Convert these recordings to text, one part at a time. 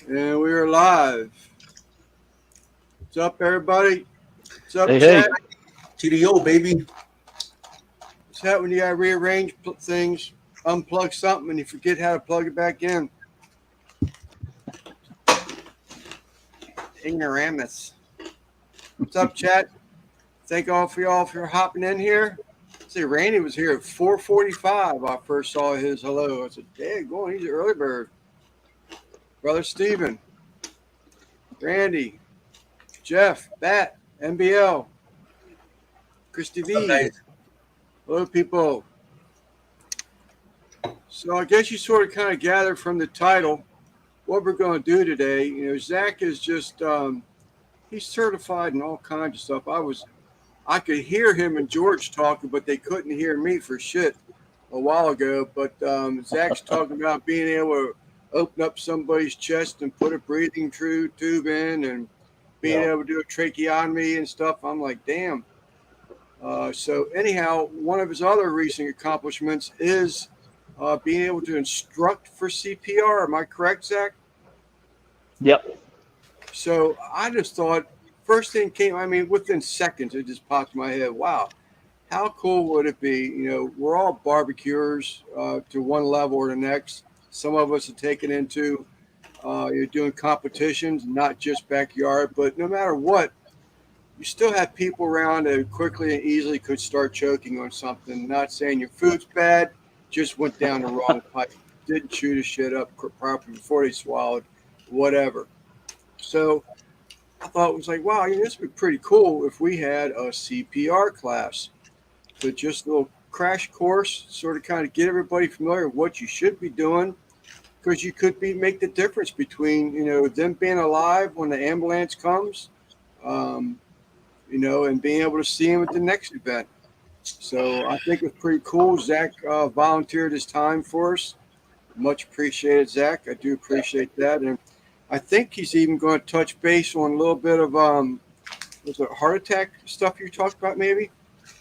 And we are live. What's up, everybody? What's up, Hey, hey. chat? TDO, baby. What's that when you gotta rearrange things, unplug something, and you forget how to plug it back in? Ignoramus. What's up, chat? Thank all for y'all for hopping in here. See, Randy was here at 4:45. I first saw his hello. I said, "Dang, going, he's an early bird." Brother Steven, Randy, Jeff, Bat, MBL, Christy What's up, V. guys? Hello, people. So I guess you sort of kind of gathered from the title what we're going to do today. Zach is just he's certified in all kinds of stuff. I could hear him and George talking, but they couldn't hear me for shit a while ago. But Zach's talking about being able to open up somebody's chest and put a breathing tube in, and being able to do a tracheotomy and stuff. I'm like, damn. So anyhow, one of his other recent accomplishments is being able to instruct for CPR. Am I correct, Zach? Yep. So I just thought, first thing came, I mean, within seconds, it just popped in my head. Wow, how cool would it be? We're all barbecuers to one level or the next. Some of us are taken into you're doing competitions, not just backyard, but no matter what, you still have people around that quickly and easily could start choking on something. Not saying your food's bad, just went down the wrong pipe, didn't chew the shit up properly before they swallowed, whatever. So I thought it was like, wow, this would be pretty cool if we had a CPR class. So just a little crash course, sort of kind of get everybody familiar with what you should be doing, because you could make the difference between them being alive when the ambulance comes, um, and being able to see them at the next event. So I think it's pretty cool. Zach volunteered his time for us. Much appreciated, Zach. I do appreciate that, and I think he's even going to touch base on a little bit of was it heart attack stuff you talked about, maybe?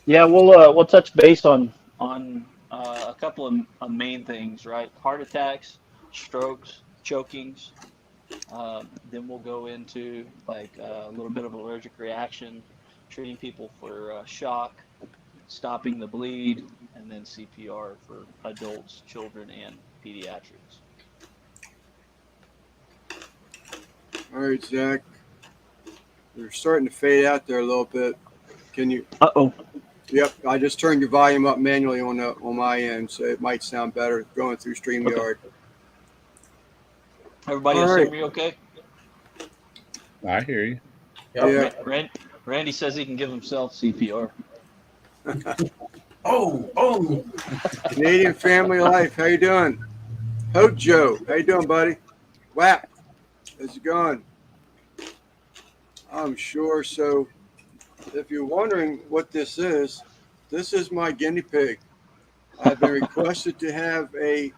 Yeah, we'll touch base on a couple of main things, right? Heart attacks, strokes, chokings. Then we'll go into like a little bit of allergic reaction, treating people for shock, stopping the bleed, and then CPR for adults, children, and pediatrics. All right, Zach. You're starting to fade out there a little bit. Can you? Uh-oh. Yep. I just turned your volume up manually on my end, so it might sound better going through Okay. StreamYard. Everybody All else hear right. me okay? I hear you. Yep. Yeah. Randy says he can give himself CPR. Oh. Canadian Family Life. How you doing? Hojo. How you doing, buddy? Whap. How's it going? I'm sure. So, if you're wondering what this is my guinea pig. I've been requested to have a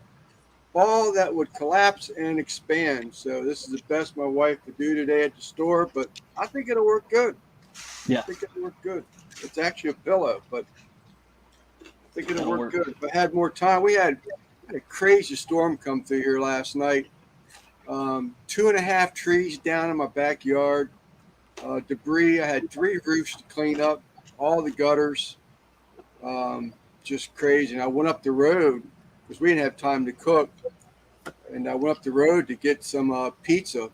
ball that would collapse and expand. So this is the best my wife could do today at the store, but I think it'll work good. I Yeah, think it'll work good. It's actually a pillow, but I think it'll that'll work work. good. If I had more time, we had a crazy storm come through here last night. 2.5 trees down in my backyard. Debris. I had 3 roofs to clean up, all the gutters. Um, just crazy. And I went up the road because we didn't have time to cook. And I went up the road to get some pizza.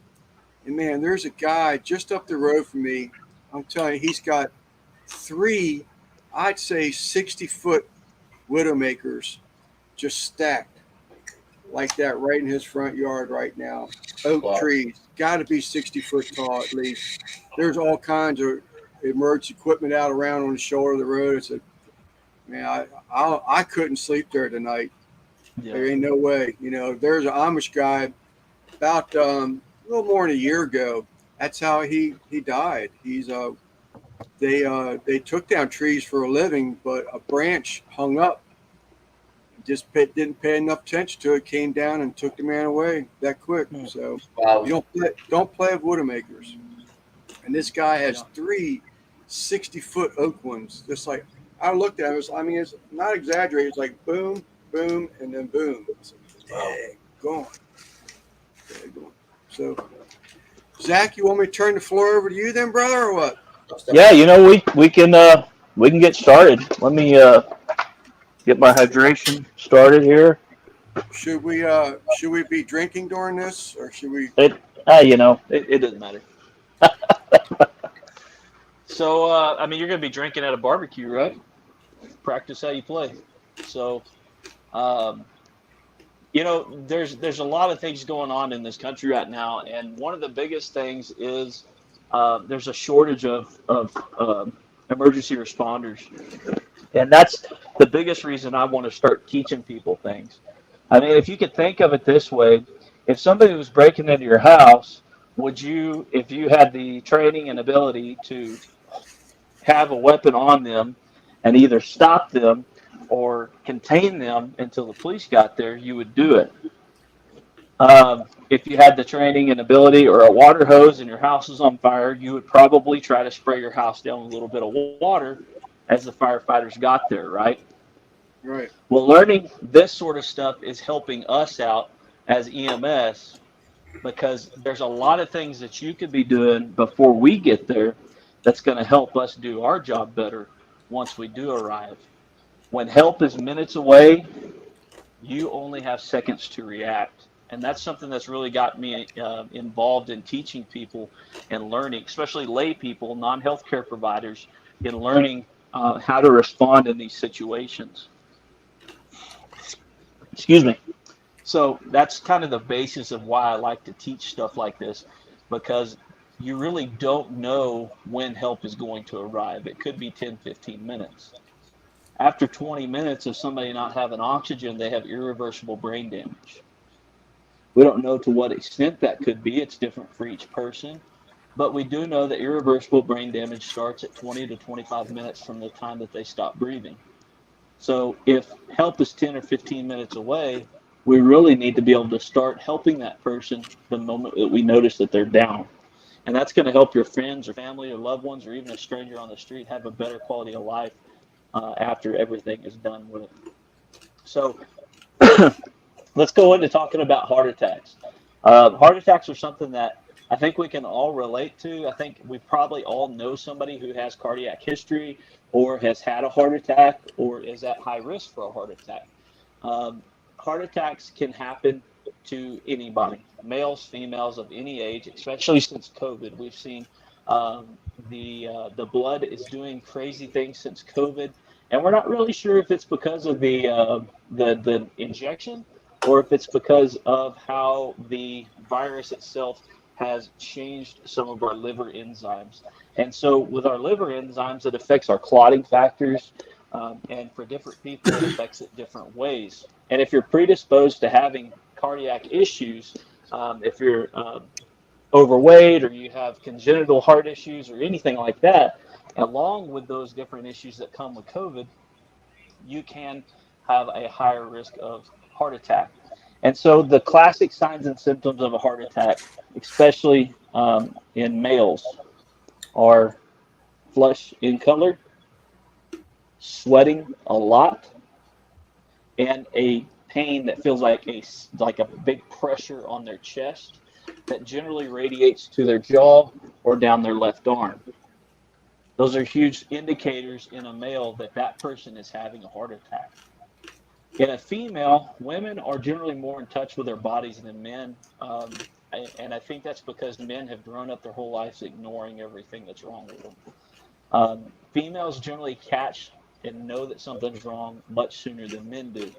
And man, there's a guy just up the road from me. I'm telling you, he's got 3, I'd say 60-foot widowmakers just stacked like that right in his front yard right now. Oak Wow. trees, got to be 60 foot tall at least. There's all kinds of emergency equipment out around on the shoulder of the road. I said, man, I couldn't sleep there tonight. Yeah. There ain't no way. There's an Amish guy about a little more than a year ago. That's how he died. They took down trees for a living, but a branch hung up. Just didn't pay enough attention to it. Came down and took the man away that quick. Hmm. So Wow. you don't play with widowmakers. And this guy has Yeah. 3 60-foot oak ones. Just like I looked at it, it's not exaggerated. It's like boom, boom, and then boom. It's like, Wow. gone. Gone. So, Zach, you want me to turn the floor over to you then, brother, or what? Yeah, we can get started. Let me get my hydration started here. Should we be drinking during this, or should we? It doesn't matter. So I mean, you're gonna be drinking at a barbecue, right? Practice how you play. So um, there's a lot of things going on in this country right now, and one of the biggest things is there's a shortage of emergency responders, and that's the biggest reason I want to start teaching people things. I mean, if you could think of it this way, if somebody was breaking into your house, would you, if you had the training and ability to have a weapon on them and either stop them or contain them until the police got there, you would do it. If you had the training and ability or a water hose and your house is on fire, you would probably try to spray your house down with a little bit of water as the firefighters got there, right? Right. Well, learning this sort of stuff is helping us out as EMS because there's a lot of things that you could be doing before we get there that's going to help us do our job better once we do arrive. When help is minutes away, you only have seconds to react. And that's something that's really got me involved in teaching people and learning, especially lay people, non-healthcare providers, in learning how to respond in these situations. Excuse me. So that's kind of the basis of why I like to teach stuff like this, because you really don't know when help is going to arrive. It could be 10, 15 minutes. After 20 minutes of somebody not having oxygen, they have irreversible brain damage. We don't know to what extent that could be. It's different for each person. But we do know that irreversible brain damage starts at 20 to 25 minutes from the time that they stop breathing. So if help is 10 or 15 minutes away, we really need to be able to start helping that person the moment that we notice that they're down. And that's going to help your friends or family or loved ones or even a stranger on the street have a better quality of life after everything is done with. So let's go into talking about heart attacks. Heart attacks are something that I think we can all relate to. I think we probably all know somebody who has cardiac history or has had a heart attack or is at high risk for a heart attack. Heart attacks can happen to anybody, males, females of any age, especially since COVID. We've seen the blood is doing crazy things since COVID, and we're not really sure if it's because of the injection or if it's because of how the virus itself has changed some of our liver enzymes. And so with our liver enzymes, it affects our clotting factors, and for different people, it affects it different ways. And if you're predisposed to having cardiac issues, if you're overweight or you have congenital heart issues or anything like that, along with those different issues that come with COVID, you can have a higher risk of heart attack. And so the classic signs and symptoms of a heart attack, especially in males, are flush in color, sweating a lot, and a pain that feels like a big pressure on their chest that generally radiates to their jaw or down their left arm. Those are huge indicators in a male that that person is having a heart attack. In a female, women are generally more in touch with their bodies than men. And I think that's because men have grown up their whole lives ignoring everything that's wrong with them. Females generally catch and know that something's wrong much sooner than men do.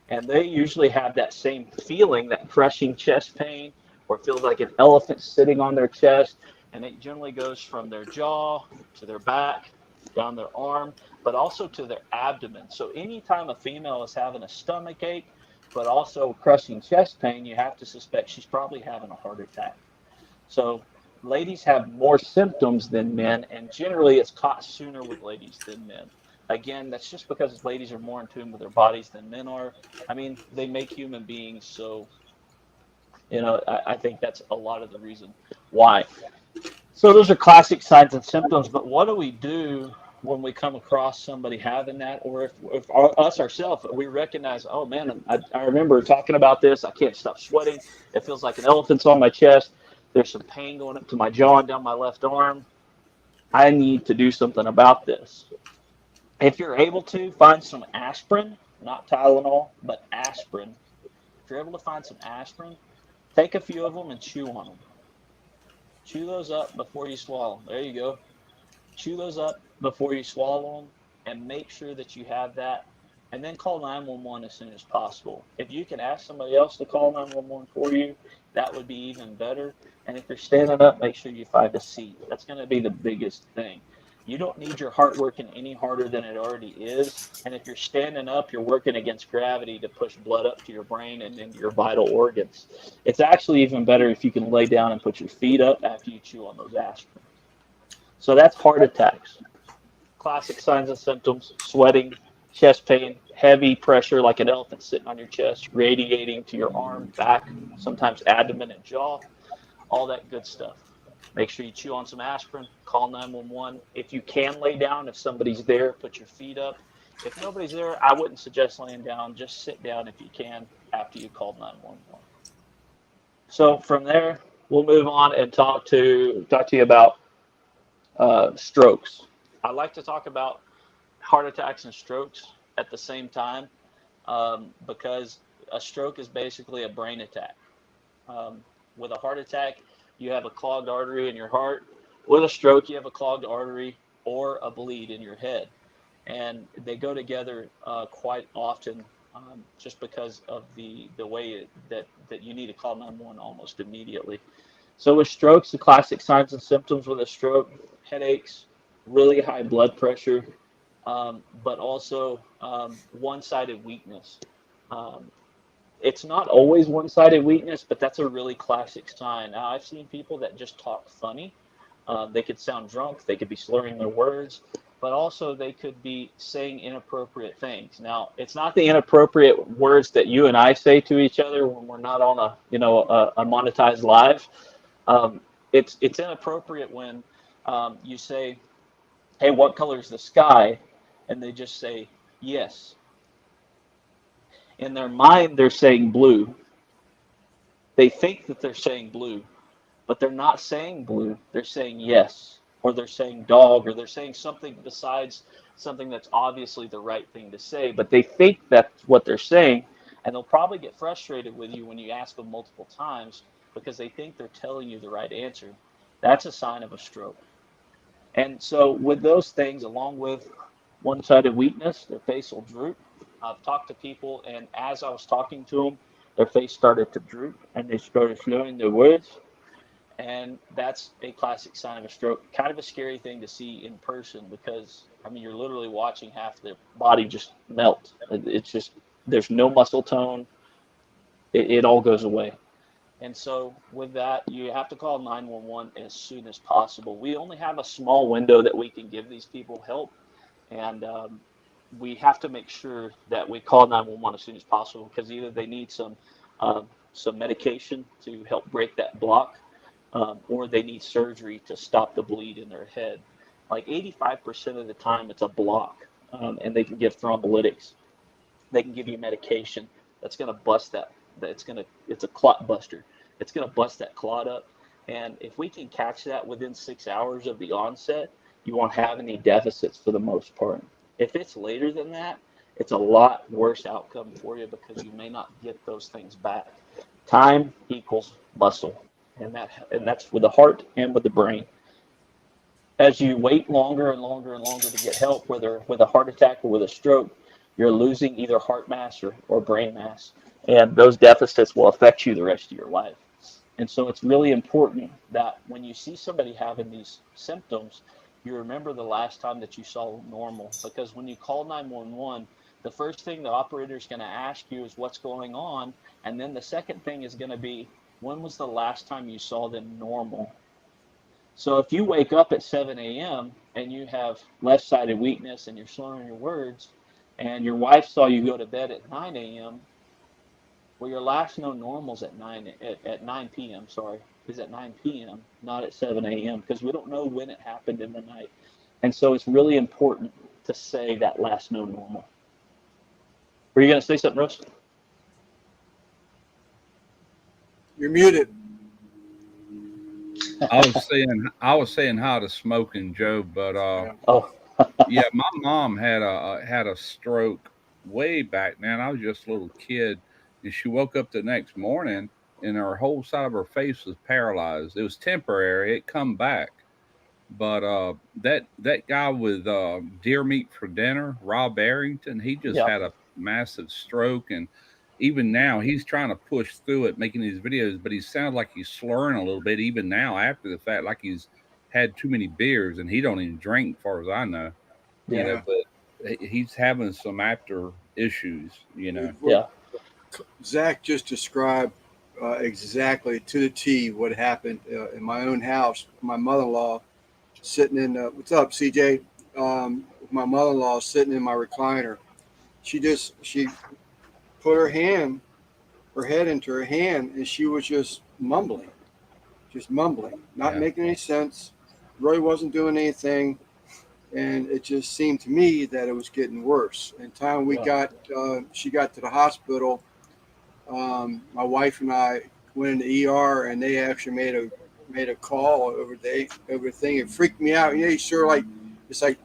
And they usually have that same feeling, that crushing chest pain, or feels like an elephant sitting on their chest. And it generally goes from their jaw to their back, down their arm, but also to their abdomen. So anytime a female is having a stomach ache, but also crushing chest pain, you have to suspect she's probably having a heart attack. So ladies have more symptoms than men, and generally it's caught sooner with ladies than men. Again, that's just because ladies are more in tune with their bodies than men are. I mean, they make human beings, so, I think that's a lot of the reason why. So those are classic signs and symptoms, but what do we do when we come across somebody having that, or if us ourselves, we recognize, oh man, I remember talking about this, I can't stop sweating, it feels like an elephant's on my chest. There's some pain going up to my jaw and down my left arm. I need to do something about this. If you're able to, find some aspirin, not Tylenol, but aspirin. If you're able to find some aspirin, take a few of them and chew on them. Chew those up before you swallow. There you go. Chew those up before you swallow them, and make sure that you have that. And then call 911 as soon as possible. If you can ask somebody else to call 911 for you, that would be even better. And if you're standing up, make sure you find a seat. That's going to be the biggest thing. You don't need your heart working any harder than it already is. And if you're standing up, you're working against gravity to push blood up to your brain and into your vital organs. It's actually even better if you can lay down and put your feet up after you chew on those aspirin. So that's heart attacks. Classic signs and symptoms: sweating, chest pain, heavy pressure like an elephant sitting on your chest, radiating to your arm, back, sometimes abdomen and jaw, all that good stuff. Make sure you chew on some aspirin, call 911. If you can lay down, if somebody's there, put your feet up. If nobody's there, I wouldn't suggest laying down. Just sit down if you can after you call 911. So from there, we'll move on and talk to you about strokes. I like to talk about heart attacks and strokes at the same time because a stroke is basically a brain attack. With a heart attack, you have a clogged artery in your heart. With a stroke, you have a clogged artery or a bleed in your head. And they go together quite often just because of the way that you need to call 911 almost immediately. So with strokes, the classic signs and symptoms with a stroke: headaches, really high blood pressure, but also one-sided weakness. Um, it's not always one-sided weakness, but that's a really classic sign. Now, I've seen people that just talk funny. They could sound drunk. They could be slurring their words, but also they could be saying inappropriate things. Now, it's not the inappropriate words that you and I say to each other when we're not on a monetized live. Um, it's inappropriate when you say, "Hey, what color is the sky?" and they just say, "Yes." In their mind, they're saying blue. They think that they're saying blue, but they're not saying blue. They're saying yes, or they're saying dog, or they're saying something besides something that's obviously the right thing to say, but they think that's what they're saying, and they'll probably get frustrated with you when you ask them multiple times because they think they're telling you the right answer. That's a sign of a stroke. And so with those things, along with one-sided weakness, their face will droop. I've talked to people, and as I was talking to them, their face started to droop, and they started slurring their words. And that's a classic sign of a stroke. Kind of a scary thing to see in person because, I mean, you're literally watching half their body just melt. It's just, there's no muscle tone. It all goes away. And so with that, you have to call 911 as soon as possible. We only have a small window that we can give these people help, and we have to make sure that we call 911 as soon as possible because either they need some medication to help break that block, or they need surgery to stop the bleed in their head. Like 85% of the time, it's a block, and they can give thrombolytics. They can give you medication that's going to bust that. It's a clot buster. It's going to bust that clot up. And if we can catch that within 6 hours of the onset, you won't have any deficits for the most part. If it's later than that, it's a lot worse outcome for you because you may not get those things back. Time equals muscle, and that's with the heart and with the brain. As you wait longer and longer and longer to get help, whether with a heart attack or with a stroke, you're losing either heart mass or brain mass. And those deficits will affect you the rest of your life. And so it's really important that when you see somebody having these symptoms, you remember the last time that you saw normal. Because when you call 911, the first thing the operator is going to ask you is what's going on. And then the second thing is going to be, when was the last time you saw them normal? So if you wake up at 7 a.m. and you have left-sided weakness and you're slurring your words, and your wife saw you go to bed at 9 a.m., well, your last known normal's at 9 p.m. Sorry, is at 9 p.m., not at 7 a.m. because we don't know when it happened in the night, and so it's really important to say that last known normal. Were you going to say something, Russ? You're muted. I was saying hi to Smoking Joe, but Yeah. Oh, yeah, my mom had a stroke way back, man. I was just a little kid, and she woke up the next morning, and her whole side of her face was paralyzed. It was temporary. It come back, but that guy with deer meat for dinner, Rob Arrington, he just yeah, had a massive stroke, and even now he's trying to push through it, making these videos, but he sounds like he's slurring a little bit even now after the fact, like he's had too many beers, and he don't even drink, as far as I know, yeah, Yeah. but he's having some after issues, What yeah, Zach just described exactly to the T what happened in my own house. My mother-in-law sitting in what's up, CJ? My mother-in-law sitting in my recliner. She put her head into her hand, and she was just mumbling, not Yeah. making any sense. Really wasn't doing anything, and it just seemed to me that it was getting worse. And time yeah, she got to the hospital. My wife and I went in the ER, and they actually made a call over the thing. It freaked me out. You sure, like it's like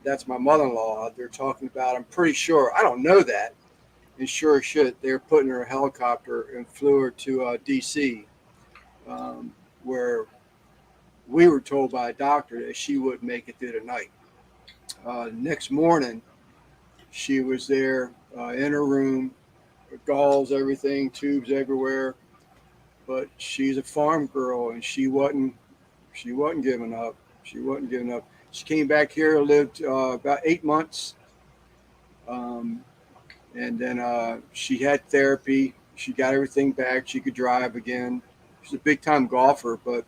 that's my mother-in-law they're talking about. I'm pretty sure. I don't know that. And sure as shit, they were putting her in a helicopter and flew her to D.C., where we were told by a doctor that she wouldn't make it through the night. Next morning, she was there in her room, galls, everything, tubes everywhere. But she's a farm girl, and she wasn't giving up. She wasn't giving up. She came back here, lived about 8 months, um, and then she had therapy. She got everything back. She could drive again. She's a big time golfer, but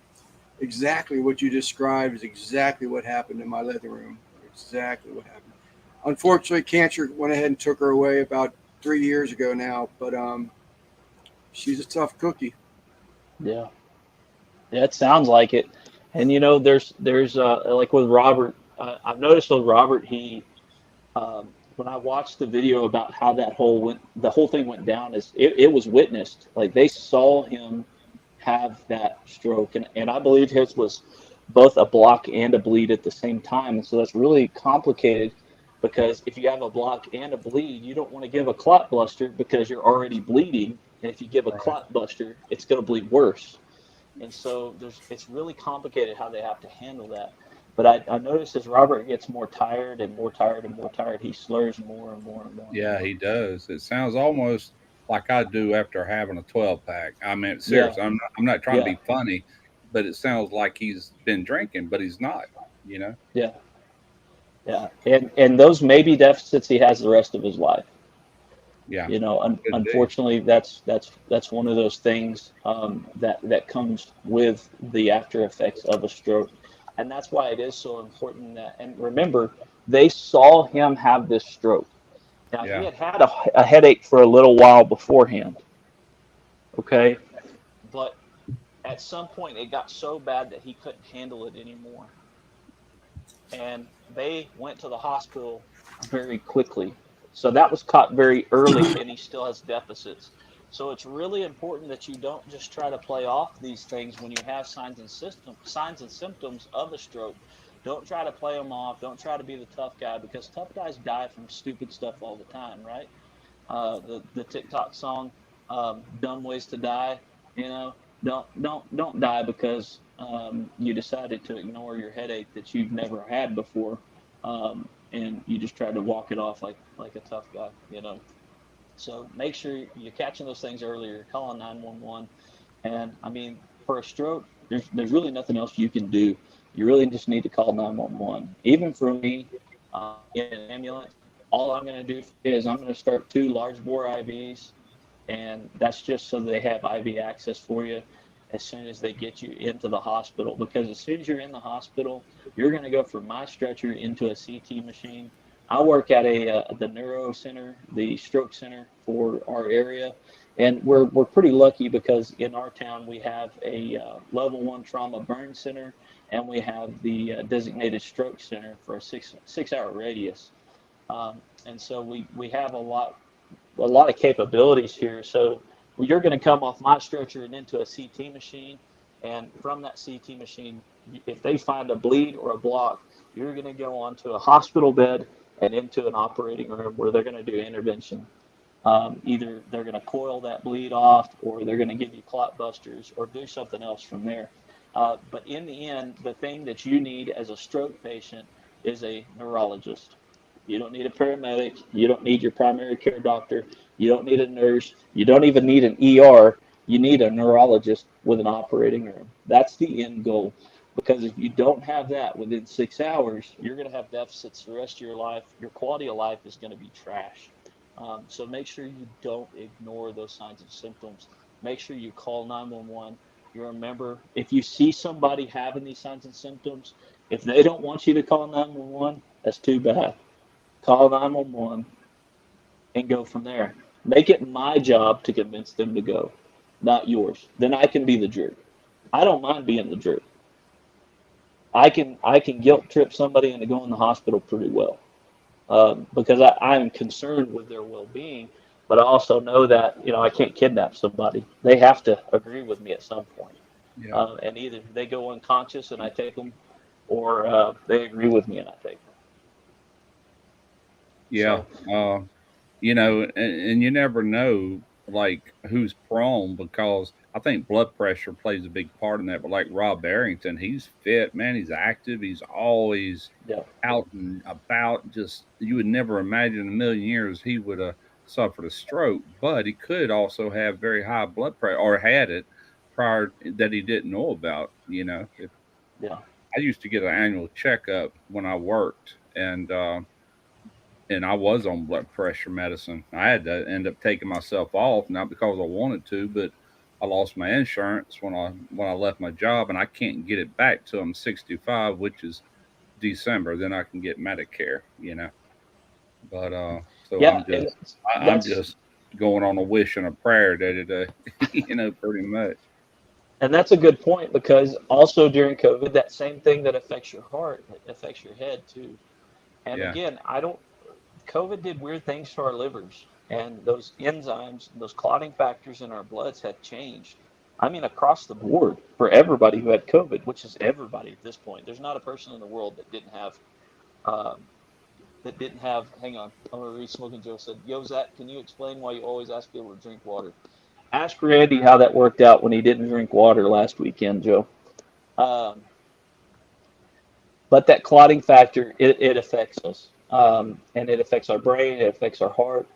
exactly what you described is exactly what happened in my living room. Exactly what happened. Unfortunately, cancer went ahead and took her away about 3 years ago now. But she's a tough cookie. yeah. Yeah, it sounds like it. And there's like with Robert, I've noticed with Robert, when I watched the video about how the whole thing went down, it was witnessed. Like they saw him have that stroke, and I believe his was both a block and a bleed at the same time. And so that's really complicated because if you have a block and a bleed, you don't want to give a clot buster because you're already bleeding. And if you give a Right. clot buster, it's going to bleed worse. And so it's really complicated how they have to handle that. But I noticed as Robert gets more tired and more tired and more tired, he slurs more and more and more and Yeah, more. he does. It sounds almost like I do after having a 12 pack. I mean, Yeah, seriously, I'm not trying to yeah, be funny, but it sounds like he's been drinking, but he's not, you know? yeah, yeah. And those may be deficits he has the rest of his life. Yeah, could be. Unfortunately, that's one of those things that comes with the after effects of a stroke, and that's why it is so important that. And remember, they saw him have this stroke. Now he Yeah, had a headache for a little while beforehand, okay, but at some point it got so bad that he couldn't handle it anymore, and they went to the hospital very quickly. So that was caught very early, and he still has deficits. So it's really important that you don't just try to play off these things when you have signs and symptoms of a stroke. Don't try to play them off. Don't try to be the tough guy because tough guys die from stupid stuff all the time, right? The TikTok song, "Dumb Ways to Die." You know, don't die because you decided to ignore your headache that you've never had before, and you just tried to walk it off like a tough guy. So make sure you're catching those things earlier. Calling 911, and I mean for a stroke, there's really nothing else you can do. You really just need to call 911. Even for me, in an ambulance, all I'm going to do is I'm going to start 2 large bore IVs, and that's just so they have IV access for you as soon as they get you into the hospital. Because as soon as you're in the hospital, you're going to go from my stretcher into a CT machine. I work at the neuro center, the stroke center for our area, and we're pretty lucky because in our town we have a level 1 trauma burn center, and we have the designated stroke center for a 6 hour radius. And so we have a lot of capabilities here. So you're going to come off my stretcher and into a CT machine. And from that CT machine, if they find a bleed or a block, you're going to go onto a hospital bed and into an operating room where they're going to do intervention. Either they're going to coil that bleed off, or they're going to give you clot busters, or do something else from there. But in the end, the thing that you need as a stroke patient is a neurologist. You don't need a paramedic. You don't need your primary care doctor. You don't need a nurse. You don't even need an ER. You need a neurologist with an operating room. That's the end goal. Because if you don't have that within 6 hours, you're going to have deficits the rest of your life. Your quality of life is going to be trash. So make sure you don't ignore those signs and symptoms. Make sure you call 911. You remember, if you see somebody having these signs and symptoms, if they don't want you to call 911, that's too bad. Call 911 and go from there. Make it my job to convince them to go, not yours. Then I can be the jerk. I don't mind being the jerk. I can guilt trip somebody into going to the hospital pretty well, because I'm concerned with their well-being, but I also know that I can't kidnap somebody. They have to agree with me at some point, Yeah. and either they go unconscious and I take them, or they agree with me and I take them. Yeah. So And you never know like who's prone, because I think blood pressure plays a big part in that. But like Rob Arrington, he's fit, man. He's active. He's always yeah, out and about. Just you would never imagine in a million years he would have suffered a stroke, but he could also have very high blood pressure or had it prior that he didn't know about. If yeah, I used to get an annual checkup when I worked, and I was on blood pressure medicine. I had to end up taking myself off, not because I wanted to, but I lost my insurance when I left my job, and I can't get it back till I'm 65, which is December. Then I can get Medicare. But so yeah, and I'm that's just going on a wish and a prayer day to day, pretty much. and that's a good point, because also during COVID, that same thing that affects your heart, it affects your head too. And Yeah, again, I don't COVID did weird things to our livers, and those enzymes, those clotting factors in our bloods had changed. I mean, across the board for everybody who had COVID, which is everybody at this point. There's not a person in the world that didn't have. Um, that didn't have. Hang on, I'm gonna read Smoking Joe said, "Yo, Zach, can you explain why you always ask people to drink water?" Ask Randy how that worked out when he didn't drink water last weekend, Joe. Um, but that clotting factor, it affects us, and it affects our brain, it affects our heart,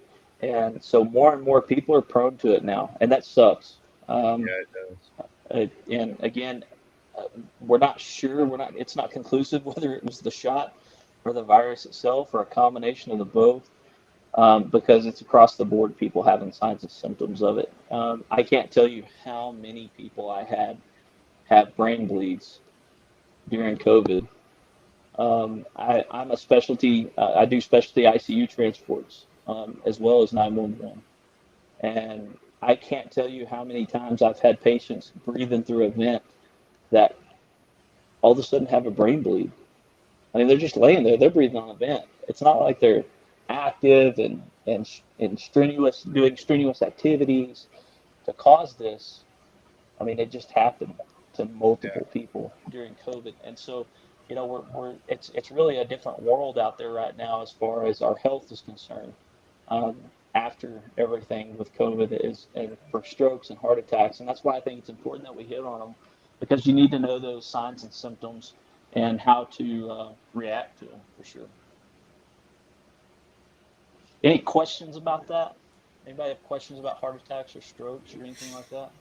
and so more and more people are prone to it now, and that sucks. um, yeah, it does. and again, uh, we're not sure, it's not conclusive whether it was the shot or the virus itself or a combination of the both, because it's across the board, people having signs and symptoms of it. I can't tell you how many people I had have brain bleeds during COVID. I'm a specialty. I do specialty ICU transports, as well as 911, and I can't tell you how many times I've had patients breathing through a vent that all of a sudden have a brain bleed. I mean, they're just laying there. They're breathing on a vent. It's not like they're active and strenuous, doing strenuous activities to cause this. I mean, it just happened to Yeah, multiple people during COVID, and so it's really a different world out there right now as far as our health is concerned. Um, After everything with COVID is, and for strokes and heart attacks, and that's why I think it's important that we hit on them, because you need to know those signs and symptoms and how to react to them for sure. Any questions about that? Anybody have questions about heart attacks or strokes or anything like that?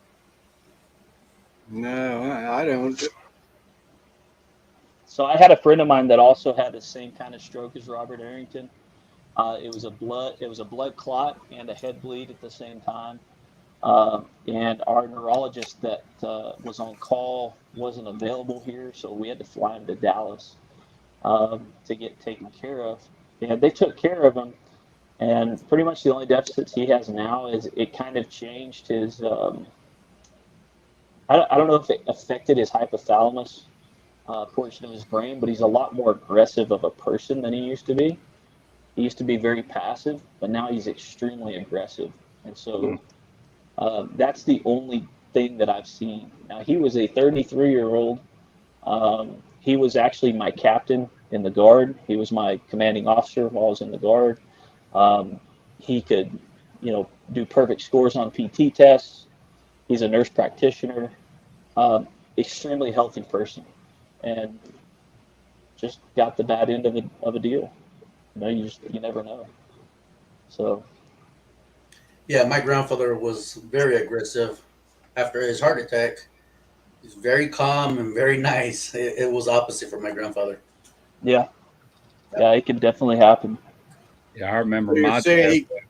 No, I don't. So I had a friend of mine that also had the same kind of stroke as Robert Arrington. It was a blood clot and a head bleed at the same time. And our neurologist that was on call wasn't available here, so we had to fly him to Dallas, to get taken care of. And they took care of him. And pretty much the only deficits he has now is it kind of changed his. I don't know if it affected his hypothalamus portion of his brain, but he's a lot more aggressive of a person than he used to be. He used to be very passive, but now he's extremely aggressive. And mm, so that's the only thing that I've seen. Now, he was a 33-year-old. He was actually my captain in the guard. He was my commanding officer while I was in the guard. He could, do perfect scores on PT tests. He's a nurse practitioner, extremely healthy person, and just got the bad end of a deal. You never know. So Yeah, my grandfather was very aggressive after his heart attack. He's very calm and very nice. It was opposite for my grandfather. yeah, it can definitely happen. Yeah, I remember You're my saying dad.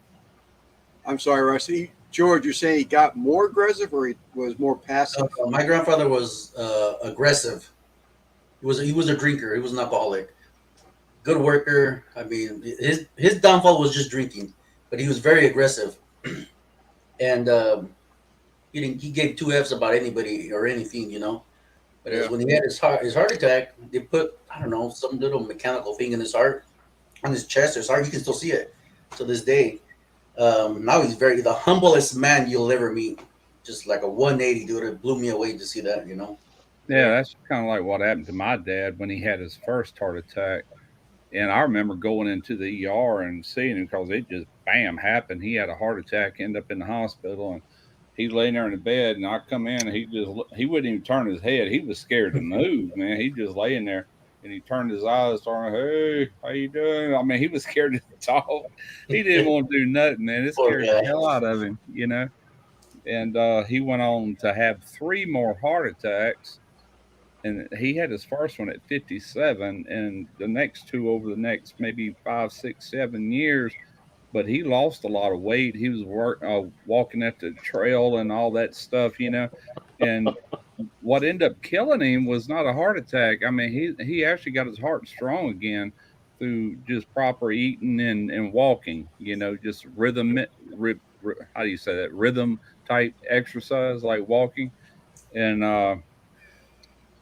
I'm sorry, Rusty. George, you're saying he got more aggressive or he was more passive? My grandfather was aggressive. He was a drinker. He was an alcoholic. Good worker. I mean, his downfall was just drinking, but he was very aggressive, and he gave two F's about anybody or anything, But Yeah. when he had his heart attack, they put, I don't know, some little mechanical thing in his heart, on his chest, his heart. You can still see it to this day. Now he's the humblest man you'll ever meet. Just like a 180, dude. It blew me away to see that. Yeah, that's kind of like what happened to my dad when he had his first heart attack. And I remember going into the ER and seeing him because it just bam happened. He had a heart attack, ended up in the hospital, and he laying there in the bed. And I come in, and he wouldn't even turn his head. He was scared to move, man. He just laying there, and he turned his eyes, started, "Hey, how you doing?" I mean, he was scared to talk. He didn't want to do nothing, man. It Poor scared guy. the hell out of him. And he went on to have 3 more heart attacks, and he had his first one at 57, and the next two over the next maybe 5, 6, 7 years. But he lost a lot of weight. He was walking at the trail and all that stuff. And what ended up killing him was not a heart attack. I mean, he actually got his heart strong again through just proper eating and walking. Just how do you say that? Rhythm type exercise like walking. And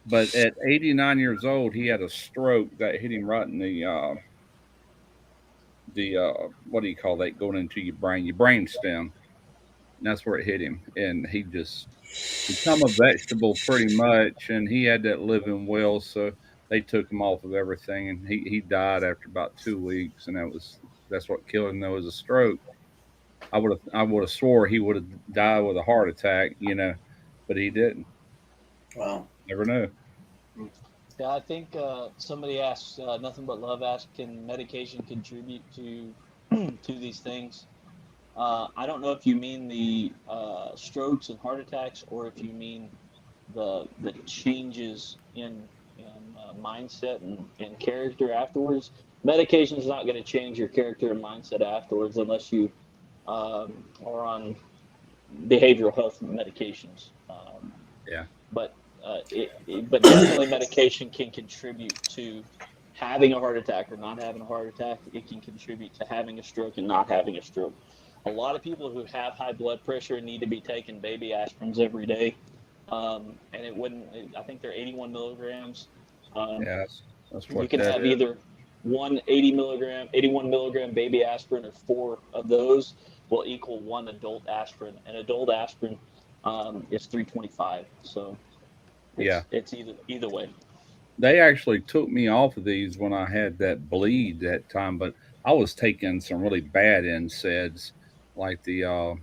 but at 89 years old, he had a stroke that hit him right in the what do you call that, going into your brain stem. And that's where it hit him, and he just become a vegetable pretty much. And he had that living will, so they took him off of everything, and he died after about 2 weeks, and that's what killed him. Though, was a stroke. I would have swore he would have died with a heart attack, but he didn't. Wow. Never know. Yeah, I think somebody asked, nothing but love asked, can medication contribute to to these things? I don't know if you mean the strokes and heart attacks, or if you mean the changes in mindset and character afterwards. Medication is not going to change your character and mindset afterwards unless you are on behavioral health medications. Yeah. But definitely medication can contribute to having a heart attack or not having a heart attack. It can contribute to having a stroke and not having a stroke. A lot of people who have high blood pressure need to be taking baby aspirins every day. And I think they're 81 milligrams. Yeah, that's You what can that have is. either 81 milligram baby aspirin, or 4 of those will equal 1 adult aspirin. And adult aspirin is 325. So Yeah. it's either way. They actually took me off of these when I had that bleed that time, but I was taking some really bad NSAIDs, like the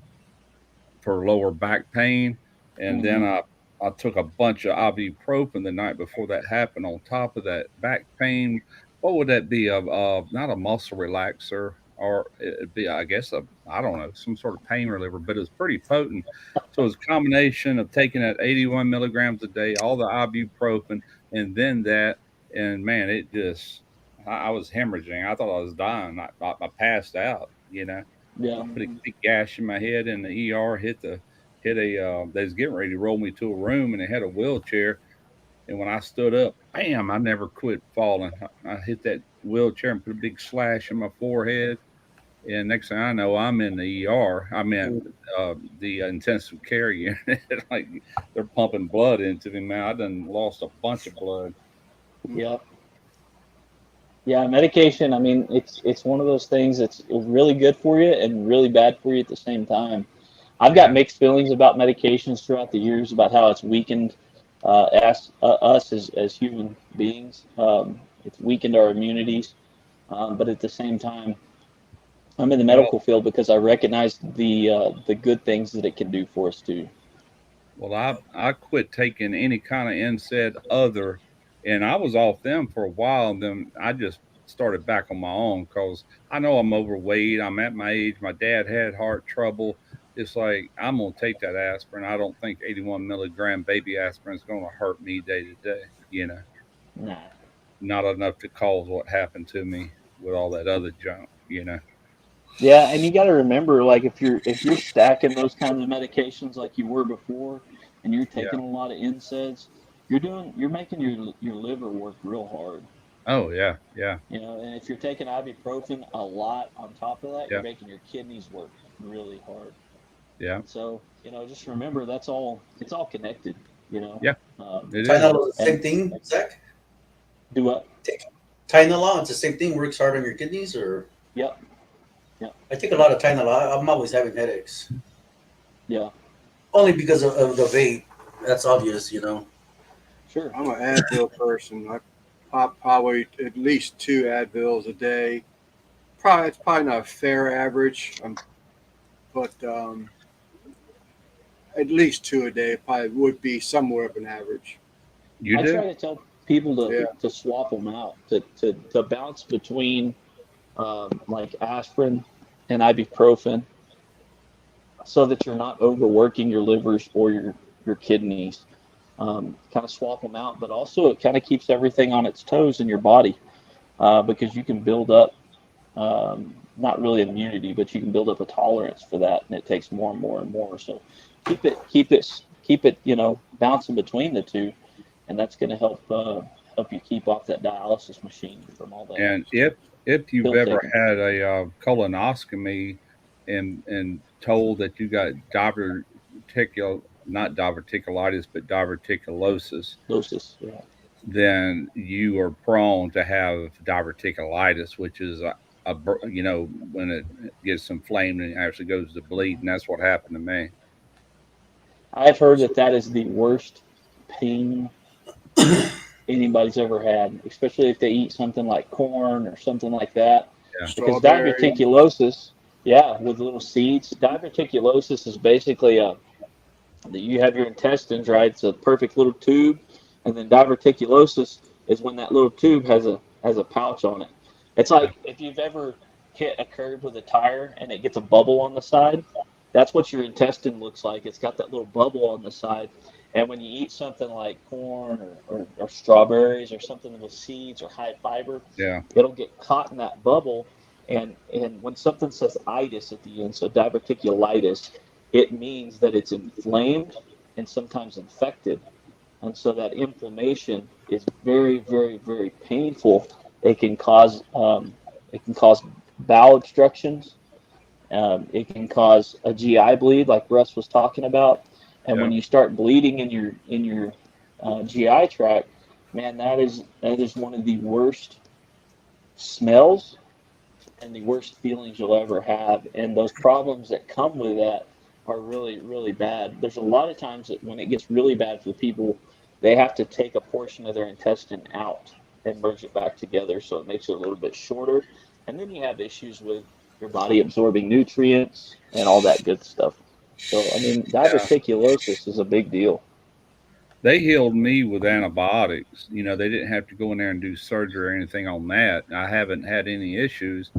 for lower back pain, and then Mhm. I took a bunch of ibuprofen the night before that happened on top of that back pain. What would that be? Not a muscle relaxer, or it'd be, I guess, I don't know, some sort of pain reliever, but it's pretty potent. So it's a combination of taking that 81 milligrams a day, all the ibuprofen, and then that, and man, it just, I was hemorrhaging. I thought I was dying. I passed out. Yeah. Put a big gash in my head in the ER. They was getting ready to roll me to a room, and they had a wheelchair. And when I stood up, bam! I never quit falling. I hit that wheelchair and put a big slash in my forehead. And next thing I know, I'm in the ER. I'm in the intensive care unit. Like they're pumping blood into me, man. I done lost a bunch of blood. Yeah. Yeah, medication, I mean, it's one of those things that's really good for you and really bad for you at the same time. I've got mixed feelings about medications throughout the years about how it's weakened us as human beings. It's weakened our immunities, but at the same time, I'm in the Well, medical field because I recognize the good things that it can do for us too. well, I quit taking any kind of NSAID other, and I was off them for a while, and then I just started back on my own because I know I'm overweight. I'm at my age. My dad had heart trouble. It's like I'm gonna take that aspirin. I don't think 81 milligram baby aspirin is gonna hurt me day to day. You know, Nah. not enough to cause what happened to me with all that other junk. You know. Yeah, and you got to remember, like if you're stacking those kinds of medications like you were before, and you're Yeah. taking a lot of NSAIDs, you're making your liver work real hard. Oh yeah. Yeah. You know, and if you're taking ibuprofen a lot on top of that, you're Yeah. making your kidneys work really hard. Yeah. And so, just remember it's all connected. You know, Yeah. um, It is. Tylenol is the and same thing, Zach. do what? Tylenol, it's the same thing. Works hard on your kidneys, or Yep, yep, I take a lot of Tylenol. I'm always having headaches, yeah, only because of the vape. That's obvious, you know. sure. I'm an Advil person. I pop probably at least 2 Advils a day. It's probably not a fair average, but at least two a day probably would be somewhere of an average. You I do? try to tell people Yeah. to swap them out, to bounce between like aspirin and ibuprofen, so that you're not overworking your livers or your kidneys. Kind of swap them out, but also it kind of keeps everything on its toes in your body, because you can build up not really immunity, but you can build up a tolerance for that, and it takes more and more and more. So keep it, bouncing between the two, and that's going to help you keep off that dialysis machine from all that And if you've pill ever taking. had a colonoscopy and told that you got not diverticulitis, but diverticulosis, Dosis, yeah. then you are prone to have diverticulitis, which is when it gets inflamed and it actually goes to bleed, and that's what happened to me. I've heard that is the worst pain anybody's ever had, especially if they eat something like corn or something like that. Yeah, Because Strawberry. diverticulosis, yeah, with little seeds, diverticulosis is basically that you have your intestines, right? It's a perfect little tube, and then diverticulosis is when that little tube has a pouch on it. It's yeah, like if you've ever hit a curb with a tire and it gets a bubble on the side. That's what your intestine looks like. It's got that little bubble on the side. And when you eat something like corn or strawberries or something with seeds or high fiber, yeah, it'll get caught in that bubble. And when something says itis at the end, so diverticulitis, it means that it's inflamed and sometimes infected. And so that inflammation is very, very, very painful. It can cause bowel obstructions. It can cause a GI bleed, like Russ was talking about. And yeah. when you start bleeding in your GI tract, man, that is one of the worst smells and the worst feelings you'll ever have. And those problems that come with that are really, really bad. There's a lot of times that when it gets really bad for the people, they have to take a portion of their intestine out and merge it back together, so it makes it a little bit shorter. And then you have issues with your body absorbing nutrients and all that good stuff. So, I mean, Yeah. diverticulosis is a big deal. They healed me with antibiotics. They didn't have to go in there and do surgery or anything on that. I haven't had any issues,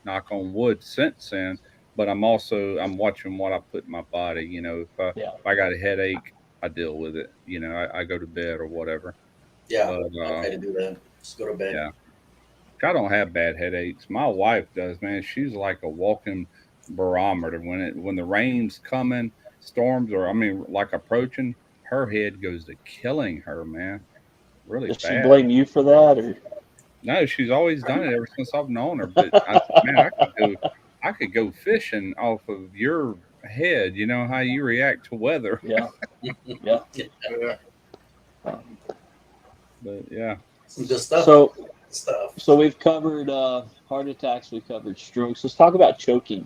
knock on wood, since then. But I'm watching what I put in my body. Yeah. If I got a headache, I deal with it. I go to bed or whatever. Yeah, But I try to do that. Just go to bed. yeah, I don't have bad headaches. My wife does, man. She's like a walking barometer. When the rain's coming, storms are, I mean, like approaching, her head goes to killing her, man. Really Does she bad. blame you for that, or? No, she's always done it ever since I've known her. But I said, man, I could go fishing off of your head. You know how you react to weather. Yeah, yeah. Yeah. Um, But yeah, Some good stuff. so Stuff. So we've covered heart attacks, we've covered strokes. Let's talk about choking.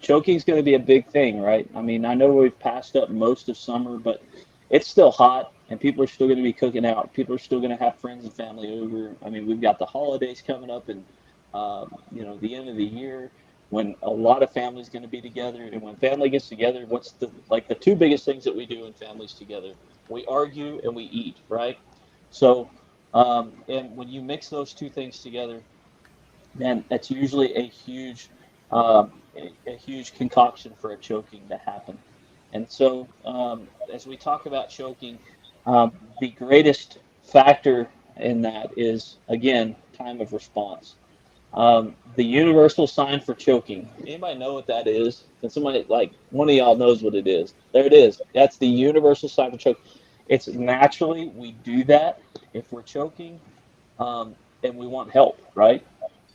Choking is going to be a big thing, right? I mean, I know we've passed up most of summer, but it's still hot, and people are still going to be cooking out. People are still going to have friends and family over. I mean, we've got the holidays coming up, and the end of the year when a lot of families going to be together. And when family gets together, what's the two biggest things that we do in families together? We argue and we eat, right? So, and when you mix those two things together, then that's usually a huge concoction for a choking to happen. And so, as we talk about choking, the greatest factor in that is, again, time of response. The universal sign for choking. Anybody know what that is? Can somebody, like, one of y'all knows what it is? There it is. That's the universal sign for choking. It's naturally, we do that if we're choking, and we want help, right?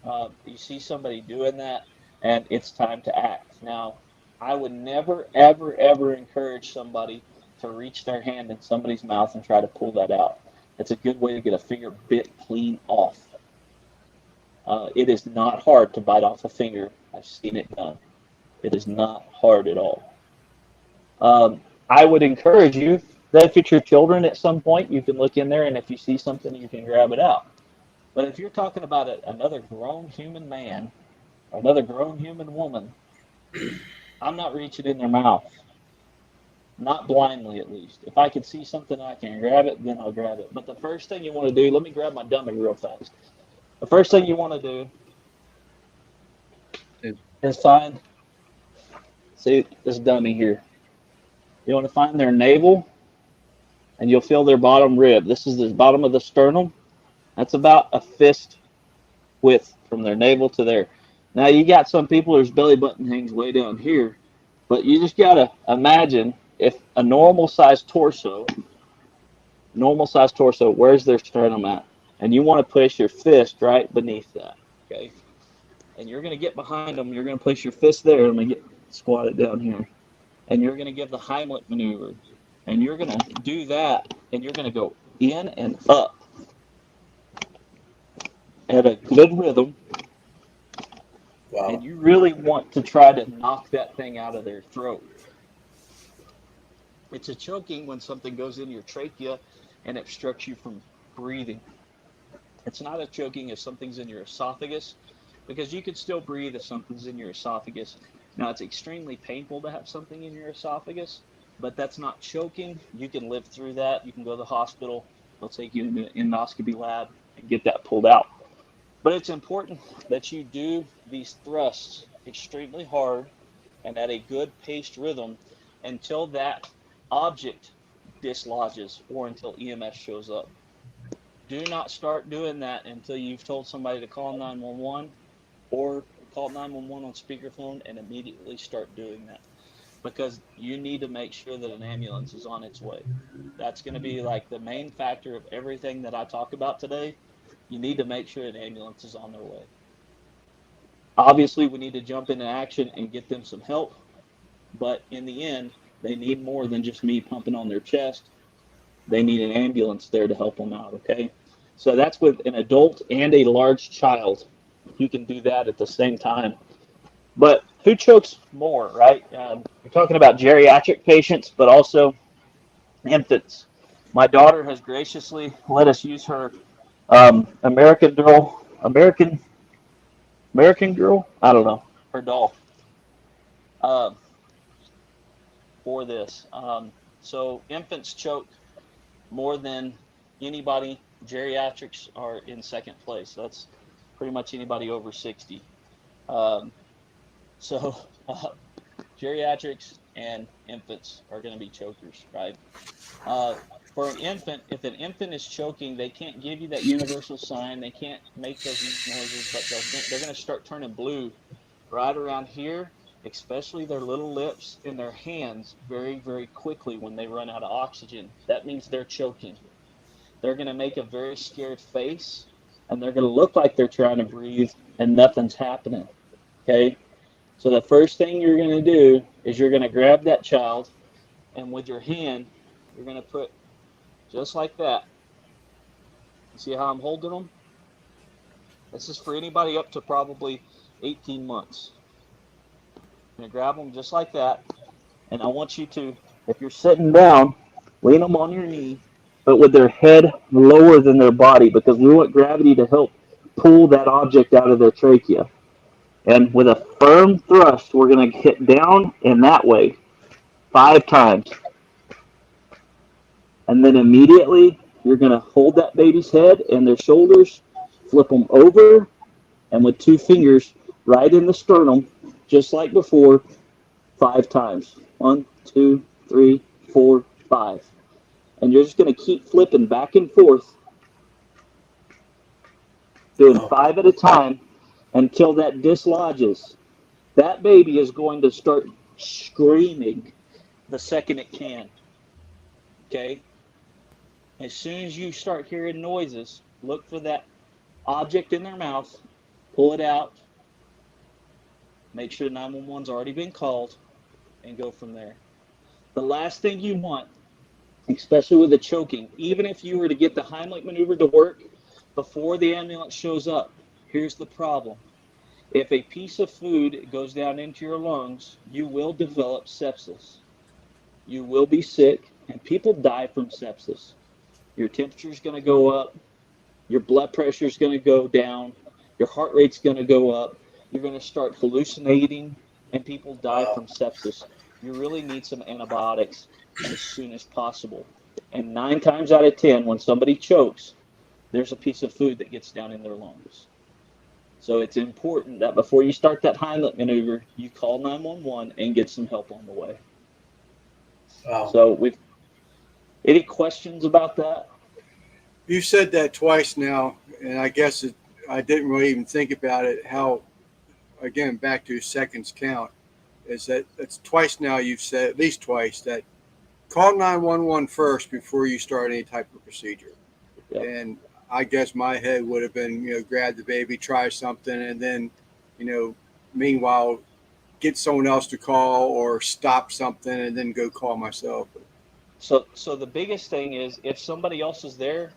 You see somebody doing that, and it's time to act. Now, I would never, ever, ever encourage somebody to reach their hand in somebody's mouth and try to pull that out. It's a good way to get a finger bit clean off. It is not hard to bite off a finger. I've seen it done. It is not hard at all. I would encourage you that if it's your children at some point, you can look in there, and if you see something, you can grab it out. But if you're talking about another grown human man, or another grown human woman, I'm not reaching in their mouth. Not blindly, at least. If I can see something I can grab it, then I'll grab it. But the first thing you want to do, let me grab my dummy real fast. The first thing you want to do is find, see this dummy here. You want to find their navel, and you'll feel their bottom rib. This is the bottom of the sternum. That's about a fist width from their navel to there. Now you got some people whose belly button hangs way down here, but you just gotta imagine if a normal size torso, where's their sternum at? And you want to place your fist right beneath that, okay? And you're gonna get behind them. You're gonna place your fist there. I'm gonna get squatted down here, and you're gonna give the Heimlich maneuver, and you're gonna do that, and you're gonna go in and up at a good rhythm. Wow. And you really want to try to knock that thing out of their throat. It's a choking when something goes in your trachea and obstructs you from breathing. It's not a choking if something's in your esophagus, because you can still breathe if something's in your esophagus. Now, it's extremely painful to have something in your esophagus, but that's not choking. You can live through that. You can go to the hospital. They'll take you into an endoscopy lab and get that pulled out. But it's important that you do these thrusts extremely hard and at a good paced rhythm until that object dislodges or until EMS shows up. Do not start doing that until you've told somebody to call 911 or call 911 on speakerphone and immediately start doing that, because you need to make sure that an ambulance is on its way. That's going to be like the main factor of everything that I talk about today. You need to make sure an ambulance is on their way. Obviously, we need to jump into action and get them some help, but in the end, they need more than just me pumping on their chest. They need an ambulance there to help them out, okay? So that's with an adult and a large child. You can do that at the same time. But who chokes more, right? You're talking about geriatric patients, but also infants. My daughter has graciously let us use her American Girl, I don't know, her doll, uh, for this. So infants choke more than anybody. Geriatrics are in second place. That's pretty much anybody over 60. Um, so geriatrics and infants are going to be chokers, right? Uh, for an infant, if an infant is choking, they can't give you that universal sign. They can't make those noises, but they're going to start turning blue right around here, especially their little lips and their hands very, very quickly when they run out of oxygen. That means they're choking. They're going to make a very scared face, and they're going to look like they're trying to breathe, and nothing's happening. Okay? So the first thing you're going to do is you're going to grab that child, and with your hand, you're going to put just like that. You see how I'm holding them? This is for anybody up to probably 18 months. You're going to grab them just like that. And I want you to, if you're sitting down, lean them on your knee, but with their head lower than their body, because we want gravity to help pull that object out of their trachea. And with a firm thrust, we're going to hit down in that way 5 times. And then immediately, you're going to hold that baby's head and their shoulders, flip them over, and with 2 fingers right in the sternum, just like before, 5 times. 1, 2, 3, 4, 5. And you're just going to keep flipping back and forth, doing 5 at a time until that dislodges. That baby is going to start screaming the second it can. Okay? As soon as you start hearing noises, look for that object in their mouth, pull it out, make sure 911's already been called, and go from there. The last thing you want, especially with the choking, even if you were to get the Heimlich maneuver to work before the ambulance shows up, here's the problem. If a piece of food goes down into your lungs, you will develop sepsis. You will be sick, and people die from sepsis. Your temperature is going to go up. Your blood pressure is going to go down. Your heart rate's going to go up. You're going to start hallucinating, and people die from sepsis. You really need some antibiotics as soon as possible. And 9 times out of 10, when somebody chokes, there's a piece of food that gets down in their lungs. So it's important that before you start that Heimlich maneuver, you call 911 and get some help on the way. Wow. So any questions about that? You said that twice now, and I guess I didn't really even think about it. How, again, back to seconds count, is that it's twice now you've said, at least twice, that call 911 first before you start any type of procedure. Yep. And I guess my head would have been, grab the baby, try something, and then, meanwhile, get someone else to call or stop something and then go call myself. So the biggest thing is if somebody else is there,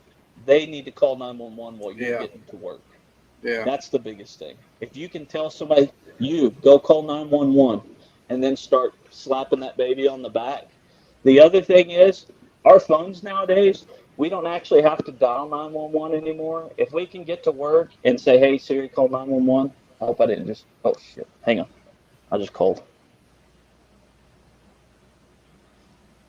they need to call 911 while you're getting to work. Yeah. That's the biggest thing. If you can tell somebody, you go call 911 and then start slapping that baby on the back. The other thing is our phones nowadays, we don't actually have to dial 911 anymore. If we can get to work and say, hey, Siri, call 911. I hope I didn't just, oh, shit. Hang on. I just called.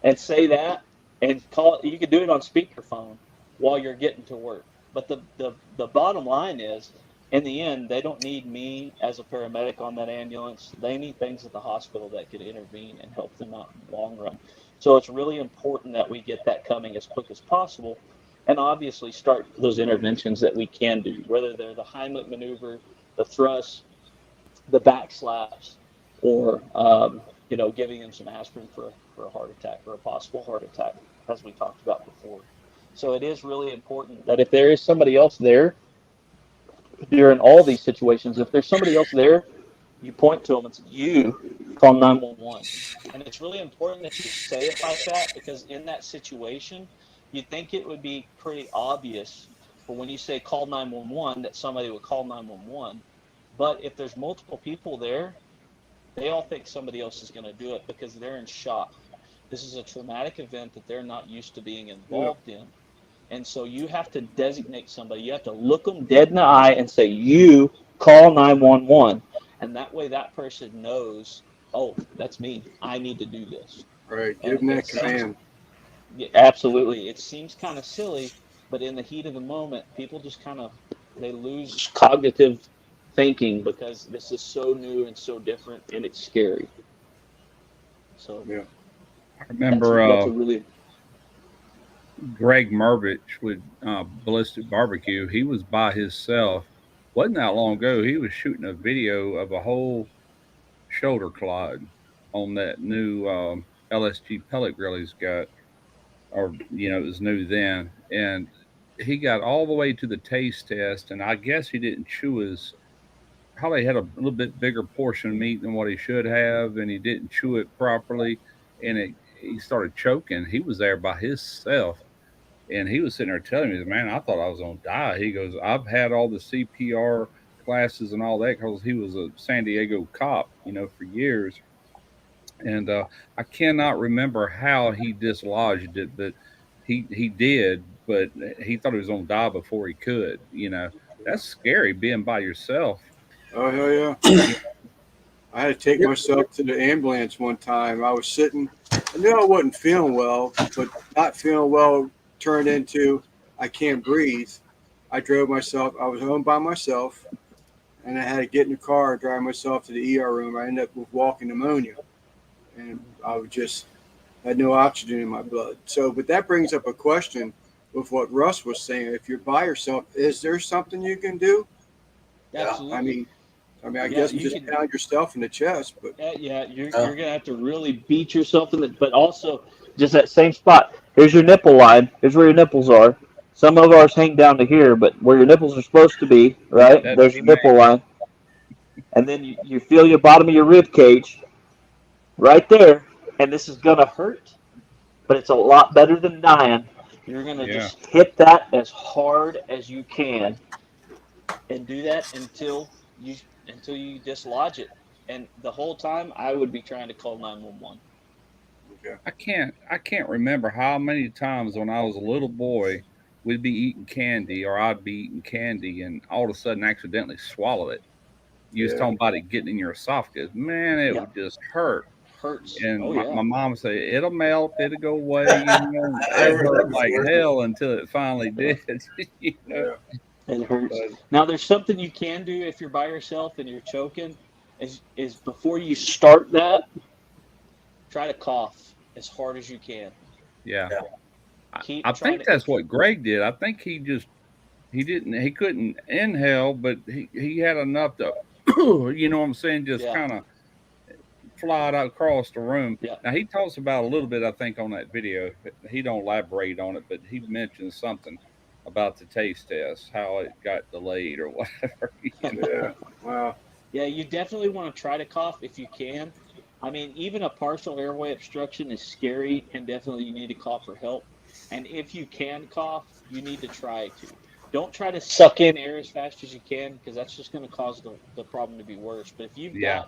And say that and call it. You can do it on speakerphone while you're getting to work. But the bottom line is, in the end, they don't need me as a paramedic on that ambulance. They need things at the hospital that could intervene and help them out in the long run. So it's really important that we get that coming as quick as possible and obviously start those interventions that we can do, whether they're the Heimlich maneuver, the thrust, the back slaps, or giving them some aspirin for a heart attack or a possible heart attack, as we talked about before. So it is really important that if there is somebody else there during all these situations, if there's somebody else there, you point to them and say, you call 911. And it's really important that you say it like that because in that situation, you'd think it would be pretty obvious for when you say call 911 that somebody would call 911. But if there's multiple people there, they all think somebody else is going to do it because they're in shock. This is a traumatic event that they're not used to being involved in. And so you have to designate somebody. You have to look them dead in the eye and say, you call 911. And that way that person knows, oh, that's me. I need to do this. Right. Give them that command. Yeah, absolutely. It seems kind of silly, but in the heat of the moment, people just they lose cognitive thinking because this is so new and so different and it's scary. So yeah. I remember that's a really Greg Mervich with Ballistic Barbecue. He was by himself. Wasn't that long ago. He was shooting a video of a whole shoulder clod on that new LSG pellet grill he's got, or it was new then, and he got all the way to the taste test, and I guess he didn't chew his. Probably had a little bit bigger portion of meat than what he should have, and he didn't chew it properly, and he started choking. He was there by himself, and he was sitting there telling me, "Man, I thought I was gonna die." He goes, "I've had all the CPR classes and all that because he was a San Diego cop, for years. And I cannot remember how he dislodged it, but he did. But he thought he was gonna die before he could. That's scary being by yourself. Oh hell yeah! You I had to take myself to the ambulance one time. I was sitting. I knew I wasn't feeling well, but not feeling well turned into I can't breathe. I drove myself. I was home by myself, and I had to get in the car and drive myself to the ER room. I ended up with walking pneumonia, and I was just had no oxygen in my blood. So, but that brings up a question with what Russ was saying. If you're by yourself, is there something you can do? Absolutely. I guess you just can. pound yourself in the chest, but You're gonna have to really beat yourself in the, but also just that same spot. Here's your nipple line. Here's where your nipples are. Some of ours hang down to here, but where your nipples are supposed to be, right? that'd There's be your me. nipple line, and then you feel your bottom of your rib cage, right there, and this is gonna hurt, but it's a lot better than dying. You're gonna Yeah. just hit that as hard as you can, and do that until you dislodge it. And the whole time, I would be trying to call 911. okay. I can't remember how many times when I was a little boy we'd be eating candy or I'd be eating candy and all of a sudden accidentally swallow it. You was Yeah. talking about it getting in your esophagus. Man, it Yeah, would just hurt. hurts. And Oh my, yeah, my mom would say, it'll melt, it'll go away. I It heard that hurt like before. hell until it finally yeah, did. Yeah. it hurts. But Now there's something you can do if you're by yourself and you're choking. Is before you start that, try to cough as hard as you can. yeah, Yeah. I Keep trying think to that's if you, what Greg did. I think he couldn't inhale, but he had enough to, you know what I'm saying, just yeah, kind of fly it across the room. yeah. Now he talks about a little bit, I think, on that video. He don't elaborate on it, but he mentions something about the taste test, how it got delayed or whatever. Yeah. Wow. Yeah, you definitely want to try to cough if you can. I mean, even a partial airway obstruction is scary, and definitely you need to cough for help. And if you can cough, you need to try to. Don't try to suck in air as fast as you can because that's just going to cause the problem to be worse. But Yeah,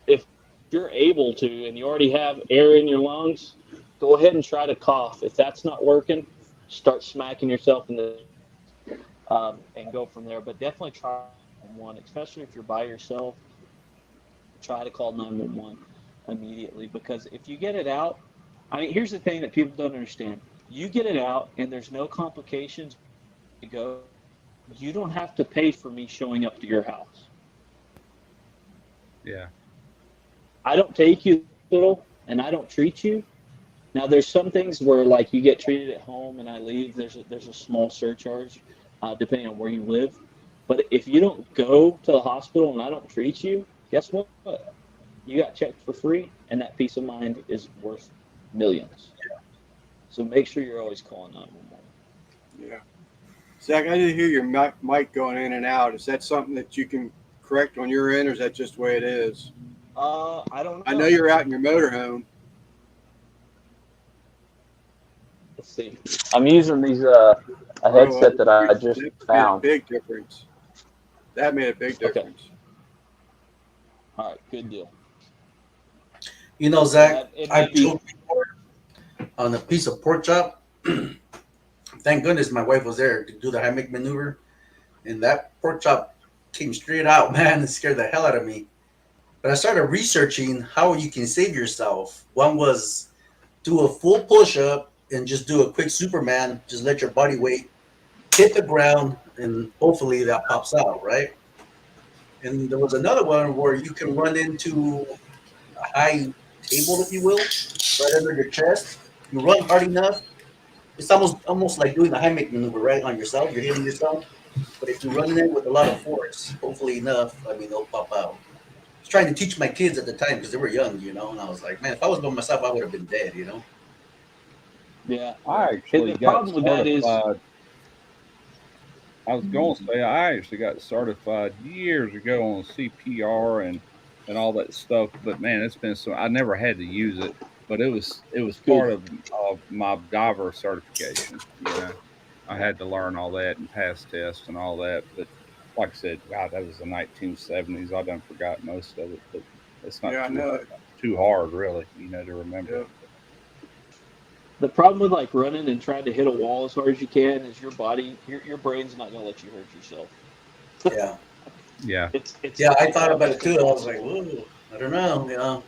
if you're able to and you already have air in your lungs, go ahead and try to cough. If that's not working, start smacking yourself in the and go from there. But definitely try one, especially if you're by yourself. Try to call 911 immediately because if you get it out, I mean, here's the thing that people don't understand. You get it out and there's no complications to go, you don't have to pay for me showing up to your house. yeah, I don't take you to the hospital and I don't treat you. Now, there's some things where like you get treated at home and I leave, there's a small surcharge depending on where you live. But if you don't go to the hospital and I don't treat you, guess what? You got checked for free, and that peace of mind is worth millions. So make sure you're always calling 911. Yeah. Zach, I didn't hear your mic going in and out. Is that something that you can correct on your end, or is that just the way it is? I don't know. I know you're out in your motorhome. Let's see. I'm using these a headset that I just found. Made a big difference. That made a big Okay. difference. All right, good deal. You know, Zach, It I might be- choked before on a piece of pork chop. Thank goodness my wife was there to do the Heimlich maneuver, and that pork chop came straight out, man, and scared the hell out of me. But I started researching how you can save yourself. One was do a full push-up and just do a quick Superman. Just let your body weight hit the ground, and hopefully that pops out, right? And there was another one where you can run into a high table, if you will, right under your chest. You run hard enough. It's almost like doing the Heimlich maneuver, right, on yourself. You're hitting yourself. But if you run in with a lot of force, hopefully enough, I mean, they'll pop out. I was trying to teach my kids at the time because they were young, and I was like, man, if I was by myself, I would have been dead. Yeah. I actually The got problem with that is- certified. I was going to say I actually got certified years ago on CPR and all that stuff. But man, it's been so I never had to use it, but it was part of my diver certification. I had to learn all that and pass tests and all that. But like I said, God, that was the 1970s. I done forgot most of it, but it's not Yeah, I know. too hard, really, to remember. Yeah. The problem with like running and trying to hit a wall as hard as you can is your body, your brain's not gonna let you hurt yourself. Yeah. Yeah. It's Yeah, I it's thought about it almost too. I was like, impossible. ooh, I don't know.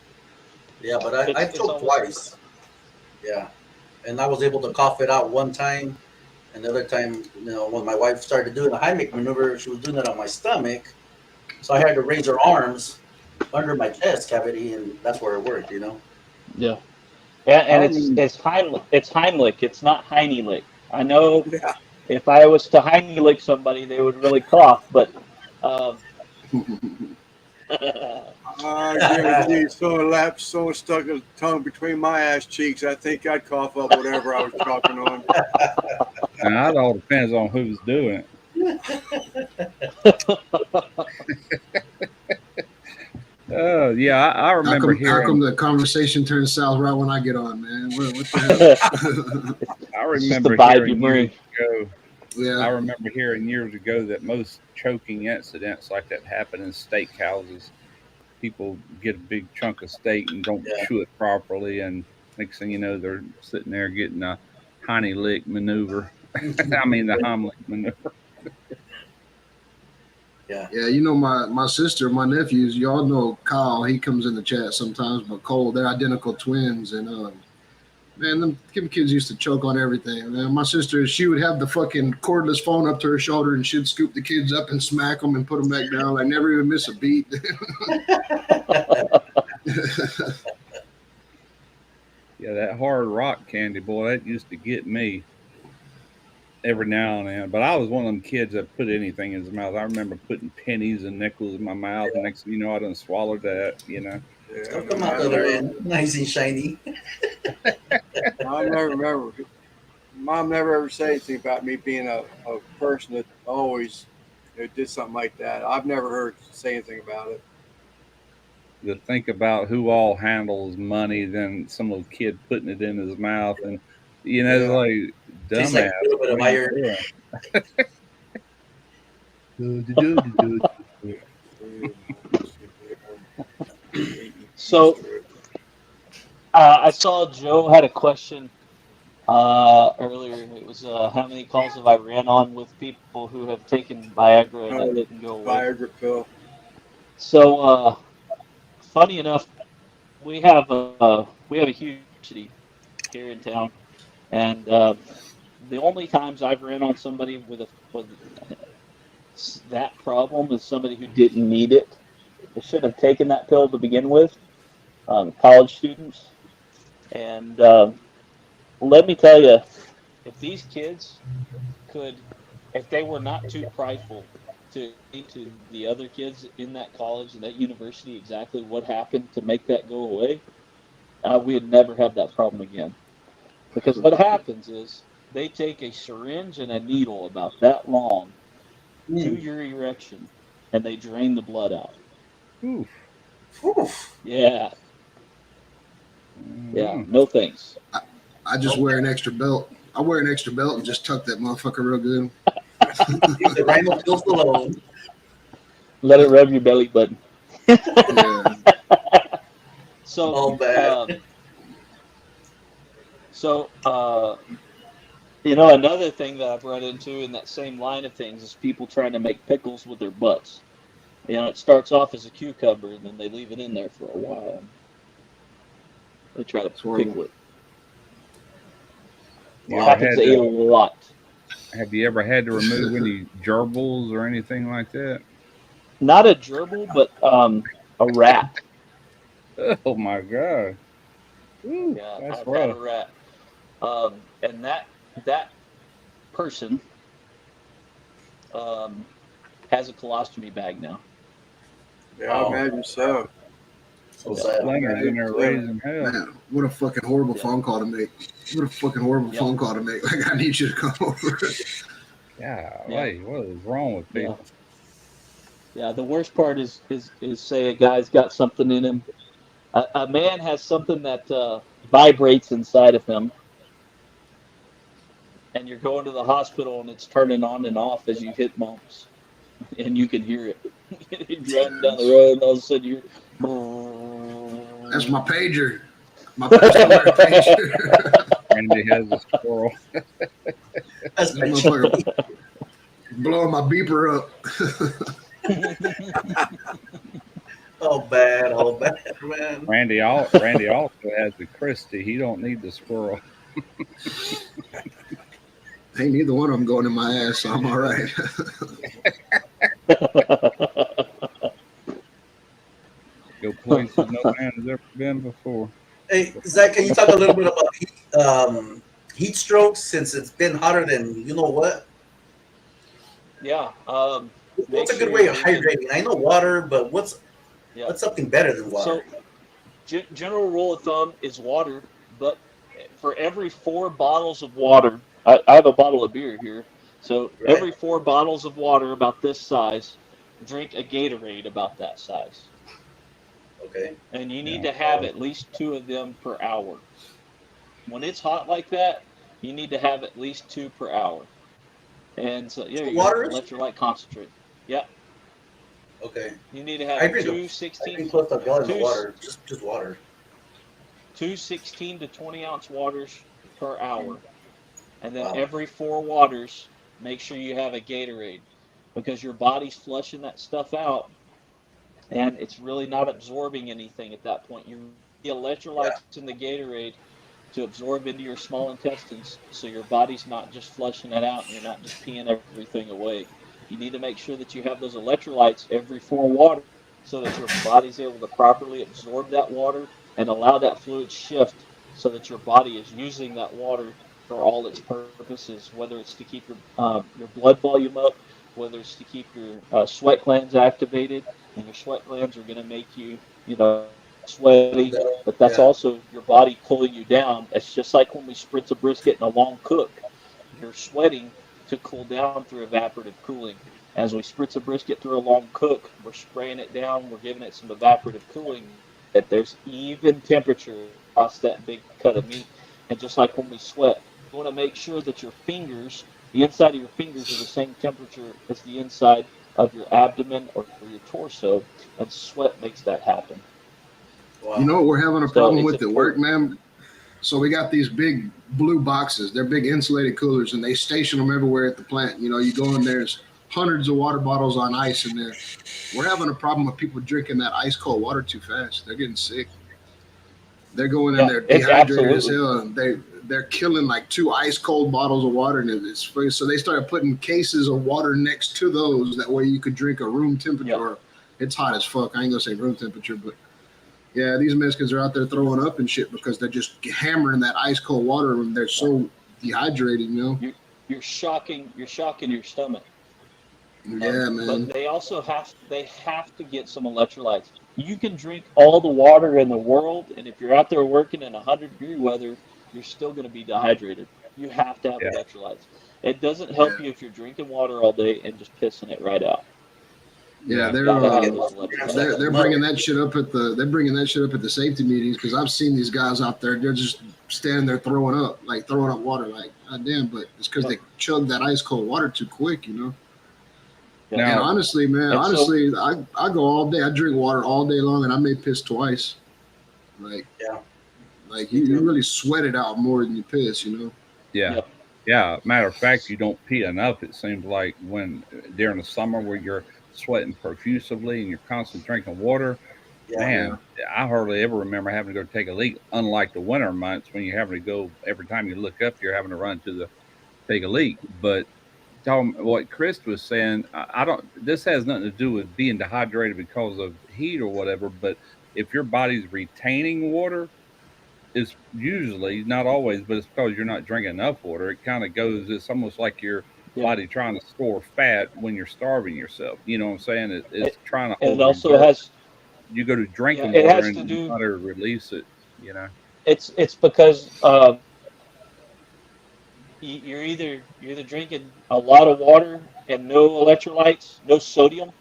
Yeah, but I It's choked almost twice. Yeah. And I was able to cough it out one time. And the other time, when my wife started doing the Heimlich maneuver, she was doing it on my stomach. So I had to raise her arms under my chest cavity, and that's where it worked. yeah. And I it's remember, it's Heimlich. It's Heimlich. It's not Heine-lick. I know Yeah. if I was to Heine-lick somebody, they would really cough. But um, I guarantee you, someone stuck his tongue between my ass cheeks. I think I'd cough up whatever I was choking on. now it all depends on who's doing it. Yeah, I How remember come? How come hearing. the conversation turns south right when I get on, man? What the hell? I it's just the remember vibe you hearing bring. years ago. I Yeah, remember hearing years ago that most choking incidents like that happen in steakhouses. People get a big chunk of steak and don't Yeah. chew it properly, and next thing you know, they're sitting there getting a Heine lick maneuver. I mean, the Heimlich maneuver. Yeah. yeah. You know, my sister, my nephews. Y'all know Kyle. He comes in the chat sometimes, but Cole, they're identical twins, and man, them kids used to choke on everything. Man, my sister, she would have the fucking cordless phone up to her shoulder, and she'd scoop the kids up and smack them and put them back down. I never even miss a beat. Yeah, that hard rock candy, boy, that used to get me every now and then. But I was one of them kids that put anything in his mouth. I remember putting pennies and nickels in my mouth, and next thing you know, I done swallowed that. Yeah, It'll no come out the matter other what. end, nice and shiny. I never remember. Mom never ever said anything about me being a person that always did something like that. I've never heard her say anything about it. To think about who all handles money than some little kid putting it in his mouth, and it's Yeah. like Tastes like dumbass. a little bit of What are you iron. doing? So I saw Joe had a question earlier. It was how many calls have I ran on with people who have taken Viagra and it Oh, didn't go away? Viagra pill. So funny enough, we have a huge city here in town, and the only times I've ran on somebody with that problem is somebody who didn't need it. They should have taken that pill to begin with. College students, and let me tell you, if these kids could, if they were not too prideful to explain to the other kids in that college and that university exactly what happened to make that go away, we'd never have that problem again. Because what happens is they take a syringe and a needle about that long to Mm. your erection and they drain the blood out. Oof. Oof. Yeah, yeah, Mhm. no thanks. I just wear an extra belt. I wear an extra belt and just tuck that motherfucker real good. Leave the rhino pills alone. Let it rub your belly button. Yeah, So, All bad. so another thing that I've run into in that same line of things is people trying to make pickles with their butts. It starts off as a cucumber and then they leave it in there for a while. They try to it's horrible. pickle it. You It ever Wow. happens had a to? lot. Have you ever had to remove any gerbils or anything like that? Not a gerbil, but a rat. Oh my god. Ooh, Yeah, that's I've had a rough. rat. And that person um, has a colostomy bag now. Yeah, I Wow. imagine so. So Yeah. sad. Leonard's in there raising hell. Man, what a fucking horrible Yeah. phone call to make. What a fucking horrible Yeah. phone call to make. Like, I need you to come over. Golly, what is wrong with Yeah. people? Yeah, the worst part is say a guy's got something in him. A man has something that vibrates inside of him, and you're going to the hospital and it's turning on and off as you hit bumps. and you can hear it. You're driving down the road, and all of a sudden you're. That's my pager. My personal pager. Randy has a squirrel. That's That my motherfucker blowing my beeper up. oh bad, man. Randy also has a Christie. He don't need the squirrel. Ain't neither one of them going in my ass, so I'm all right. Go places no man has ever been before. Hey, Zach, can you talk a little bit about heat strokes since it's been hotter than you know what? Yeah. What's a good way of hydrating? I know water, but what's something better than water? So, general rule of thumb is water, but for every 4 bottles of water, I have a bottle of beer here. So Right. every 4 bottles of water about this size, drink a Gatorade about that size. Okay. And you need to have at least 2 of them per hour. When it's hot like that, you need to have at least 2 per hour. And so, yeah, you water have electrolyte concentrate. Yeah. Okay. You need to I have drink 2 I 16 drink close to a gallon of two- water. Just water. 2 16 to 20 ounce waters per hour. And then Wow. every 4 waters, make sure you have a Gatorade because your body's flushing that stuff out and it's really not absorbing anything at that point. The electrolytes in the Gatorade to absorb into your small intestines so your body's not just flushing it out and you're not just peeing everything away. You need to make sure that you have those electrolytes every 4 waters so that your body's able to properly absorb that water and allow that fluid shift so that your body is using that water for all its purposes, whether it's to keep your blood volume up, whether it's to keep your sweat glands activated, and your sweat glands are going to make you, sweaty, but that's also your body pulling you down. It's just like when we spritz a brisket in a long cook. You're sweating to cool down through evaporative cooling. As we spritz a brisket through a long cook, we're spraying it down, we're giving it some evaporative cooling, that there's even temperature across that big cut of meat. And just like when we sweat, you want to make sure that your fingers, the inside of your fingers, are the same temperature as the inside of your abdomen or your torso, and sweat makes that happen. Wow. You know what we're having a So problem it's with at work, man? So we got these big blue boxes. They're big insulated coolers, and they station them everywhere at the plant. You go in there's hundreds of water bottles on ice in there. We're having a problem with people drinking that ice cold water too fast. They're getting sick. They're going in there it's dehydrated as absolutely. hell, and they're killing like 2 ice cold bottles of water, and it's free. So they started putting cases of water next to those. That way you could drink a room temperature. Yep. Or it's hot as fuck. I ain't gonna say room temperature, but yeah, these Mexicans are out there throwing up and shit because they're just hammering that ice cold water and they're so dehydrated. You're shocking your stomach. Yeah, man. But they also have to get some electrolytes. You can drink all the water in the world, and if you're out there working in 100-degree weather, you're still going to be dehydrated. You have to have electrolytes. It doesn't help you if you're drinking water all day and just pissing it right out. Yeah, You gotta have those electrolytes. they're bringing that shit up at the safety meetings because I've seen these guys out there. They're just standing there throwing up water. Like, God damn, but it's because they chug that ice cold water too quick. Yeah. And honestly, man, I go all day. I drink water all day long, and I may piss twice. Like you really sweat it out more than you piss. Yeah. Matter of fact, you don't pee enough. It seems like during the summer where you're sweating profusely and you're constantly drinking water. Man, I hardly ever remember having to go take a leak. Unlike the winter months when you're having to go every time you look up, you're having to run to take a leak. But what Chris was saying, I don't. This has nothing to do with being dehydrated because of heat or whatever. But if your body's retaining water, it's usually, not always, but it's because you're not drinking enough water. It kind of goes. It's almost like your body trying to store fat when you're starving yourself. You know what I'm saying? It's trying to hold. It also has. You go to drinking It water has and to you do. try to release it. It's because you're either drinking a lot of water and no electrolytes, no sodium.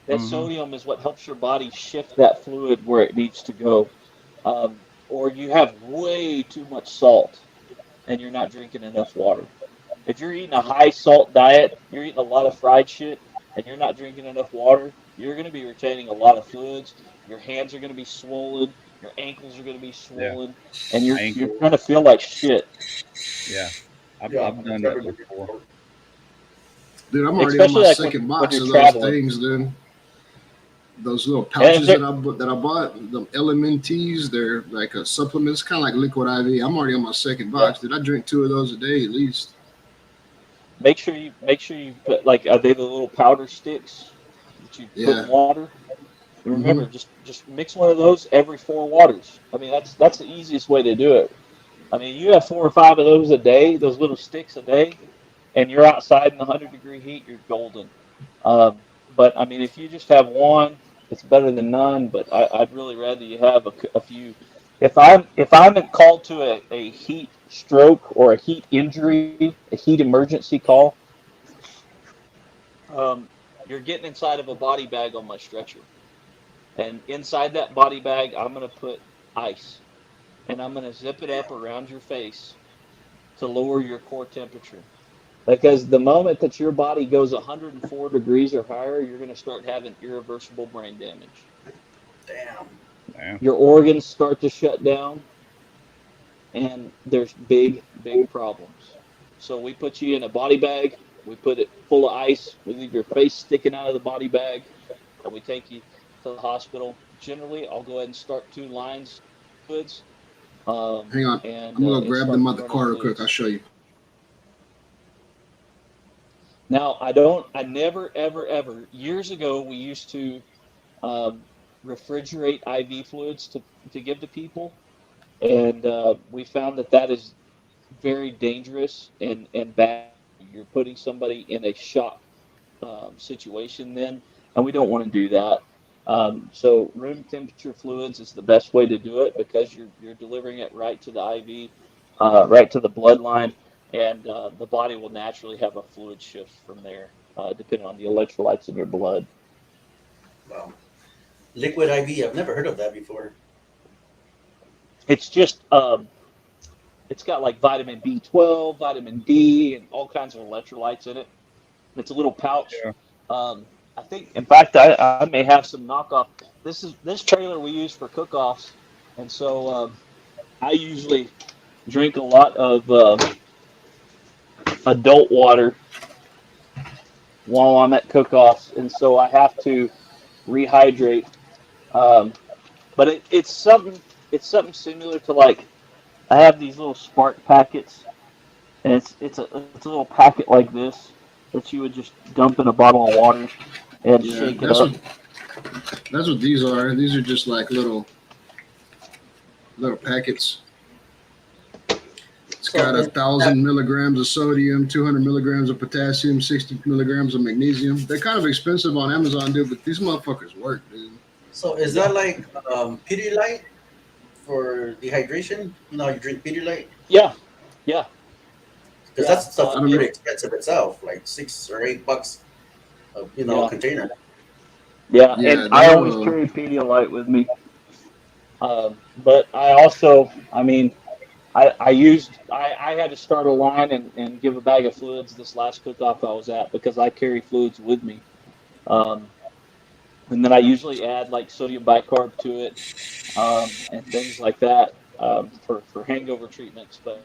That sodium is what helps your body shift that fluid where it needs to go. Or you have way too much salt and you're not drinking enough water. If you're eating a high salt diet, you're eating a lot of fried shit, and you're not drinking enough water, you're going to be retaining a lot of fluids. Your hands are going to be swollen. Your ankles are going to be Yeah. swollen, and you're Ankle. going to feel like shit. Yeah. I've Yeah, done that before. Dude, I'm already on my Especially like second when box you're of those traveling. things, dude. Those little And pouches there, that I bought, the LMNTs, they're like a supplement. It's kind of like liquid IV. I'm already on my second yeah. box. Dude, I drink 2 of those a day at least. Make sure you put like, are they the little powder sticks that you put in Yeah. water? And Mm-hmm. remember, just mix one of those every 4 waters. I mean, that's the easiest way to do it. I mean, you have 4 or 5 of those a day, those little sticks a day, and you're outside in the 100-degree heat, you're golden. But I mean, if you just have one, it's better than none. But I'd really rather you have a few. If I'm called to a heat stroke or a heat injury, a heat emergency call, um, you're getting inside of a body bag on my stretcher, and inside that body bag, I'm gonna put ice, and I'm gonna zip it up around your face to lower your core temperature. Because the moment that your body goes 104 degrees or higher, you're going to start having irreversible brain damage. Damn. Yeah. Your organs start to shut down, and there's big problems. So we put you in a body bag, we put it full of ice, we leave your face sticking out of the body bag, and we take you to the hospital. Generally, I'll go ahead and start 2 lines of fluids, Hang on. and I'm going to go and grab start them out the running car real quick. I'll fluids. show you. Now, I never, ever, years ago, we used to um, refrigerate IV fluids to give to people, and we found that that is very dangerous and bad. You're putting somebody in a shock situation then, and we don't want to do that. So room temperature fluids is the best way to do it because you're delivering it right to the IV, right to the bloodline, and the body will naturally have a fluid shift from there, depending on the electrolytes in your blood. Wow. Liquid IV. I've never heard of that before. It's just it's got like vitamin B12, vitamin D, and all kinds of electrolytes in it. It's a little pouch. Yeah. I think, in fact, I may have some knockoff. This trailer we use for cook-offs, and so I usually drink a lot of adult water while I'm at cook-offs, and so I have to rehydrate. Um, but it's something similar to like I have these little Spark packets, and it's a little packet like this that you would just dump in a bottle of water and Yeah, shake it up. that's what these are. These are just like little packets. It's So got is that 1,000 milligrams of sodium, 200 milligrams of potassium, 60 milligrams of magnesium. They're kind of expensive on Amazon, dude, but these motherfuckers work, dude. so is Yeah, that like Pedialyte for dehydration? You know, you drink Pedialyte yeah, yeah, because yeah. that stuff's I don't pretty know. expensive itself, like $6 or $8 a Yeah, container. yeah. And Yeah, I they're always carry Pedialyte with me. But I also, I mean, I had to start a line and give a bag of fluids this last cook-off I was at because I carry fluids with me. Um, and then I usually add like sodium bicarb to it, and things like that, for hangover treatments. But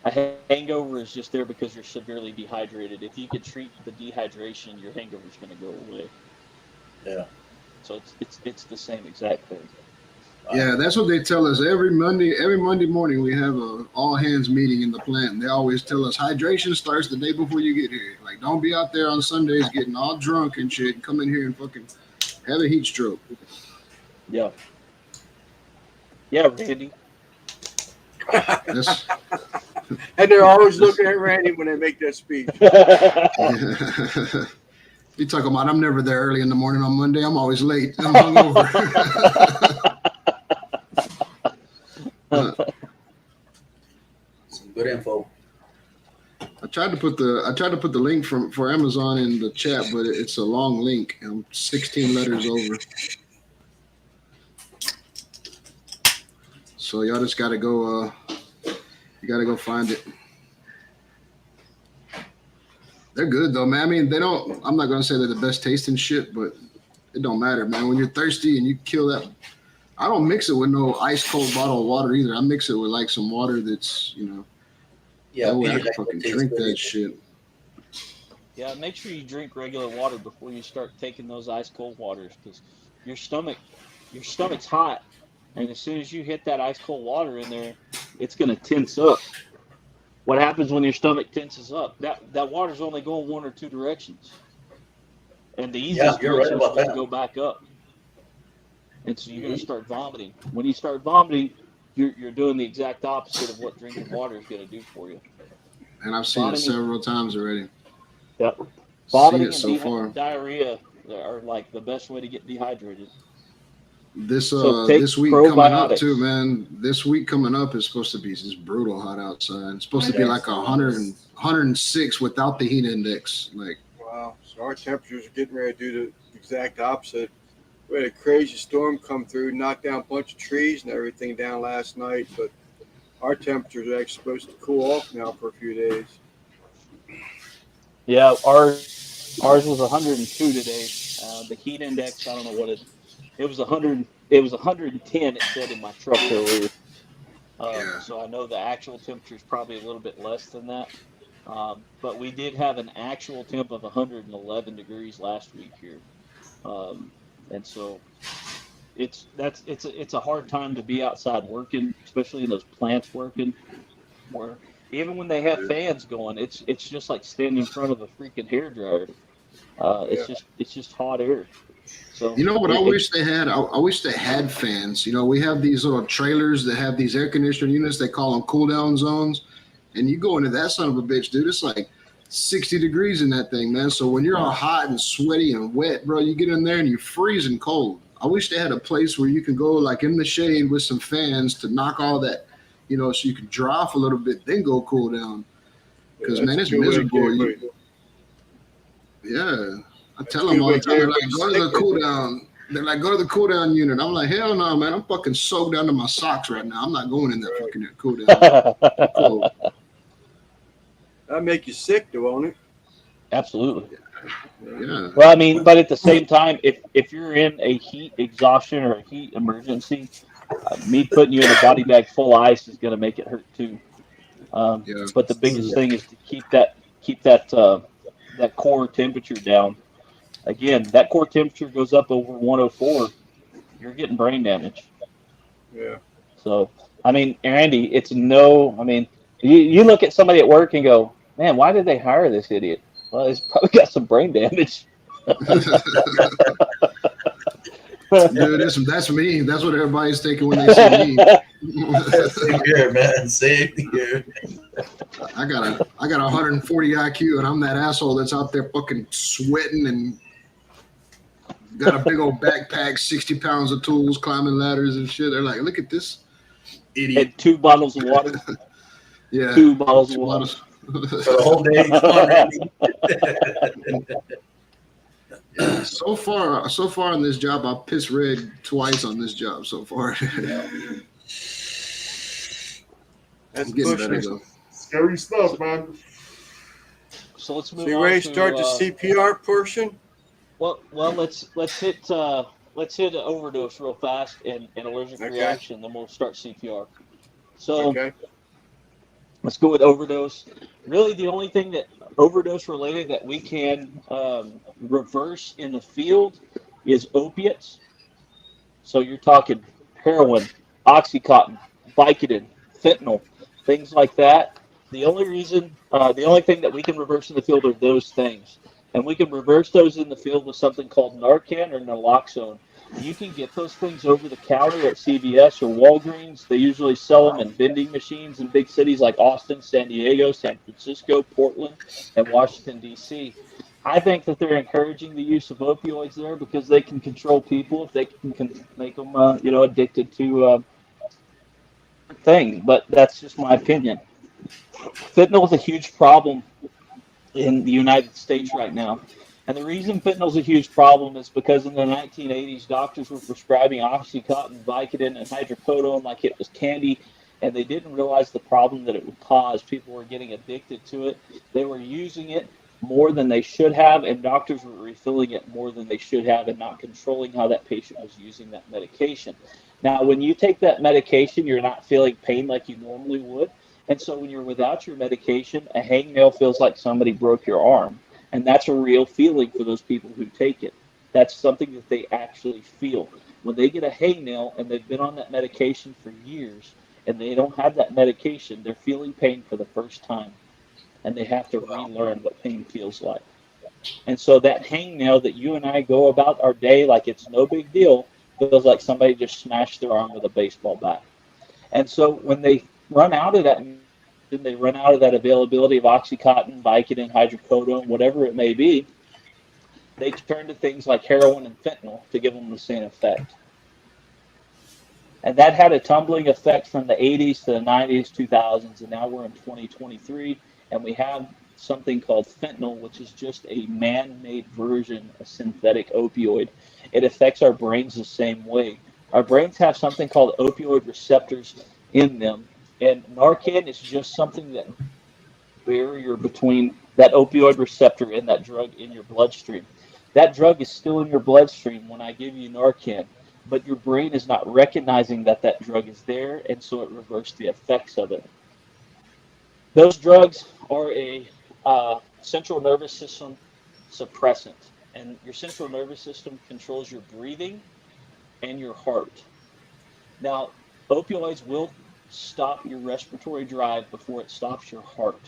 a hangover is just there because you're severely dehydrated. If you could treat the dehydration, your hangover is going to go away. Yeah. So it's the same exact thing. Wow. Yeah, that's what they tell us every Monday. Every Monday morning, we have a all hands meeting in the plant. And they always tell us hydration starts the day before you get here. Like, don't be out there on Sundays getting all drunk and shit. Come in here and fucking have a heat stroke. Yeah, yeah, Randy. That's And they're always looking at Randy when they make that speech. yeah. You talking about? I'm never there early in the morning on Monday. I'm always late. I'm hungover. Some good info. I tried to put the link for Amazon in the chat, but it's a long link. I'm 16 letters over. So y'all just gotta go. You gotta go find it. They're good though, man. I mean, they don't. I'm not gonna say they're the best tasting shit, but it don't matter, man. When you're thirsty and you kill that, I don't mix it with no ice cold bottle of water either. I mix it with like some water that's, Yeah, that way I can Pedialyte fucking tastes drink good. that shit. Yeah, make sure you drink regular water before you start taking those ice cold waters, because your stomach's hot, and as soon as you hit that ice cold water in there, it's gonna tense up. What happens when your stomach tenses up? That water's only going one or two directions, and the Yeah, easiest you're right direction is about for it to that. go back up. And so you're going to Mhm. start vomiting. When you start vomiting, you're doing the exact opposite of what drinking water is going to do for you. And I've seen it Vomiting, several times already. yep. Seen it Vomiting and so far. diarrhea are like the best way to get dehydrated. This So take this week coming up too, probiotics. man. This week coming up is supposed to be just brutal hot outside. It's supposed to be like Yes. 106 without the heat index. Like, Wow. So our temperatures are getting ready to do the exact opposite. We had a crazy storm come through, knocked down a bunch of trees and everything down last night, but our temperatures are actually supposed to cool off now for a few days. Yeah, ours was 102 today. The heat index, I don't know what it was 100. It was 110. It said in my truck earlier. yeah, So I know the actual temperature is probably a little bit less than that. But we did have an actual temp of 111 degrees last week here. And so it's a hard time to be outside working, especially in those plants working, where even when they have fans going, it's just like standing in front of a freaking hair dryer. Yeah. It's just hot air. So you know what I wish they had? I wish they had fans. We have these little trailers that have these air conditioner units. They call them cool down zones. And you go into that son of a bitch, dude. It's like 60 degrees in that thing, man. So when you're all hot and sweaty and wet, bro, you get in there and you're freezing cold. I wish they had a place where you can go like in the shade with some fans to knock all that, so you can dry off a little bit, then go cool down. Because That's man, a it's good way to miserable. get everybody- Yeah, I that's tell a them good all way the to time. get They're like, everybody go to the sick. cool down. They're like, go to the cool down unit. I'm like, hell no, man. I'm fucking soaked down to my socks right now. I'm not going in that fucking cool down. Cool. That'd make you sick, though, won't it? absolutely. Yeah. Well, I mean, but at the same time, if you're in a heat exhaustion or a heat emergency, me putting you in a body bag full of ice is going to make it hurt too. Yeah. But the biggest thing is to keep that core temperature down. Again, that core temperature goes up over 104, you're getting brain damage. Yeah. So, I mean, Randy, it's no. I mean, you look at somebody at work and go, man, why did they hire this idiot? Well, he's probably got some brain damage. Dude, that's me. That's what everybody's thinking when they see me. Same here, man. Same here. I got a 140 IQ, and I'm that asshole that's out there fucking sweating and got a big old backpack, 60 pounds of tools, climbing ladders and shit. They're like, look at this idiot. And 2 bottles of water. Yeah, 2 bottles of two water. bottles. For the whole day. Come on, Randy. Yeah, so far on this job, I pissed red twice on this job so far. That's I'm getting pushing better it. though. Scary stuff, man. So let's move So you on ready to to start the CPR portion? well, let's hit overdose real fast and allergic Okay. reaction. Then we'll start CPR. So Okay. let's go with overdose. Really, the only thing that overdose related that we can reverse in the field is opiates. So you're talking heroin, OxyContin, Vicodin, fentanyl, things like that. The only thing that we can reverse in the field are those things. And we can reverse those in the field with something called Narcan or naloxone. You can get those things over the counter at CVS or Walgreens. They usually sell them in vending machines in big cities like Austin, San Diego, San Francisco, Portland, and Washington, D.C. I think that they're encouraging the use of opioids there because they can control people if they can make them, addicted to things. But that's just my opinion. Fentanyl is a huge problem in the United States right now. And the reason fentanyl is a huge problem is because in the 1980s, doctors were prescribing OxyContin, Vicodin, and hydrocodone like it was candy, and they didn't realize the problem that it would cause. People were getting addicted to it. They were using it more than they should have, and doctors were refilling it more than they should have and not controlling how that patient was using that medication. Now, when you take that medication, you're not feeling pain like you normally would. And so when you're without your medication, a hangnail feels like somebody broke your arm. And that's a real feeling for those people who take it. That's something that they actually feel. When they get a hangnail and they've been on that medication for years and they don't have that medication, they're feeling pain for the first time. And they have to relearn what pain feels like. And so that hangnail that you and I go about our day like it's no big deal feels like somebody just smashed their arm with a baseball bat. And so when they run out of that, they run out of that availability of Oxycontin, Vicodin, hydrocodone, whatever it may be, they turn to things like heroin and fentanyl to give them the same effect. And that had a tumbling effect from the 80s to the 90s, 2000s, and now we're in 2023, and we have something called fentanyl, which is just a man-made version of synthetic opioid. It affects our brains the same way. Our brains have something called opioid receptors in them, and Narcan is just something that barrier between that opioid receptor and that drug in your bloodstream. That drug is still in your bloodstream when I give you Narcan, but your brain is not recognizing that that drug is there, and so it reverses the effects of it. Those drugs are a central nervous system suppressant, and your central nervous system controls your breathing and your heart. Now, opioids will stop your respiratory drive before it stops your heart.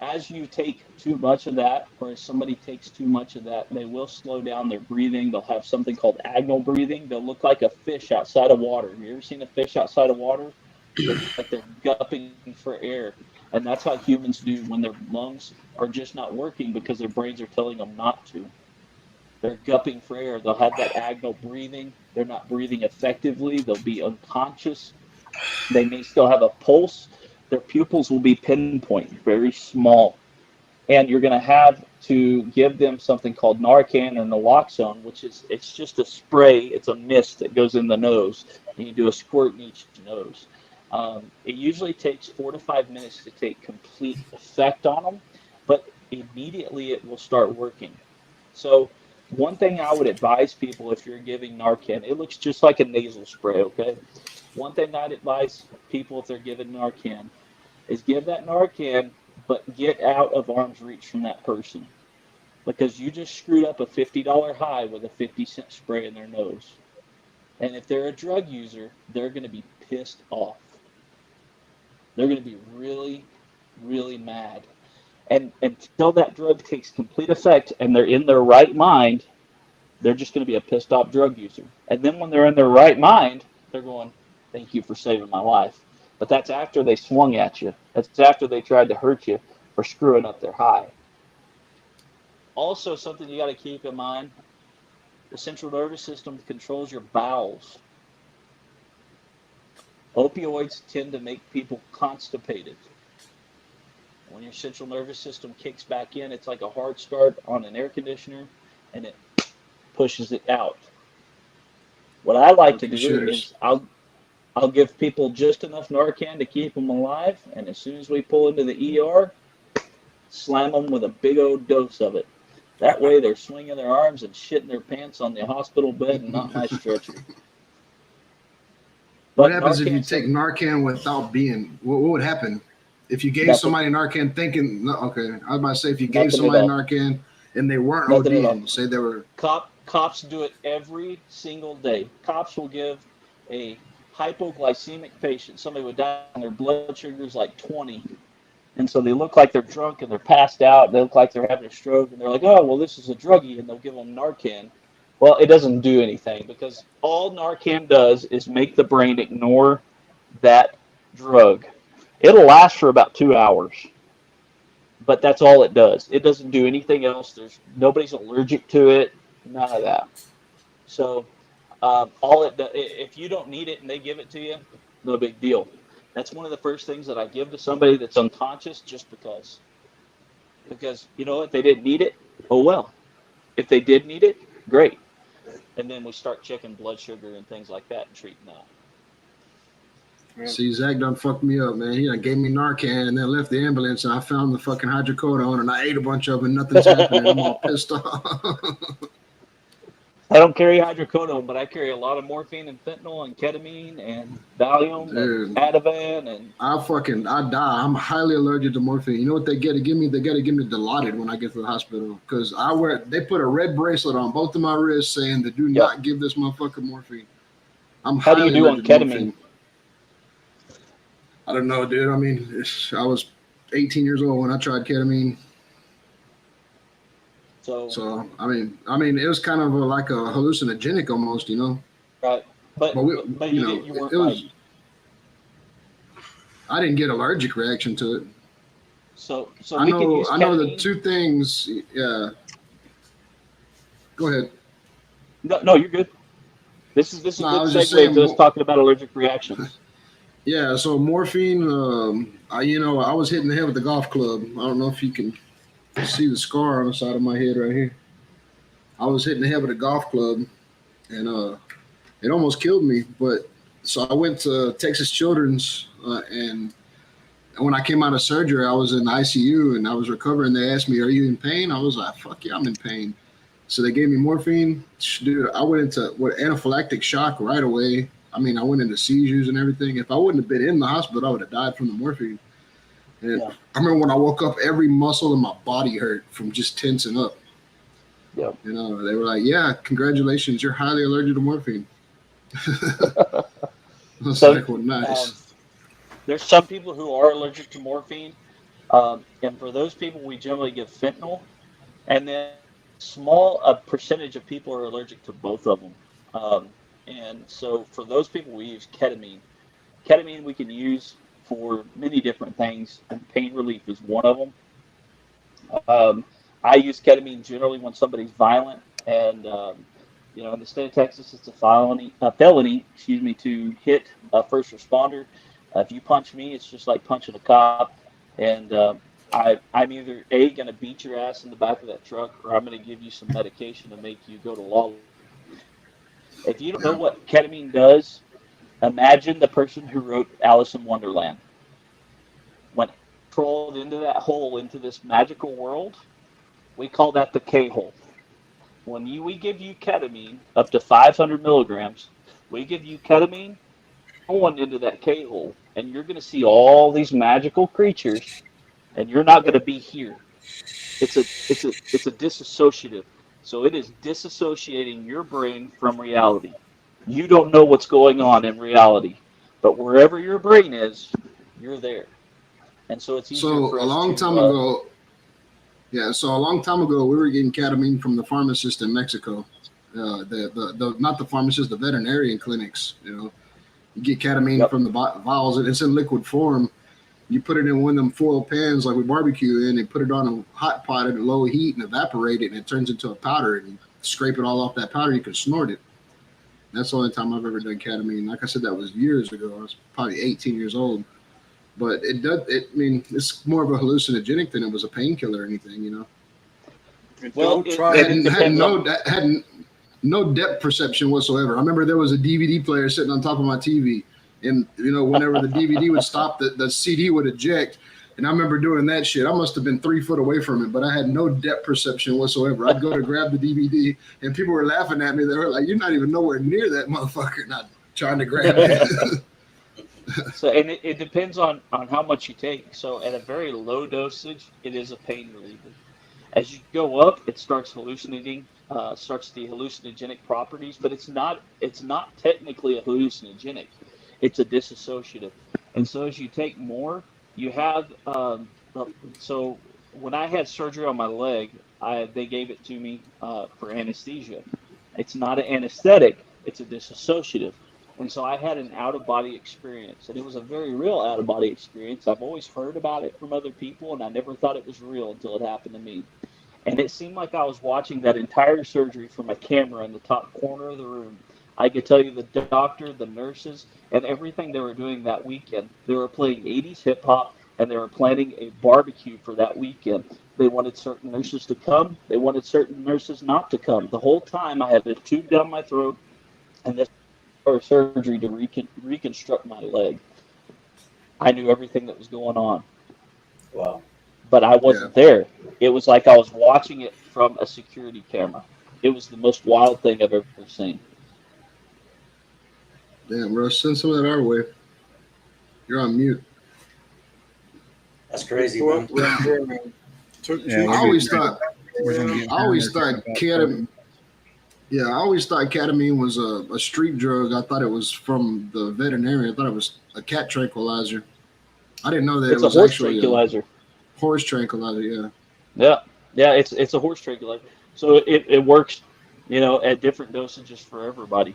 As you take too much of that, or if somebody takes too much of that, they will slow down their breathing. They'll have something called agonal breathing. They'll look like a fish outside of water. Have you ever seen a fish outside of water? Looks like they're gupping for air. And that's how humans do when their lungs are just not working because their brains are telling them not to. They're gupping for air. They'll have that agonal breathing. They're not breathing effectively. They'll be unconscious. They may still have a pulse. Their pupils will be pinpoint, very small. And you're going to have to give them something called Narcan or naloxone, which is it's just a spray. It's a mist that goes in the nose, and you do a squirt in each nose. It usually takes 4 to 5 minutes to take complete effect on them, but immediately it will start working. So one thing I would advise people if you're giving Narcan, it looks just like a nasal spray, okay? One thing I'd advise people if they're giving Narcan is give that Narcan, but get out of arm's reach from that person because you just screwed up a $50 high with a 50-cent spray in their nose. And if they're a drug user, they're going to be pissed off. They're going to be really, really mad. And until that drug takes complete effect and they're in their right mind, they're just going to be a pissed off drug user. And then when they're in their right mind, they're going, thank you for saving my life. But that's after they swung at you. That's after they tried to hurt you for screwing up their high. Also, something you got to keep in mind, the central nervous system controls your bowels. Opioids tend to make people constipated. When your central nervous system kicks back in, it's like a hard start on an air conditioner, and it pushes it out. What I like to do is I'll give people just enough Narcan to keep them alive, and as soon as we pull into the ER, slam them with a big old dose of it. That way they're swinging their arms and shitting their pants on the hospital bed and not my stretcher. What happens if you take Narcan without being? What would happen if you gave somebody Narcan thinking? Okay, I was about to say if you gave somebody Narcan and they weren't ODing, say they were. Cops do it every single day. Cops will give a hypoglycemic patient, somebody with die, and their blood sugar is like 20. And so they look like they're drunk and they're passed out. They look like they're having a stroke. And they're like, oh, well, this is a druggie. And they'll give them Narcan. Well, it doesn't do anything because all Narcan does is make the brain ignore that drug. It'll last for about 2 hours. But that's all it does. It doesn't do anything else. Nobody's allergic to it. None of that. So all it does, if you don't need it and they give it to you, no big deal. That's one of the first things that I give to somebody that's unconscious just because. Because, you know, if they didn't need it, oh well. If they did need it, great. And then we start checking blood sugar and things like that and treating that. Yeah. See, Zach done fucked me up, man. He done gave me Narcan and then left the ambulance, and I found the fucking hydrocodone, and I ate a bunch of it, and nothing's happening. I'm all pissed off. I don't carry hydrocodone, but I carry a lot of morphine and fentanyl and ketamine and Valium and Dude, Ativan and I die. I'm highly allergic to morphine. You know what they got to give me? They got to give me Dilaudid when I get to the hospital because they put a red bracelet on both of my wrists saying that do Yep. not give this motherfucker morphine. I'm How do you highly do on allergic to ketamine? morphine. I don't know, dude. I mean, I was 18 years old when I tried ketamine. So I mean, it was kind of like a hallucinogenic almost, you know. Right, but you weren't it was. like, I didn't get allergic reaction to it. so I we can use know the ketamine. two things. Yeah. Go ahead. No, you're good. This is a No, I good was just segue saying. to us talking about allergic reactions. Yeah. So morphine. I was hitting the head with the golf club. I don't know if you can see the scar on the side of my head right here. I was hitting the head with a golf club, and it almost killed me. But so I went to Texas Children's, and when I came out of surgery, I was in the ICU and I was recovering. They asked me, "Are you in pain?" I was like, "Fuck yeah, I'm in pain." So they gave me morphine. Dude, I went into anaphylactic shock right away. I mean, I went into seizures and everything. If I wouldn't have been in the hospital, I would have died from the morphine. And Yeah. I remember when I woke up, every muscle in my body hurt from just tensing up. Yeah. You know, they were like, "Yeah, congratulations, you're highly allergic to morphine." I was So, like, "Well, nice." There's some people who are allergic to morphine, and for those people, we generally give fentanyl, and then a percentage of people are allergic to both of them. And so for those people, we use ketamine. Ketamine we can use for many different things, and pain relief is one of them. I use ketamine generally when somebody's violent, and in the state of Texas, it's a felony, to hit a first responder. If you punch me, it's just like punching a cop, and I'm either going to beat your ass in the back of that truck, or I'm going to give you some medication to make you go to law. If you don't know Yeah. what ketamine does, imagine the person who wrote Alice in Wonderland. When it crawled into that hole, into this magical world, we call that the K-hole. When we give you ketamine up to 500 milligrams, we give you ketamine going into that K-hole, and you're going to see all these magical creatures, and you're not going to be here. It's a disassociative. So it is disassociating your brain from reality. You don't know what's going on in reality, but wherever your brain is, you're there. And so it's easier So for a us long to. time ago, so a long time ago, we were getting ketamine from the pharmacist in Mexico. The not the pharmacist, the veterinarian clinics. You know, you get ketamine Yep. from the vials, and it's in liquid form. You put it in one of them foil pans like we barbecue in, and put it on a hot pot at a low heat and evaporate it, and it turns into a powder. And you scrape it all off that powder, you can snort it. That's the only time I've ever done ketamine. Like I said, that was years ago. I was probably 18 years old. But it's more of a hallucinogenic than it was a painkiller or anything, you know. And Well, don't it- try it it. Had no depth perception whatsoever. I remember there was a DVD player sitting on top of my TV, and whenever the DVD would stop, the CD would eject. And I remember doing that shit. I must have been 3 foot away from it, but I had no depth perception whatsoever. I'd go to grab the DVD, and people were laughing at me. They were like, "You're not even nowhere near that motherfucker." Not trying to grab it. So, and it depends on how much you take. So at a very low dosage, it is a pain reliever. As you go up, it starts hallucinating, starts the hallucinogenic properties, but it's not technically a hallucinogenic. It's a dissociative. And so as you take more, you have so when I had surgery on my leg, they gave it to me for anesthesia. It's not an anesthetic, it's a dissociative. And so I had an out-of-body experience, and it was a very real out-of-body experience. I've always heard about it from other people, and I never thought it was real until it happened to me. And it seemed like I was watching that entire surgery from a camera in the top corner of the room. I could tell you the doctor, the nurses, and everything they were doing that weekend. They were playing 80s hip-hop, and they were planning a barbecue for that weekend. They wanted certain nurses to come. They wanted certain nurses not to come. The whole time I had a tube down my throat, and this surgery to reconstruct my leg. I knew everything that was going on, Wow. but I wasn't there. It was like I was watching it from a security camera. It was the most wild thing I've ever seen. Damn, bro, send some of that our way. You're on mute. That's crazy, Go man. up around here, man. Took Yeah, two I always thought, We're gonna get I always hammered thought about ketamine. Yeah, I always thought ketamine was a street drug. I thought it was from the veterinarian. I thought it was a cat tranquilizer. I didn't know that It's it a was horse actually tranquilizer. a horse tranquilizer. Yeah. Yeah, it's a horse tranquilizer. So it works, at different dosages for everybody.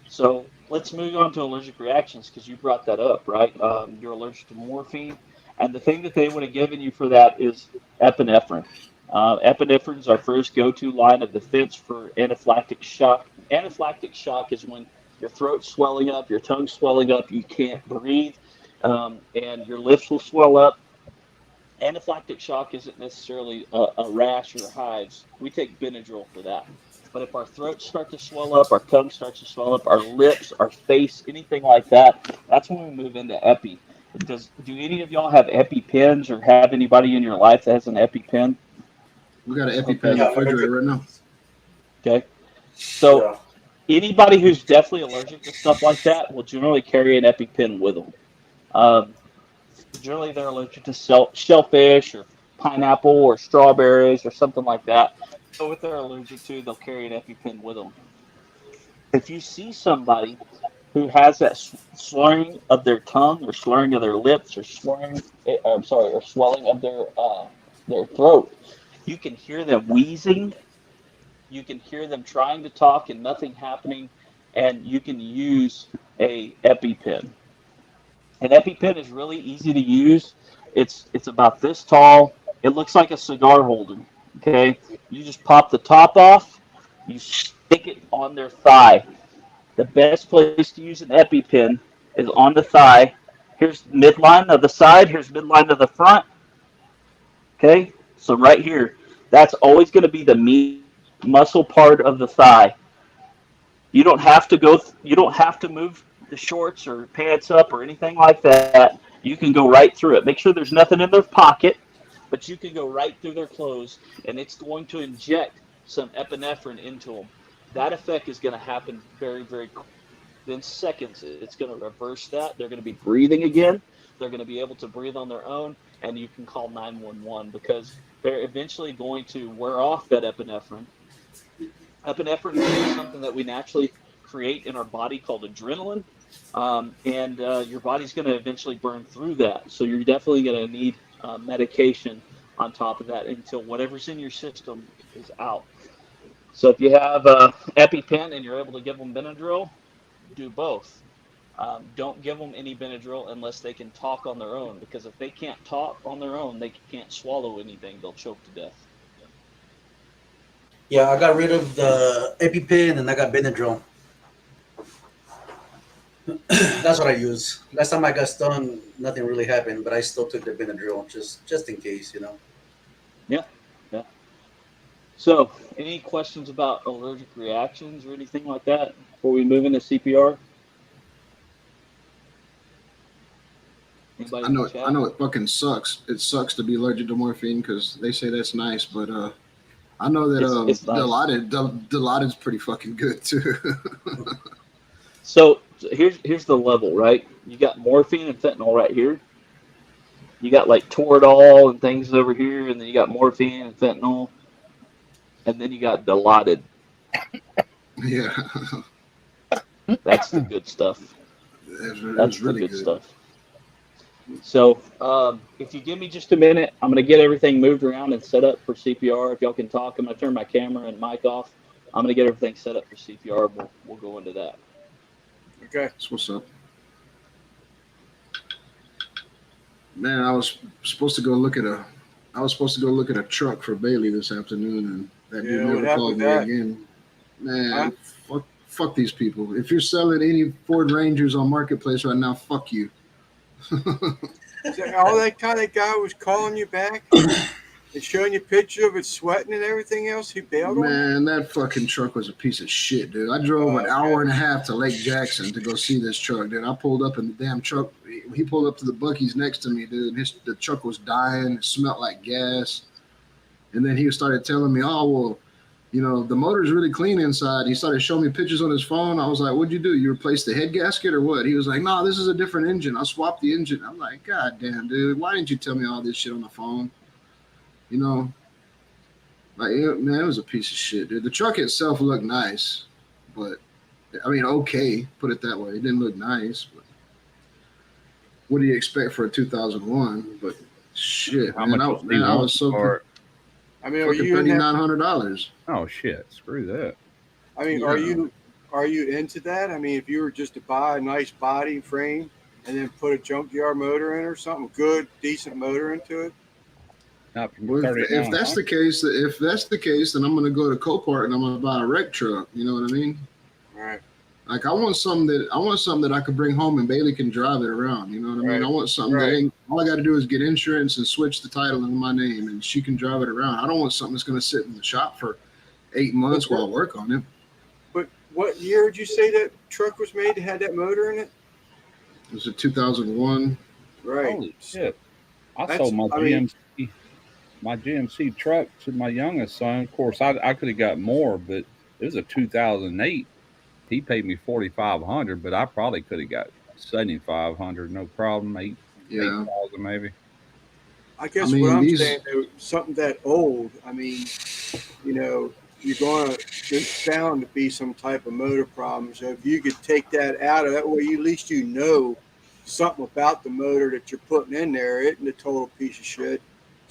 So let's move on to allergic reactions because you brought that up, right? You're allergic to morphine, and the thing that they would have given you for that is epinephrine. Epinephrine is our first go-to line of defense for anaphylactic shock. Anaphylactic shock is when your throat's swelling up, your tongue's swelling up, you can't breathe, and your lips will swell up. Anaphylactic shock isn't necessarily a rash or hives. We take Benadryl for that. But if our throats start to swell up, our tongue starts to swell up, our lips, our face, anything like that, that's when we move into epi. Do any of y'all have EpiPens or have anybody in your life that has an EpiPen? We got an EpiPen Okay. in the refrigerator right now. Okay. So Yeah. anybody who's definitely allergic to stuff like that will generally carry an EpiPen with them. Um, Generally, they're allergic to shellfish or pineapple or strawberries or something like that. So if they're allergic to, they'll carry an EpiPen with them. If you see somebody who has that slurring of their tongue or slurring of their lips or or swelling of their throat, you can hear them wheezing. You can hear them trying to talk and nothing happening, and you can use a EpiPen. An EpiPen is really easy to use. It's about this tall. It looks like a cigar holder. Okay, you just pop the top off. You stick it on their thigh. The best place to use an EpiPen is on the thigh. Here's midline of the side. Here's midline of the front. Okay, so right here, that's always going to be the meat muscle part of the thigh. You don't have to go. You don't have to move the shorts or pants up or anything like that. You can go right through it. Make sure there's nothing in their pocket, but you can go right through their clothes, and it's going to inject some epinephrine into them. That effect is going to happen very, very quick. Within seconds. It's going to reverse that. They're going to be breathing again. They're going to be able to breathe on their own, and you can call 911 because they're eventually going to wear off that epinephrine. Epinephrine is something that we naturally create in our body called adrenaline, and your body's going to eventually burn through that. So you're definitely going to need medication on top of that until whatever's in your system is out. So if you have EpiPen and you're able to give them Benadryl, do both. Don't give them any Benadryl unless they can talk on their own, because if they can't talk on their own, they can't swallow anything. They'll choke to death. Yeah, I got rid of the EpiPen and I got Benadryl. That's what I use. Last time I got stung, nothing really happened, but I still took the Benadryl just in case, you know. Yeah, yeah. So, any questions about allergic reactions or anything like that before we move into CPR? Anybody I in know the it. chat? I know it fucking sucks. It sucks to be allergic to morphine because they say that's nice, but I know that It's nice. Dilaudid's pretty fucking good too. So here's the level, right? You got morphine and fentanyl right here. You got like Toradol and things over here, and then you got morphine and fentanyl, and then you got Dilaudid. Yeah, That's the good stuff. it That's was the really good good. stuff. So if you give me just a minute, I'm going to get everything moved around and set up for CPR. If y'all can talk, I'm going to turn my camera and mic off. I'm going to get everything set up for CPR. We'll go into that. Okay. That's what's up. Man, I was supposed to go look at a truck for Bailey this afternoon, and that dude Yeah, what never happened called with me that? again. Man, Huh? fuck these people. If you're selling any Ford Rangers on Marketplace right now, fuck you. So all that kind of guy was calling you back? and showing you pictures of it sweating and everything else. He bailed on it. Man, that fucking truck was a piece of shit, dude. I drove an hour and a half to Lake Jackson to go see this truck, dude. I pulled up in the damn truck. He pulled up to the Buc-ee's next to me, dude. The truck was dying. It smelled like gas. And then he started telling me, oh, well, you know, the motor's really clean inside. He started showing me pictures on his phone. I was like, what'd you do? You replaced the head gasket or what? He was like, no, this is a different engine. I swapped the engine. I'm like, God damn, dude. Why didn't you tell me all this shit on the phone? You know? Like, man, it was a piece of shit, dude. The truck itself looked nice, but I mean, okay, put it that way. It didn't look nice, but what do you expect for a 2001? But shit, How man, much I was so for? I mean, are fucking you in that? $3,900. Oh shit! Screw that. I mean, Yeah. are you into that? I mean, if you were just to buy a nice body frame and then put a junkyard motor in or something, good, decent motor into it. Not from Well, if that's the case, then I'm gonna go to Copart and I'm gonna buy a wreck truck. You know what I mean? Right. Like I want something that I could bring home and Bailey can drive it around. You know what I mean? Right. I want something that ain't all I got to do is get insurance and switch the title in my name, and she can drive it around. I don't want something that's gonna sit in the shop for 8 months while I work on it. But what year did you say that truck was made that had that motor in it? It was a 2001. Right. Holy shit! I That's- sold my I mean- GMC truck to my youngest son. Of course, I could have got more, but it was a 2008. He paid me $4,500, but I probably could have got $7,500, no problem. Yeah. 8,000 maybe. I guess I mean, what I'm these- saying, though, something that old, I mean, you know, there's bound to be some type of motor problem. So if you could take that out of that way, at least you know something about the motor that you're putting in there. It isn't a total piece of shit.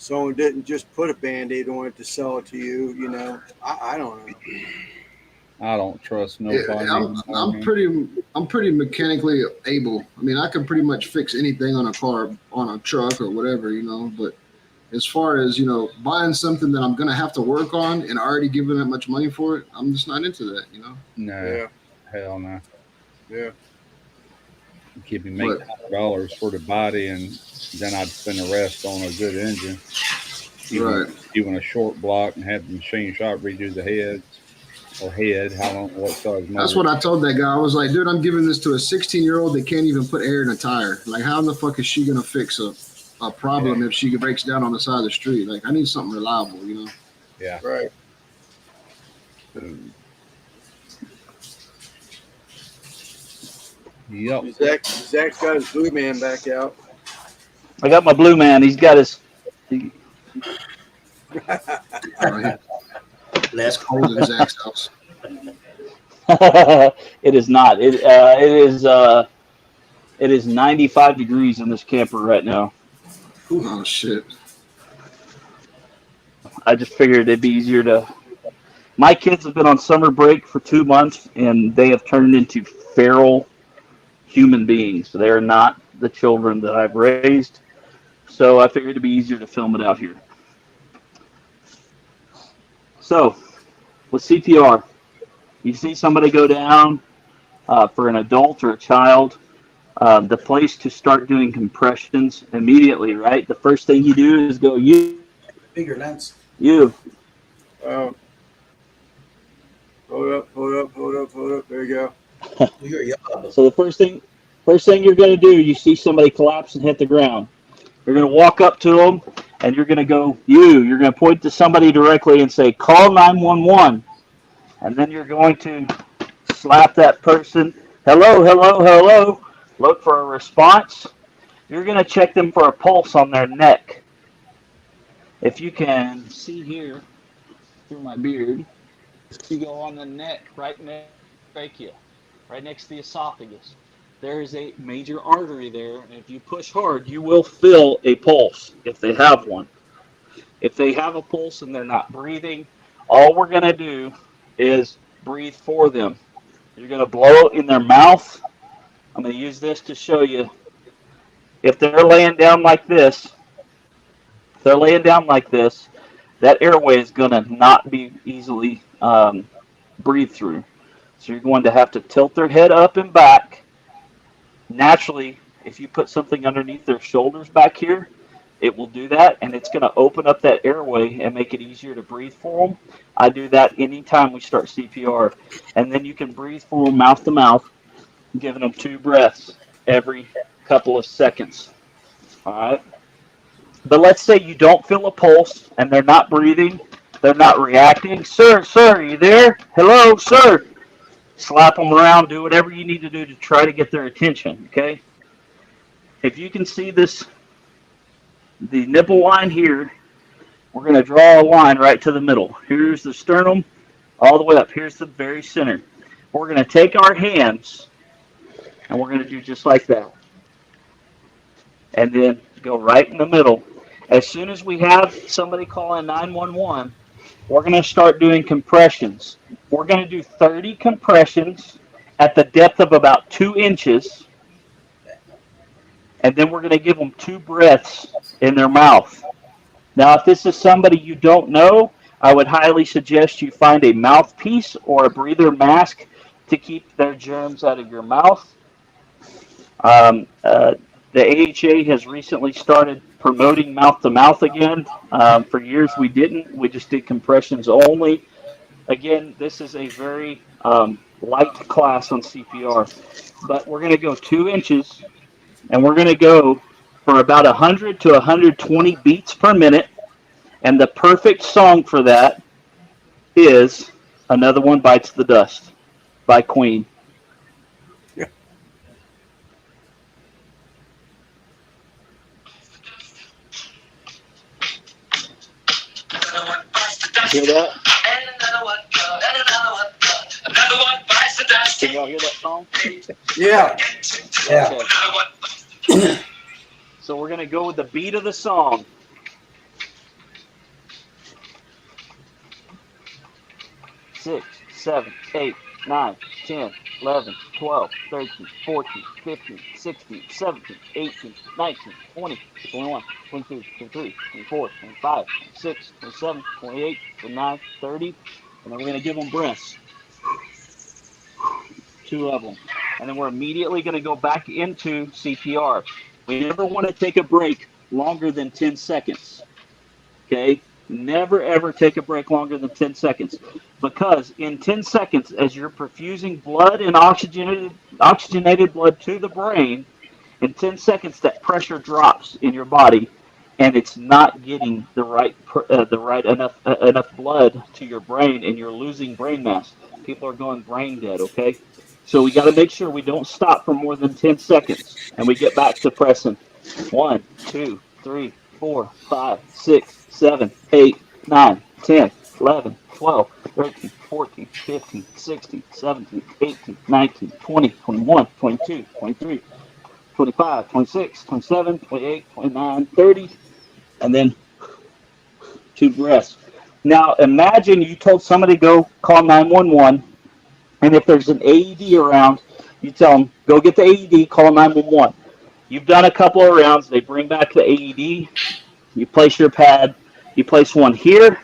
Someone didn't just put a Band-Aid on it to sell it to you, you know. I don't know. I don't trust Yeah, nobody. I'm pretty mechanically able. I mean, I can pretty much fix anything on a car, on a truck, or whatever, you know. But as far as buying something that I'm gonna have to work on and already giving that much money for it, I'm just not into that, you know. No, Yeah. hell no. Yeah. Give me $800 for the body, and then I'd spend the rest on a good engine. Even a short block and have the machine shop redo the heads or head. What size motor? That's what I told that guy. I was like, dude, I'm giving this to a 16-year-old that can't even put air in a tire. Like, how in the fuck is she gonna fix a problem if she breaks down on the side of the street? Like, I need something reliable, you know. Yeah. Right. Yep. Zach's got his Blue Man back out. I got my blue man. He's got his. Last Cold in Zach's house. It is not. It is 95 degrees in this camper right now. Oh shit. I just figured it'd be easier to. My kids have been on summer break for 2 months, and they have turned into feral human beings. They are not the children that I've raised. So I figured it'd be easier to film it out here. So, with CPR, you see somebody go down for an adult or a child, the place to start doing compressions immediately, right? The first thing you do is go, you. Bigger lens. You. Hold up. There you go. You're young. So the first thing you're going to do, you see somebody collapse and hit the ground. You're going to walk up to them, and you're going to go, you're going to point to somebody directly and say, call 911. And then you're going to slap that person, hello, hello, hello, look for a response. You're going to check them for a pulse on their neck. If you can see here through my beard, you go on the neck, right next to the trachea, right next to the esophagus. There is a major artery there, and if you push hard, you will feel a pulse if they have one. If they have a pulse and they're not breathing, all we're going to do is breathe for them. You're going to blow in their mouth. I'm going to use this to show you. If they're laying down like this, that airway is going to not be easily breathed through. So you're going to have to tilt their head up and back. Naturally, if you put something underneath their shoulders back here, It will do that, and it's going to open up that airway and make it easier to breathe for them. I do that anytime we start CPR. And then you can breathe for them mouth to mouth, giving them 2 breaths every couple of seconds. All right? But let's say you don't feel a pulse and they're not breathing, they're not reacting. Sir, are you there? Hello, sir. Slap them around, do whatever you need to do to try to get their attention, okay? If you can see this, the nipple line here, we're going to draw a line right to the middle. Here's the sternum all the way up. Here's the very center. We're going to take our hands and we're going to do just like that. And then go right in the middle. As soon as we have somebody calling 911, we're going to start doing compressions. We're going to do 30 compressions at the depth of about 2 inches. And then we're going to give them 2 breaths in their mouth. Now, if this is somebody you don't know, I would highly suggest you find a mouthpiece or a breather mask to keep their germs out of your mouth. The AHA has recently started promoting mouth-to-mouth again. For years we didn't. We just did compressions only. Again, this is a very light class on CPR. But we're going to go 2 inches, and we're going to go for about 100 to 120 beats per minute. And the perfect song for that is Another One Bites the Dust by Queen. Hear that? Can y'all hear that song? Yeah. Yeah. Okay. So we're going to go with the beat of the song. 6, 7, 8, 9, 10, 11, 12, 13, 14, 15, 16, 17, 18, 19, 20, 21, 22, 23, 24, 25, 26, 27, 28, 29, 30. And then we're going to give them breaths. 2 of them. And then we're immediately going to go back into CPR. We never want to take a break longer than 10 seconds. Okay? Never, ever take a break longer than 10 seconds. Because in 10 seconds, as you're perfusing blood and oxygenated blood to the brain, in 10 seconds, that pressure drops in your body, and it's not getting the right enough blood to your brain, and you're losing brain mass. People are going brain dead, okay? So we got to make sure we don't stop for more than 10 seconds, and we get back to pressing 1, 2, 3, 4, 5, 6, 7, 8, 9, 10, 11, 12, 13, 14, 15, 16, 17, 18, 19, 20, 21, 22, 23, 25, 26, 27, 28, 29, 30, and then 2 breaths. Now imagine you told somebody to go call 911, and if there's an AED around, you tell them, go get the AED, call 911. You've done a couple of rounds, they bring back the AED, you place your pad, you place one here,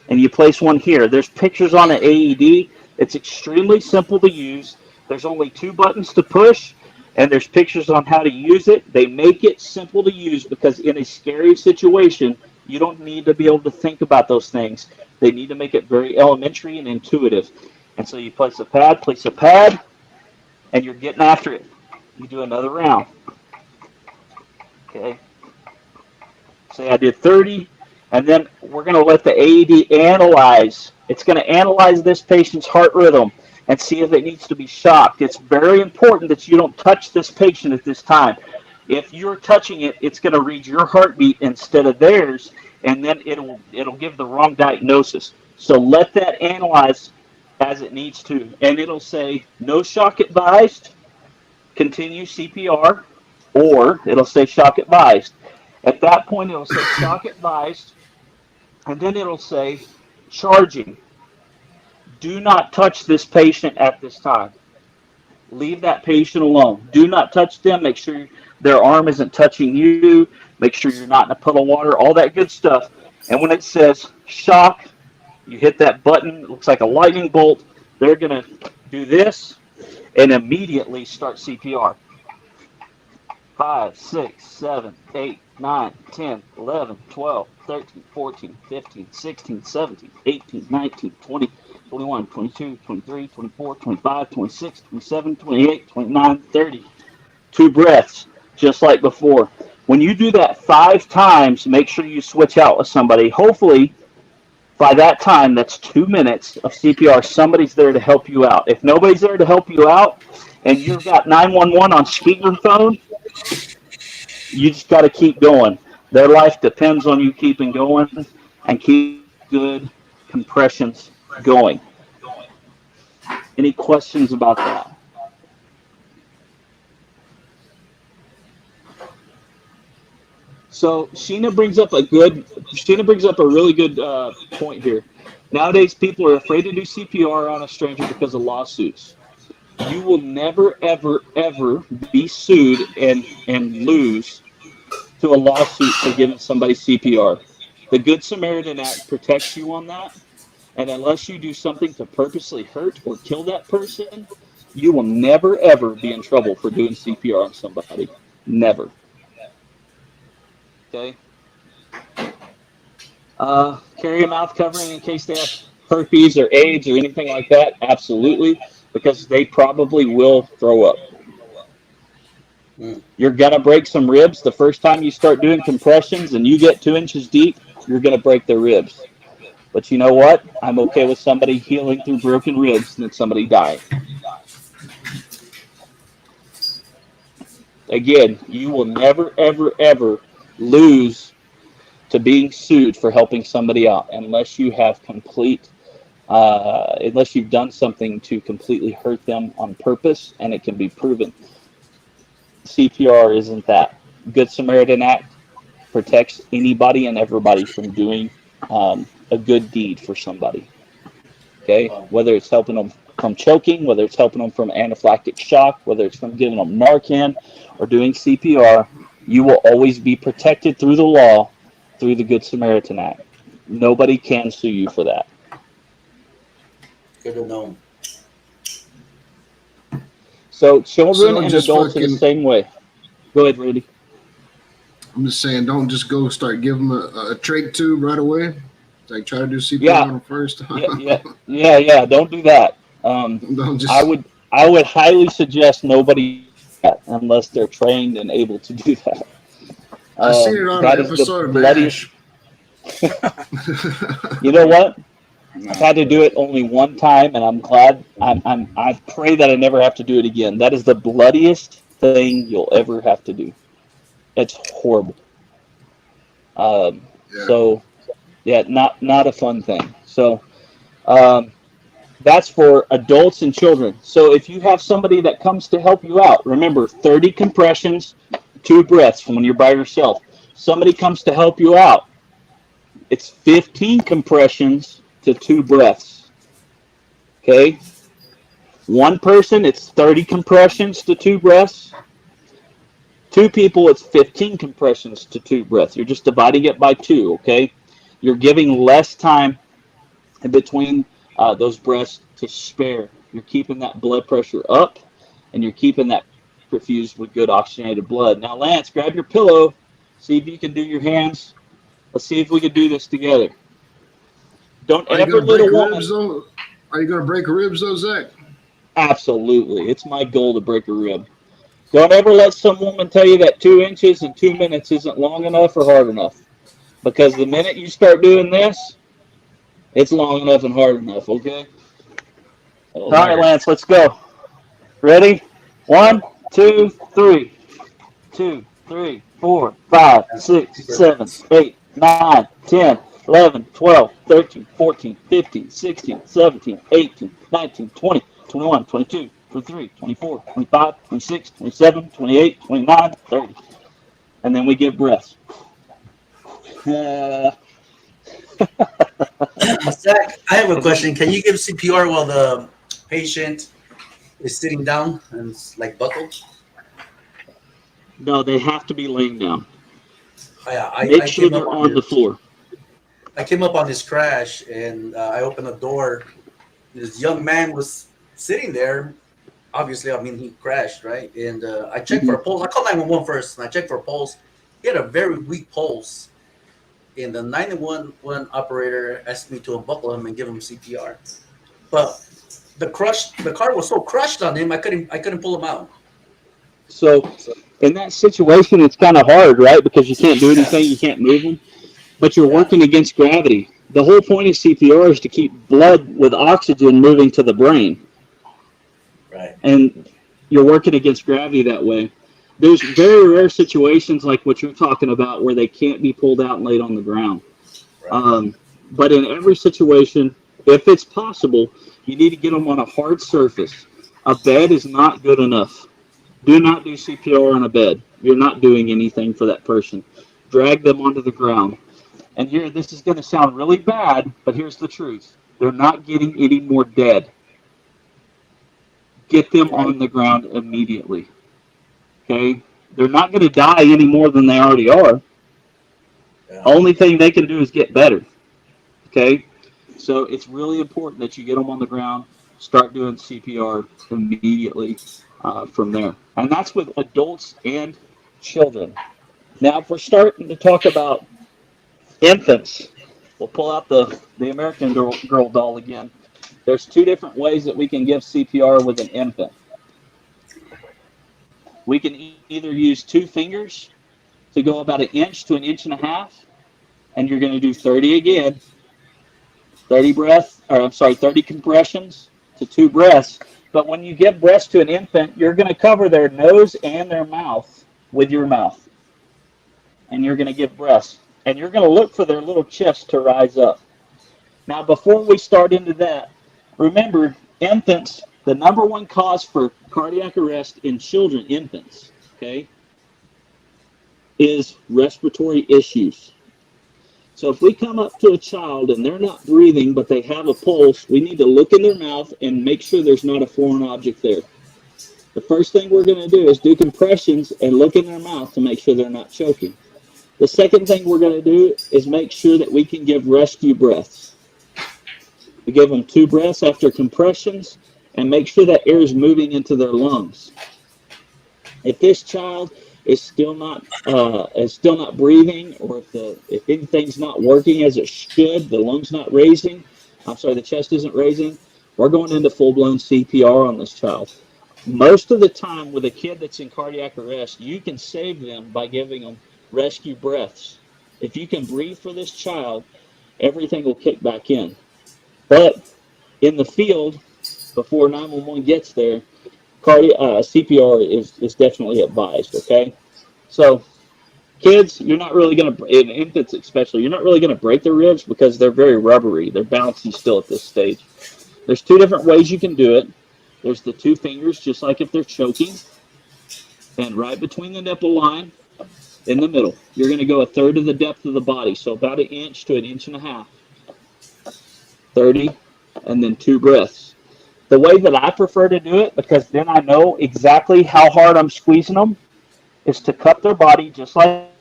and you place one here. There's pictures on an AED. It's extremely simple to use. There's only 2 buttons to push, and there's pictures on how to use it. They make it simple to use because in a scary situation, you don't need to be able to think about those things. They need to make it very elementary and intuitive. And so you place a pad, and you're getting after it. You do another round. Okay. Say I did 30, and then we're going to let the AED analyze. It's going to analyze this patient's heart rhythm and see if it needs to be shocked. It's very important that you don't touch this patient at this time. If you're touching it, it's going to read your heartbeat instead of theirs, and then it'll give the wrong diagnosis. So let that analyze as it needs to, and it'll say no shock advised, continue CPR, or it'll say shock advised. At that point, it'll say shock advised, and then it'll say charging. Do not touch this patient at this time. Leave that patient alone. Do not touch them. Make sure their arm isn't touching you. Make sure you're not in a puddle of water, all that good stuff. And when it says shock, you hit that button. It looks like a lightning bolt. They're going to do this and immediately start CPR. 5, 6, 7, 8, 9, 10, 11, 12, 13, 14, 15, 16, 17, 18, 19, 20, 21, 22, 23, 24, 25, 26, 27, 28, 29, 30. 2 breaths, just like before. When you do that 5 times, make sure you switch out with somebody. Hopefully, by that time, that's 2 minutes of CPR. Somebody's there to help you out. If nobody's there to help you out and you've got 911 on speakerphone, you just got to keep going. Their life depends on you keeping going and keep good compressions going. Any questions about that? So Sheena brings up a really good point here. Nowadays, people are afraid to do CPR on a stranger because of lawsuits. You will never, ever, ever be sued and lose to a lawsuit for giving somebody CPR. The Good Samaritan Act protects you on that, and unless you do something to purposely hurt or kill that person, you will never, ever be in trouble for doing CPR on somebody. Never. Okay? Carry a mouth covering in case they have herpes or AIDS or anything like that? Absolutely, because they probably will throw up. You're going to break some ribs. The first time you start doing compressions and you get 2 inches deep, you're going to break their ribs. But you know what? I'm okay with somebody healing through broken ribs than somebody dying. Again, you will never, ever, ever lose to being sued for helping somebody out unless you have unless you've done something to completely hurt them on purpose and it can be proven. CPR isn't that. Good Samaritan Act protects anybody and everybody from doing a good deed for somebody. Okay, whether it's helping them from choking, whether it's helping them from anaphylactic shock, whether it's from giving them Narcan or doing CPR, you will always be protected through the law through the Good Samaritan Act. Nobody can sue you for that. Good to know. So children and adults are the same way. Go ahead, Rudy. I'm just saying, don't just go start giving them a trach tube right away. Like try to do CPR on them first. Yeah. Don't do that. I would highly suggest nobody do that unless they're trained and able to do that. I seen it on an episode of MASH. You know what? I've had to do it only one time, and I'm glad. I pray that I never have to do it again. That is the bloodiest thing you'll ever have to do. It's horrible. So, yeah, not a fun thing. So, that's for adults and children. So if you have somebody that comes to help you out, remember 30 compressions, 2 breaths from when you're by yourself. Somebody comes to help you out. It's 15 compressions to 2 breaths. Okay? One person, it's 30 compressions to 2 breaths. 2 people, it's 15 compressions to 2 breaths. You're just dividing it by 2, okay? You're giving less time in between those breaths to spare. You're keeping that blood pressure up, and you're keeping that perfused with good oxygenated blood. Now, Lance, grab your pillow. See if you can do your hands. Let's see if we can do this together. Don't ever let a woman. Are you going to break ribs, though, Zach? Absolutely. It's my goal to break a rib. Don't ever let some woman tell you that 2 inches in 2 minutes isn't long enough or hard enough. Because the minute you start doing this, it's long enough and hard enough, okay? All right, Lance, let's go. Ready? 1, 2, 3. 2, 3, 4, 5, 6, 7, 8, 9, 10, 11, 12, 13, 14, 15, 16, 17, 18, 19, 20, 21, 22, 23, 24, 25, 26, 27, 28, 29, 30. And then we give breaths. Zach, I have a question. Can you give CPR while the patient is sitting down and it's like buckled? No, they have to be laying down. I Sure they're on the floor. I came up on this crash and I opened the door. This young man was sitting there. obviously, I mean, he crashed, right? And I checked for a pulse. I called 911 first, and I checked for a pulse. He had a very weak pulse. And the 911 operator asked me to unbuckle him and give him CPR. But the car was so crushed on him, I couldn't pull him out. So in that situation, it's kind of hard, right? Because you can't do anything, you can't move them, but you're working against gravity. The whole point of CPR is to keep blood with oxygen moving to the brain. Right. And you're working against gravity that way. There's very rare situations like what you're talking about where they can't be pulled out and laid on the ground. Right. But in every situation, if it's possible, you need to get them on a hard surface. A bed is not good enough. Do not do CPR on a bed. You're not doing anything for that person. Drag them onto the ground. And here, this is going to sound really bad, but here's the truth. They're not getting any more dead. Get them on the ground immediately. Okay? They're not going to die any more than they already are. Yeah. Only thing they can do is get better. Okay? So it's really important that you get them on the ground, start doing CPR immediately from there. And that's with adults and children. Now, if we're starting to talk about infants, we'll pull out the American Girl doll again. There's two different ways that we can give CPR with an infant. We can either use 2 fingers to go about 1 inch to 1.5 inches, and you're going to do 30 again. 30 compressions to 2 breaths. But when you give breaths to an infant, you're going to cover their nose and their mouth with your mouth. And you're going to give breaths. And you're going to look for their little chest to rise up. Now, before we start into that, remember, infants, the number one cause for cardiac arrest in children, infants, okay, is respiratory issues. So if we come up to a child and they're not breathing, but they have a pulse, we need to look in their mouth and make sure there's not a foreign object there. The first thing we're going to do is do compressions and look in their mouth to make sure they're not choking. The second thing we're going to do is make sure that we can give rescue breaths. We give them 2 breaths after compressions and make sure that air is moving into their lungs. If this child is still not breathing, or if anything's not working as it should, the chest isn't raising, we're going into full-blown CPR on this child. Most of the time with a kid that's in cardiac arrest, you can save them by giving them rescue breaths. If you can breathe for this child, everything will kick back in. But in the field, before 911 gets there, CPR is definitely advised, okay? So kids, you're not really going to, in infants especially, you're not really going to break their ribs because they're very rubbery. They're bouncy still at this stage. There's 2 different ways you can do it. There's the 2 fingers, just like if they're choking, and right between the nipple line, in the middle, you're going to go 1/3 of the depth of the body, so about 1 inch to 1.5 inches. 30, and then 2 breaths. The way that I prefer to do it, because then I know exactly how hard I'm squeezing them, is to cup their body just like,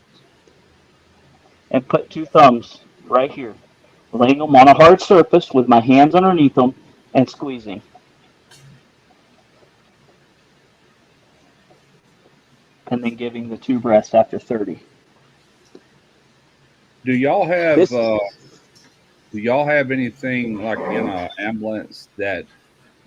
and put 2 thumbs right here, laying them on a hard surface with my hands underneath them and squeezing. And then giving the 2 breaths after 30. Do y'all have anything like in an ambulance that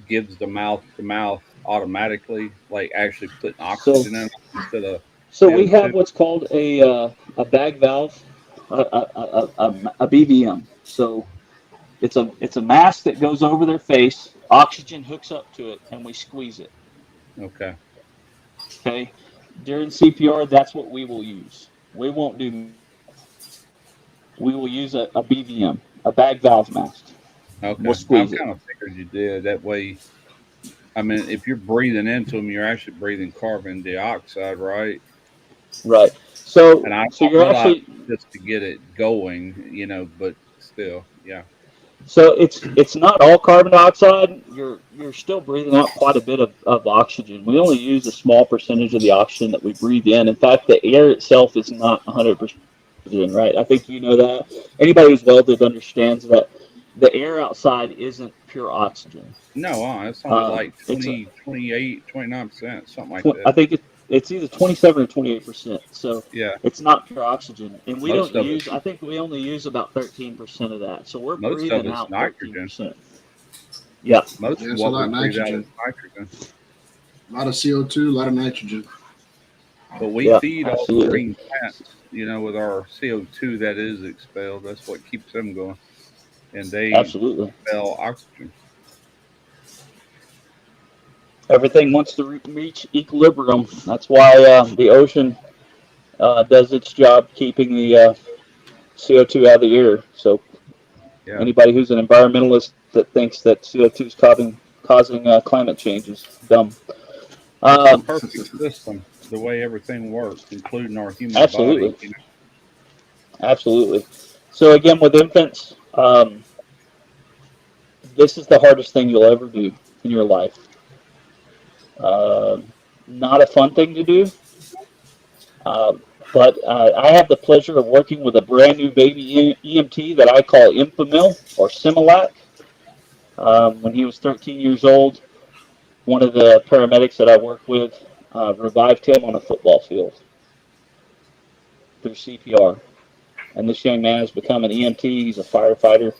gives the mouth to mouth automatically, like actually putting oxygen in instead of? So we have what's called a bag valve, a BVM. So it's a mask that goes over their face. Oxygen hooks up to it, and we squeeze it. Okay. Okay. During CPR, that's what we will use. We won't do. We will use a BVM, a bag valve mask. Okay. We'll squeeze I kind of figured you did. That way, I mean, if you're breathing into them, you're actually breathing carbon dioxide, right? Right. So, and I so you're actually just to get it going, you know, but still, yeah. So it's not all carbon dioxide. You're still breathing out quite a bit of oxygen. We only use a small percentage of the oxygen that we breathe in. In fact, the air itself is not 100% oxygen, right? I think you know that. Anybody who's welded understands that the air outside isn't pure oxygen. No, it's only like It's 20, 28, 29%, something like I that. think it's either 27 or 28%. So Yeah, it's not pure oxygen, and we most don't of use. it, I think we only use about 13% of that. So we're most of breathing it's out nitrogen. 13%. Yeah, Most Yeah, of it's a what lot we of breathe out is nitrogen. nitrogen. A lot of CO2, a lot of nitrogen. But we yeah, feed all the absolutely, green plants, with our CO2 that is expelled. That's what keeps them going. And they absolutely. expel oxygen. Everything wants to reach equilibrium. That's why the ocean does its job keeping the CO2 out of the air. So Yeah. anybody who's an environmentalist that thinks that CO2 is causing climate change is dumb. It's the Um, perfect system, the way everything works, including our human body. absolutely, absolutely. So again, with infants, this is the hardest thing you'll ever do in your life. Uh, Not a fun thing to do, uh, but I have the pleasure of working with a brand new baby EMT that I call Infamil or Similac. When he was 13 years old, one of the paramedics that I work with revived him on a football field through CPR. And this young man has become an EMT. He's a firefighter,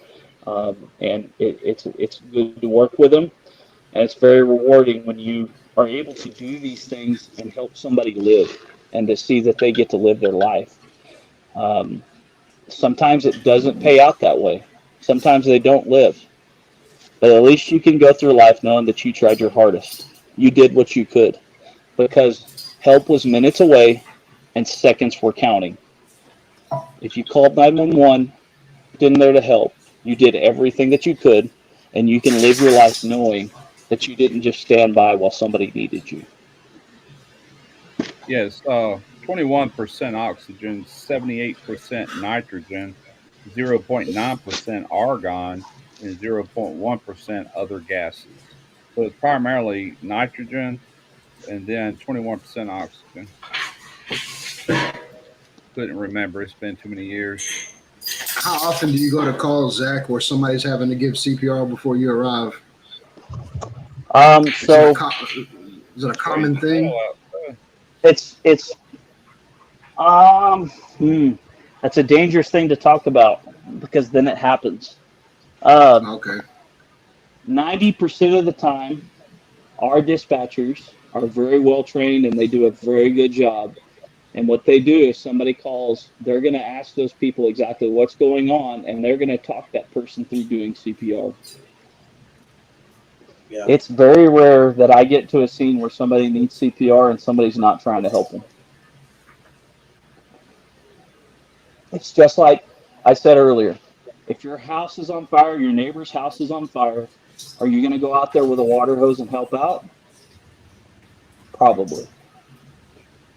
and it's good to work with him. And it's very rewarding when you are able to do these things and help somebody live, and to see that they get to live their life. Um, Sometimes it doesn't pay out that way. Sometimes they don't live, but at least you can go through life knowing that you tried your hardest. You did what you could, because help was minutes away and seconds were counting. If you called 911, in there to help, you did everything that you could, and you can live your life knowing that you didn't just stand by while somebody needed you. Yes, 21% oxygen, 78% nitrogen, 0.9% argon, and 0.1% other gases. So it's primarily nitrogen and then 21% oxygen. Couldn't remember. It's been too many years. How often do you go to call, Zach, where somebody's having to give CPR before you arrive? Is it a, So is it a Praise common the thing? Lord. it's um hmm, that's a dangerous thing to talk about, because then it happens. Um, Okay. 90% of the time, our dispatchers are very well trained and they do a very good job. And what they do, if somebody calls, they're going to ask those people exactly what's going on, and they're going to talk that person through doing CPR. Yeah. It's very rare that I get to a scene where somebody needs CPR and somebody's not trying to help them. It's just like I said earlier. If your house is on fire, your neighbor's house is on fire, are you going to go out there with a water hose and help out? Probably.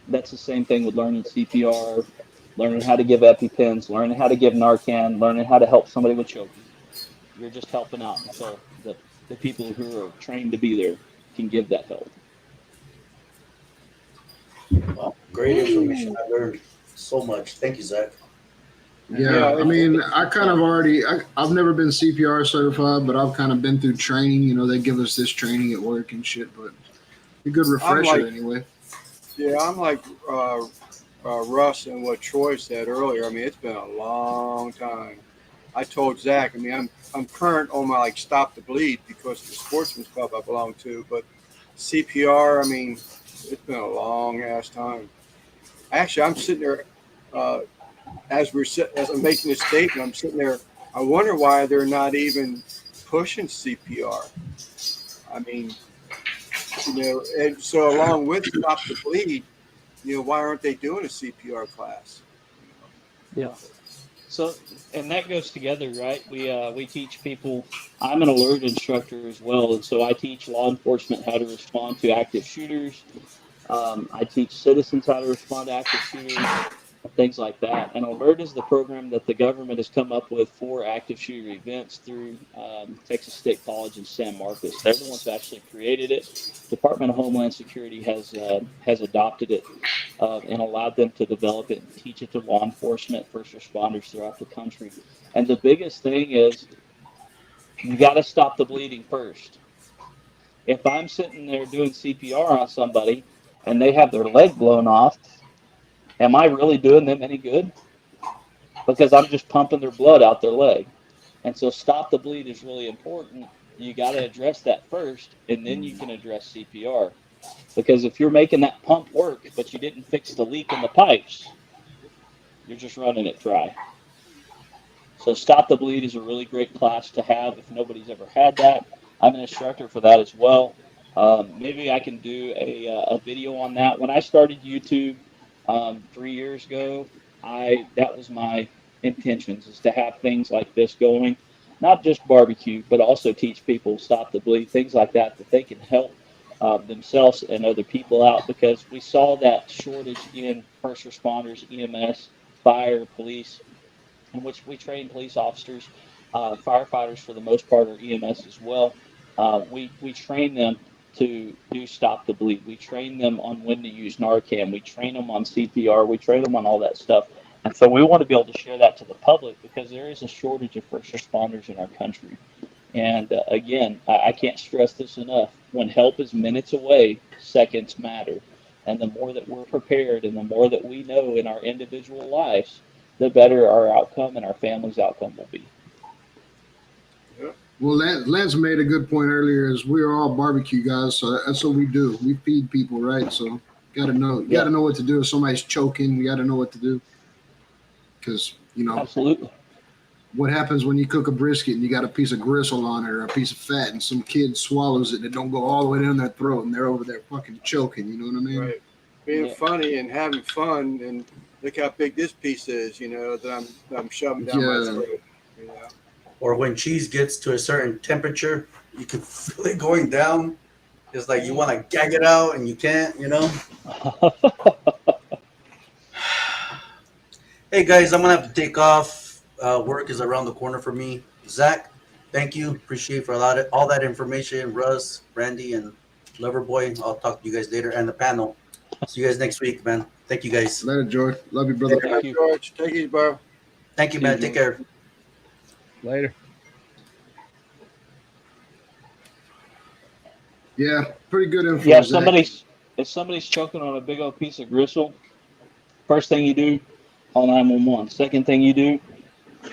That's the same thing with learning CPR, learning how to give EpiPens, learning how to give Narcan, learning how to help somebody with choking. You're just helping out until the people who are trained to be there can give that help. Well, great information. I learned so much. Thank you, Zach. Yeah, I Yeah, mean, I've never been CPR certified, but I've kind of been through training. They give us this training at work and shit, but a good I'm refresher like, anyway. yeah, I'm like Russ and what Troy said earlier. I mean, it's been a long time. I told Zach. I mean, I'm current on my like stop the bleed because of the sportsman's club I belong to, but CPR. I mean, it's been a long ass time. Actually, I'm sitting there uh, as I'm making this statement. I'm sitting there. I wonder why they're not even pushing CPR. I mean, and so along with stop the bleed, why aren't they doing a CPR class? Yeah. So, and that goes together, right? We teach people. I'm an alert instructor as well, and so I teach law enforcement how to respond to active shooters. I teach citizens how to respond to active shooters and things like that. And Alert is the program that the government has come up with for active shooter events through Texas State College in San Marcos. They're the ones who actually created it. Department of Homeland Security has adopted it and allowed them to develop it and teach it to law enforcement, first responders throughout the country. And the biggest thing is You got to stop the bleeding first. If I'm sitting there doing CPR on somebody and they have their leg blown off, am I really doing them any good? Because I'm just pumping their blood out their leg. And so stop the bleed is really important. You got to address that first, and then you can address CPR. Because if you're making that pump work, but you didn't fix the leak in the pipes, you're just running it dry. So Stop the Bleed is a really great class to have if nobody's ever had that. I'm an instructor for that as well. Maybe I can do a video on that. When I started YouTube 3 years ago, that was my intentions, is to have things like this going, not just barbecue, but also teach people Stop the Bleed, things like that, that they can help themselves and other people out, because we saw that shortage in first responders, EMS, fire, police, in which we train police officers, firefighters for the most part, or EMS as well. We train them to do Stop the Bleed. We train them on when to use Narcan. We train them on CPR. We train them on all that stuff. And so we want to be able to share that to the public, because there is a shortage of first responders in our country. And again, I can't stress this enough. When help is minutes away, seconds matter. And the more that we're prepared and the more that we know in our individual lives, the better our outcome and our family's outcome will be. Well, Lance made a good point earlier. Is we're all barbecue guys, so that's what we do. We feed people, right? So you got to know what to do. If somebody's choking, you got to know what to do. Because Absolutely. What happens when you cook a brisket and you got a piece of gristle on it or a piece of fat, and some kid swallows it and it don't go all the way down their throat, and they're over there fucking choking. You know what I mean? Right. Being funny and having fun, and look how big this piece is, that I'm shoving down my throat. Or when cheese gets to a certain temperature, you can feel it going down. It's like you want to gag it out and you can't, Hey guys, I'm gonna have to take off. Work is around the corner for me. Zach, thank you. Appreciate for all that information. Russ, Randy, and Loverboy. I'll talk to you guys later, and the panel. See you guys next week, man. Thank you guys. Later, George. Love you, brother. Thank you. George. Take it easy, bro. Thank you, man. Take care. Later. Yeah, pretty good info. Yeah, if somebody's choking on a big old piece of gristle, first thing you do, call 911. Second thing you do,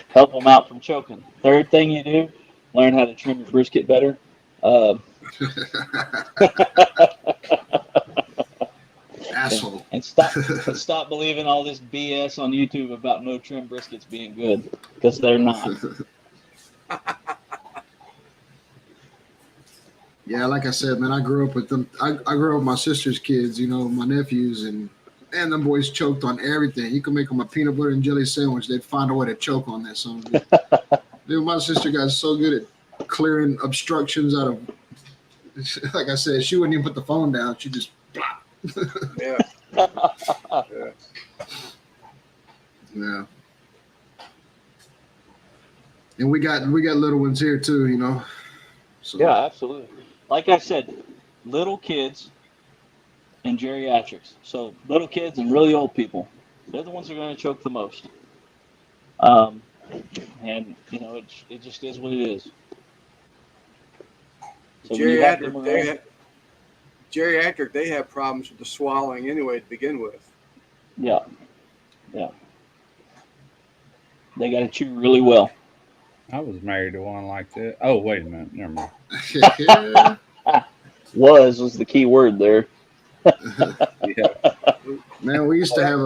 help them out from choking. Third thing you do, learn how to trim your brisket better. Asshole. And stop believing all this BS on YouTube about no trim briskets being good, because they're not. Yeah, like I said, man, I grew up with them. I grew up with my sister's kids, my nephews, and them boys choked on everything. You can make them a peanut butter and jelly sandwich, they'd find a way to choke on that something. Dude, my sister got so good at clearing obstructions out of, like I said, she wouldn't even put the phone down. She just plop. Yeah. Yeah. And we got little ones here too, So. Yeah, absolutely. Like I said, little kids and geriatrics. So little kids and really old people, they're the ones who are going to choke the most. And it just is what it is. So geriatric, they have problems with the swallowing anyway to begin with. Yeah. They got to chew really well. I was married to one like that. Oh, wait a minute. Never mind. Was the key word there. Yeah. Man, we used to have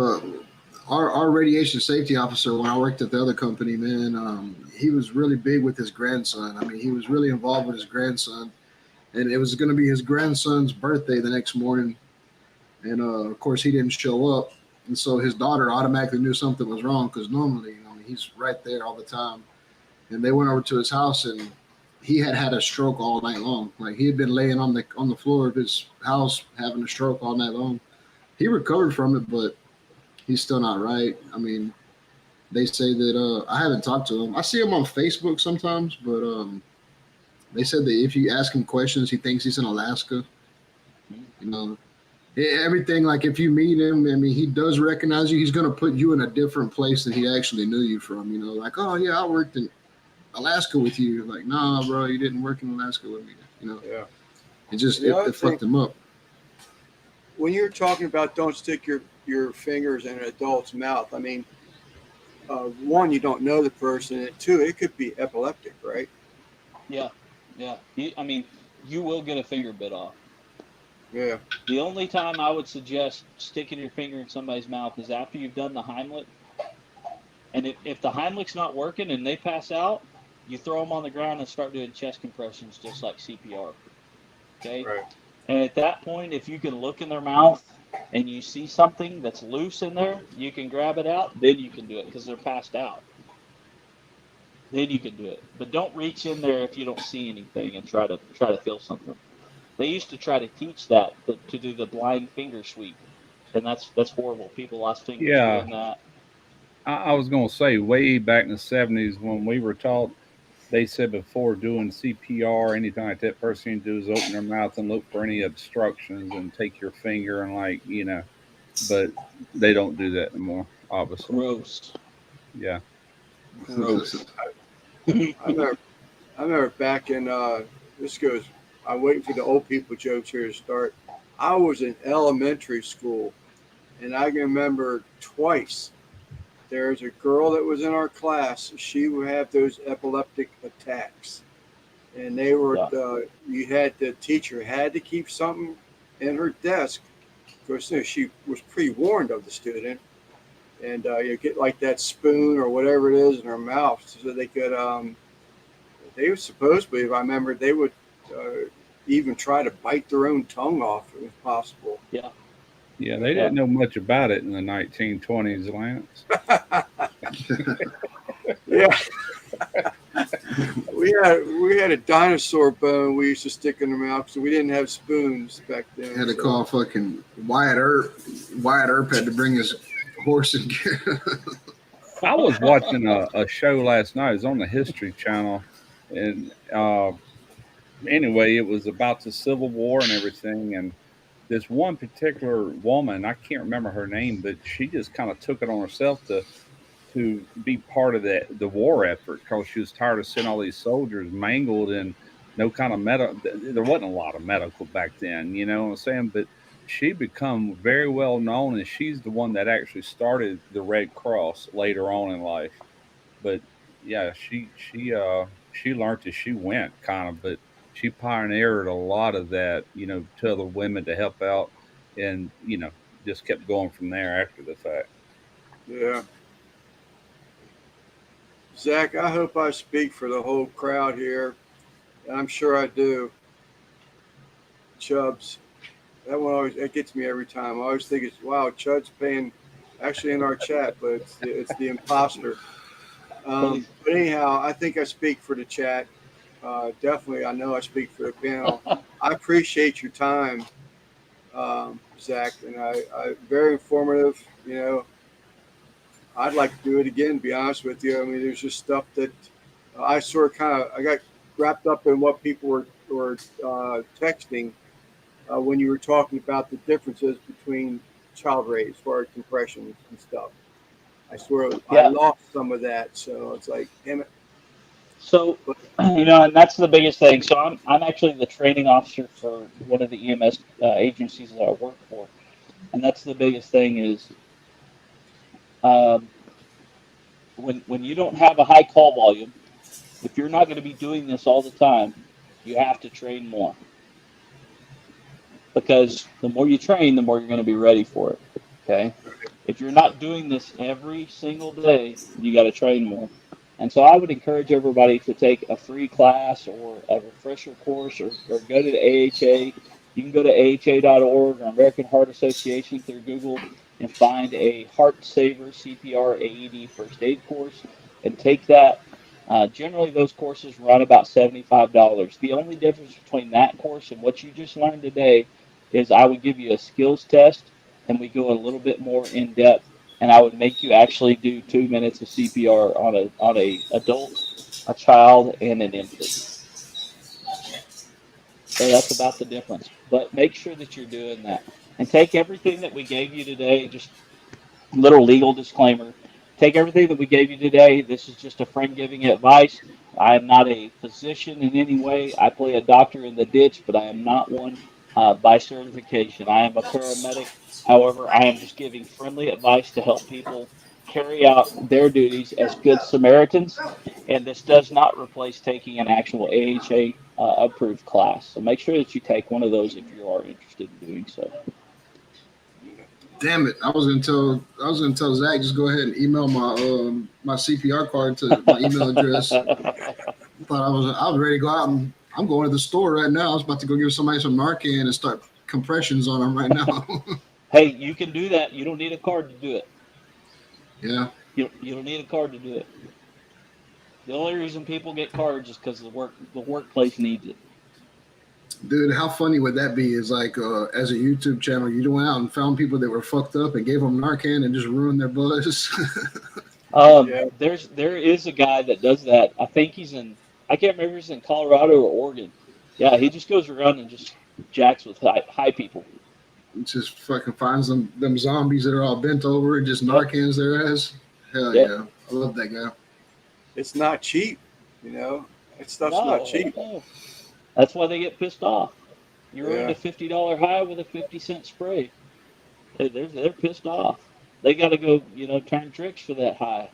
our radiation safety officer when I worked at the other company, man. He was really big with his grandson. I mean, he was really involved with his grandson. And it was going to be his grandson's birthday the next morning. And, of course, he didn't show up. And so his daughter automatically knew something was wrong, because normally, he's right there all the time. And they went over to his house, and he had a stroke all night long. Like, he had been laying on the floor of his house having a stroke all night long. He recovered from it, but he's still not right. I mean, they say that I haven't talked to him. I see him on Facebook sometimes, but they said that if you ask him questions, he thinks he's in Alaska. Everything, like if you meet him, I mean, he does recognize you. He's going to put you in a different place than he actually knew you from, like, oh, yeah, I worked in Alaska with you. Like, nah, bro, you didn't work in Alaska with me. You know, Yeah. it just The other it fucked him up. When you're talking about don't stick your fingers in an adult's mouth, I mean, one, you don't know the person, and two, it could be epileptic, right? Yeah. I mean, you will get a finger bit off. Yeah. The only time I would suggest sticking your finger in somebody's mouth is after you've done the Heimlich. And if the Heimlich's not working and they pass out, you throw them on the ground and start doing chest compressions just like CPR. Okay? Right. And at that point, if you can look in their mouth and you see something that's loose in there, you can grab it out, then you can do it because they're passed out. Then you can do it. But don't reach in there if you don't see anything and try to feel something. They used to try to teach that to do the blind finger sweep, and that's horrible. People lost fingers Yeah. doing that. I was going to say, way back in the 70s when we were taught, they said before doing CPR, anything like that, first thing you do is open their mouth and look for any obstructions and take your finger and, like, you know, but they don't do that anymore, obviously. Gross. Yeah. Gross. I remember back in this goes. I'm waiting for the old people jokes here to start. I was in elementary school, and I can remember twice. There's a girl that was in our class. She would have those epileptic attacks, and they were. You had the teacher had to keep something in her desk because she was pre-warned of the student, and you get like that spoon or whatever it is in her mouth so they could. They were supposedly, if I remember, they would even try to bite their own tongue off if possible. Yeah. Yeah, they didn't know much about it in the 1920s, Lance. Yeah. we had a dinosaur bone we used to stick in our mouth, so we didn't have spoons back then. Had to call fucking Wyatt Earp. Wyatt Earp had to bring his horse and I was watching a show last night. It was on the History Channel, and anyway, it was about the Civil War and everything. And this one particular woman, I can't remember her name, but she just kind of took it on herself to be part of the war effort because she was tired of seeing all these soldiers mangled and no kind of there wasn't a lot of medical back then, you know what I'm saying? But she become very well known, and she's the one that actually started the Red Cross later on in life. But yeah, she learned as she went, kind of, but she pioneered a lot of that, you know, to other women to help out, and you know, just kept going from there after the fact. Yeah. Zach, I hope I speak for the whole crowd here, and I'm sure I do. Chubbs, that one always it gets me every time. I always think it's wow, Chud's paying actually in our chat, but it's the imposter. But anyhow, I think I speak for the chat. Definitely, I know I speak for the panel. I appreciate your time, Zach, and I very informative. You know, I'd like to do it again. To be honest with you, I mean, there's just stuff that I sort of I got wrapped up in what people were texting when you were talking about the differences between child rates for compressions and stuff. I swear I lost some of that, so it's like, damn it. So, you know, and that's the biggest thing. So I'm actually the training officer for one of the EMS agencies that I work for, and that's the biggest thing is when you don't have a high call volume, if you're not going to be doing this all the time, you have to train more. Because the more you train, the more you're going to be ready for it. Okay? If you're not doing this every single day, you got to train more. And so I would encourage everybody to take a free class or a refresher course or go to the AHA. You can go to AHA.org or American Heart Association through Google and find a Heart Saver CPR AED first aid course and take that. Generally, those courses run about $75. The only difference between that course and what you just learned today is I would give you a skills test and we go a little bit more in depth, and I would make you actually do 2 minutes of CPR on a adult, a child, and an infant. So that's about the difference. But make sure that you're doing that, and take everything that we gave you today. Just little legal disclaimer. Take everything that we gave you today. This is just a friend giving advice. I am not a physician in any way. I play a doctor in the ditch, but I am not one by certification. I am a paramedic. However, I am just giving friendly advice to help people carry out their duties as good Samaritans. And this does not replace taking an actual AHA approved class. So make sure that you take one of those if you are interested in doing so. Damn it! I was gonna tell Zach, just go ahead and email my CPR card to my email address. Thought I was ready to go out, and I'm going to the store right now. I was about to go give somebody some Narcan and start compressions on them right now. Hey, you can do that. You don't need a card to do it. Yeah. You don't need a card to do it. The only reason people get cards is because the workplace needs it. Dude, how funny would that be? Is like as a YouTube channel, you went out and found people that were fucked up and gave them Narcan and just ruined their buzz. There is a guy that does that. I think I can't remember if he's in Colorado or Oregon. Yeah, he just goes around and just jacks with high people. Just fucking finds them zombies that are all bent over and just Narcans their ass. Hell yeah. I love that guy. It's not cheap, That stuff's not cheap. No. That's why they get pissed off. You ruined a $50 high with a 50-cent spray. They're pissed off. They got to go, turn tricks for that high.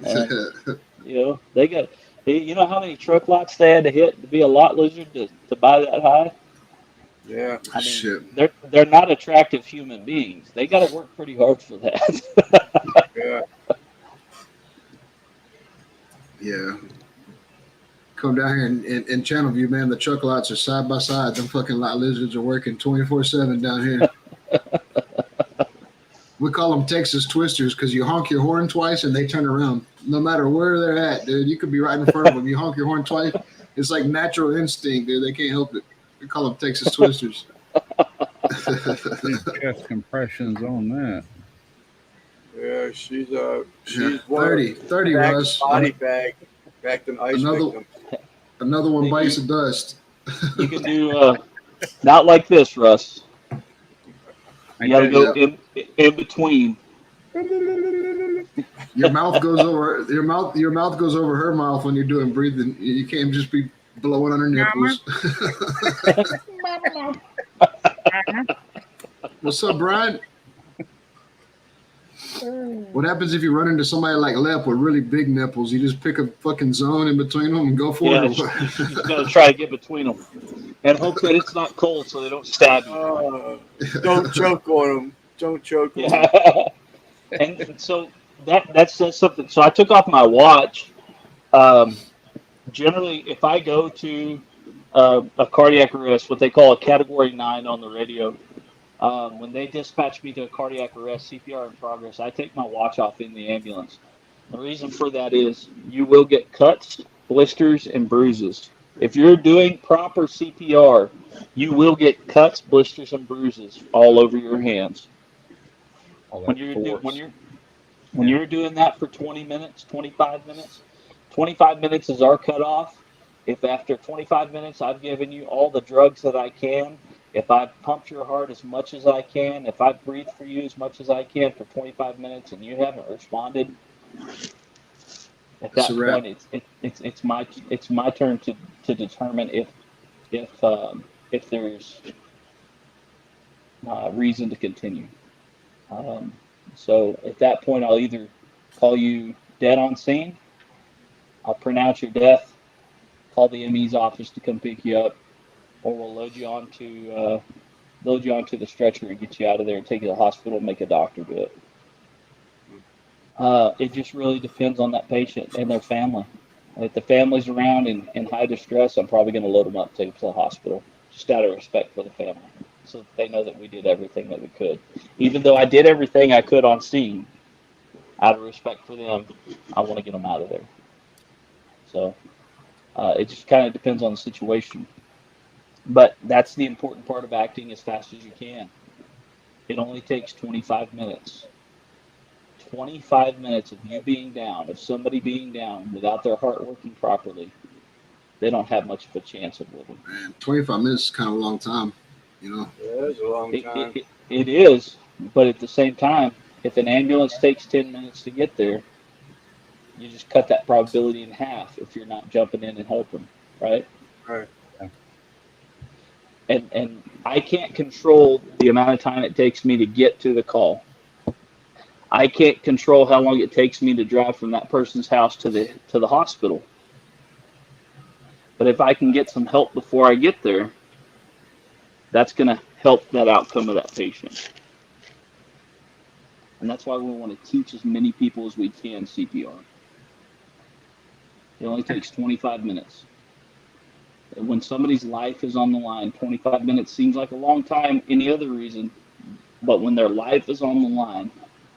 And, they got. You know how many truck lots they had to hit to be a lot lizard to buy that high? Yeah. I mean, shit. They're not attractive human beings. They got to work pretty hard for that. Yeah. Yeah. Come down here in Channelview, man. The truck lots are side by side. Them fucking lot lizards are working 24/7 down here. We call them Texas twisters because you honk your horn twice and they turn around. No matter where they're at, dude. You could be right in front of them. You honk your horn twice. It's like natural instinct, dude. They can't help it. We call them Texas twisters. Chest compressions on that. Yeah, she's 30 Russ. Body bag back to an ice victim. Another one bites the dust. You can do not like this, Russ. You got to go in between. Your mouth goes over her mouth when you're doing breathing. You can't just be blowing on her nipples. What's up, Brian? What happens if you run into somebody like Lep with really big nipples? You just pick a fucking zone in between them and go for it. Just gonna try to get between them and hope that it's not cold so they don't stab you. Don't choke on them. Don't choke on them. And so that's something. So I took off my watch. Generally, if I go to a cardiac arrest, what they call a Category 9 on the radio, when they dispatch me to a cardiac arrest, CPR in progress, I take my watch off in the ambulance. The reason for that is you will get cuts, blisters, and bruises. If you're doing proper CPR, you will get cuts, blisters, and bruises all over your hands. When you're doing that for 20 minutes, 25 minutes, 25 minutes is our cutoff. If after 25 minutes I've given you all the drugs that I can, if I've pumped your heart as much as I can, if I've breathed for you as much as I can for 25 minutes and you haven't responded, at that point it's my turn to determine if there's reason to continue. So at that point, I'll either call you dead on scene, I'll pronounce your death, call the ME's office to come pick you up, or we'll load you onto the stretcher and get you out of there and take you to the hospital and make a doctor do it. It just really depends on that patient and their family. If the family's around in high distress, I'm probably going to load them up and take them to the hospital, just out of respect for the family, so that they know that we did everything that we could. Even though I did everything I could on scene, out of respect for them, I want to get them out of there. So it just kind of depends on the situation. But that's the important part of acting as fast as you can. It only takes 25 minutes. 25 minutes of you being down, of somebody being down without their heart working properly, they don't have much of a chance of living. Man, 25 minutes is kind of a long time, Yeah, it's a long time. It is, but at the same time, if an ambulance takes 10 minutes to get there, You just cut that probability in half if you're not jumping in and helping, right? Right. And I can't control the amount of time it takes me to get to the call. I can't control how long it takes me to drive from that person's house to the hospital. But if I can get some help before I get there, that's going to help that outcome of that patient. And that's why we want to teach as many people as we can CPR. It only takes 25 minutes. When somebody's life is on the line, 25 minutes seems like a long time any other reason, but when their life is on the line,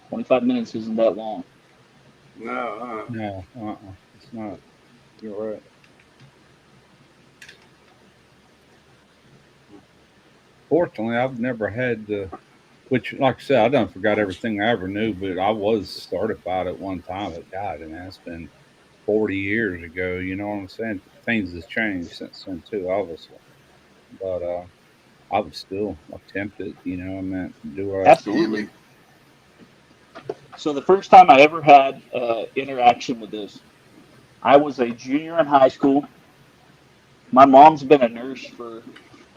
25 minutes isn't that long. No. No, it's not. You're right. Fortunately, I've never had to, which, like I said, I done forgot everything I ever knew, but I was certified at one time. But God, and that's been 40 years ago. You know what I'm saying? Things has changed since then too, obviously. But I was still tempted. You know, I meant to do what Absolutely. So the first time I ever had interaction with this, I was a junior in high school. My mom's been a nurse for,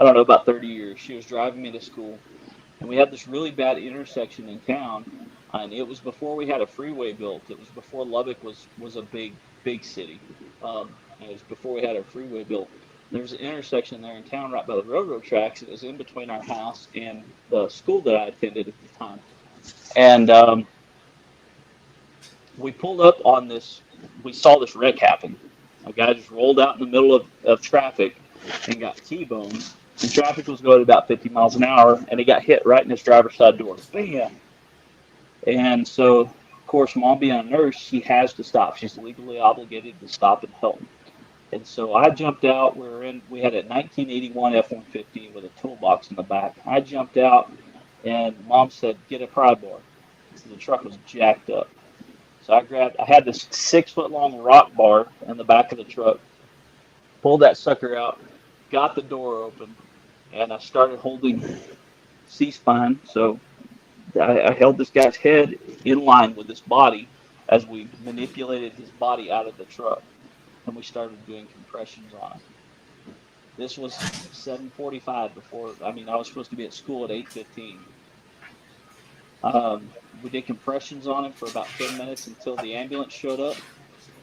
I don't know, about 30 years. She was driving me to school. And we had this really bad intersection in town. And it was before we had a freeway built. It was before Lubbock was a big city. It was before we had a freeway built. There was an intersection there in town right by the railroad tracks. It was in between our house and the school that I attended at the time. And we pulled up on this. We saw this wreck happen. A guy just rolled out in the middle of traffic and got T-boned. And traffic was going about 50 miles an hour, and he got hit right in his driver's side door. Bam! And so, of course, Mom being a nurse, she has to stop. She's legally obligated to stop and help. And so I jumped out. We had a 1981 F-150 with a toolbox in the back. I jumped out, and Mom said, "Get a pry bar." So the truck was jacked up. So I had this 6-foot-long rock bar in the back of the truck, pulled that sucker out, got the door open, and I started holding C-spine. So I held this guy's head in line with his body as we manipulated his body out of the truck, and we started doing compressions on him. This was 7:45 I was supposed to be at school at 8:15. We did compressions on him for about 10 minutes until the ambulance showed up.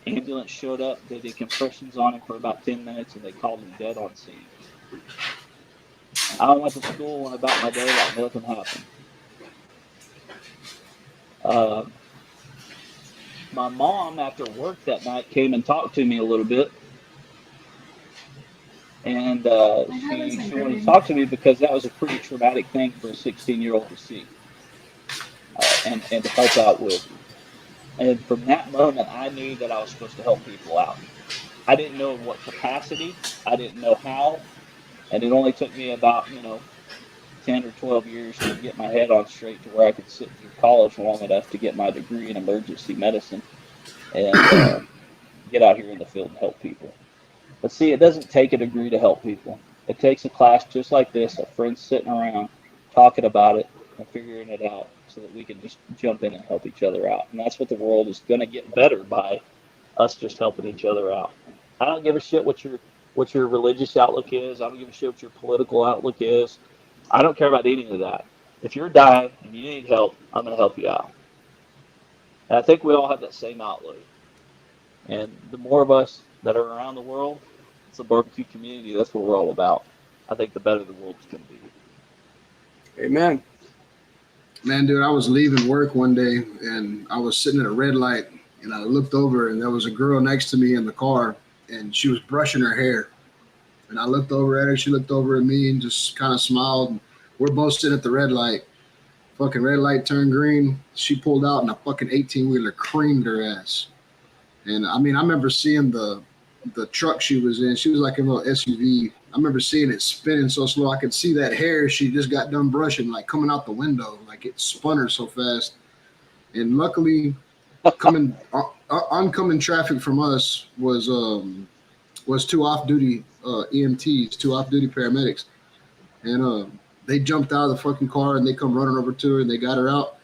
Ambulance showed up. They did compressions on him for about 10 minutes, and they called him dead on scene. I went to school, went about my day like nothing happened. My mom, after work that night, came and talked to me a little bit. And she wanted to talk to me because that was a pretty traumatic thing for a 16-year-old to see and to help out with. And from that moment, I knew that I was supposed to help people out. I didn't know in what capacity. I didn't know how. And it only took me about, 10 or 12 years to get my head on straight to where I could sit through college long enough to get my degree in emergency medicine and get out here in the field and help people. But see, it doesn't take a degree to help people. It takes a class just like this, of friends sitting around, talking about it and figuring it out so that we can just jump in and help each other out. And that's what the world is going to get better by, us just helping each other out. I don't give a shit what your religious outlook is. I don't give a shit what your political outlook is. I don't care about any of that. If you're dying and you need help, I'm going to help you out. And I think we all have that same outlook. And the more of us that are around the world, it's a barbecue community. That's what we're all about. I think the better the world's going to be. Amen. Man, dude, I was leaving work one day and I was sitting at a red light and I looked over and there was a girl next to me in the car and she was brushing her hair. And I looked over at her, she looked over at me and just kind of smiled. And we're both sitting at the red light. Fucking red light turned green. She pulled out and a fucking 18-wheeler creamed her ass. And I mean, I remember seeing the truck she was in. She was like a little SUV. I remember seeing it spinning so slow. I could see that hair she just got done brushing, like coming out the window. Like it spun her so fast. And luckily, oncoming traffic from us was two off-duty EMTs, two off-duty paramedics. And they jumped out of the fucking car and they come running over to her and they got her out.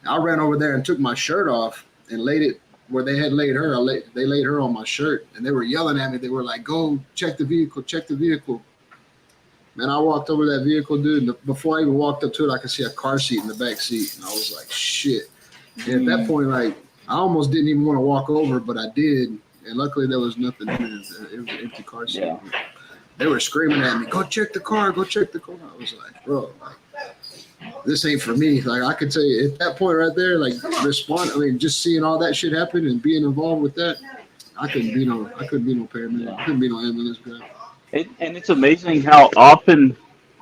I ran over there and took my shirt off and laid it where they had laid her, they laid her on my shirt, and they were yelling at me. They were like, "Go check the vehicle, check the vehicle." Man, I walked over to that vehicle, dude. And before I even walked up to it, I could see a car seat in the back seat, and I was like, "Shit!" And at that point, like, I almost didn't even want to walk over, but I did. And luckily, there was nothing in it. It was an empty car seat. Yeah. They were screaming at me, "Go check the car! Go check the car!" I was like, "Bro, like, this ain't for me." Like, I could tell you at that point right there, like, respond. I mean, just seeing all that shit happen and being involved with that, I couldn't be no paramedic. Yeah. I couldn't be no ambulance guy. And it's amazing how often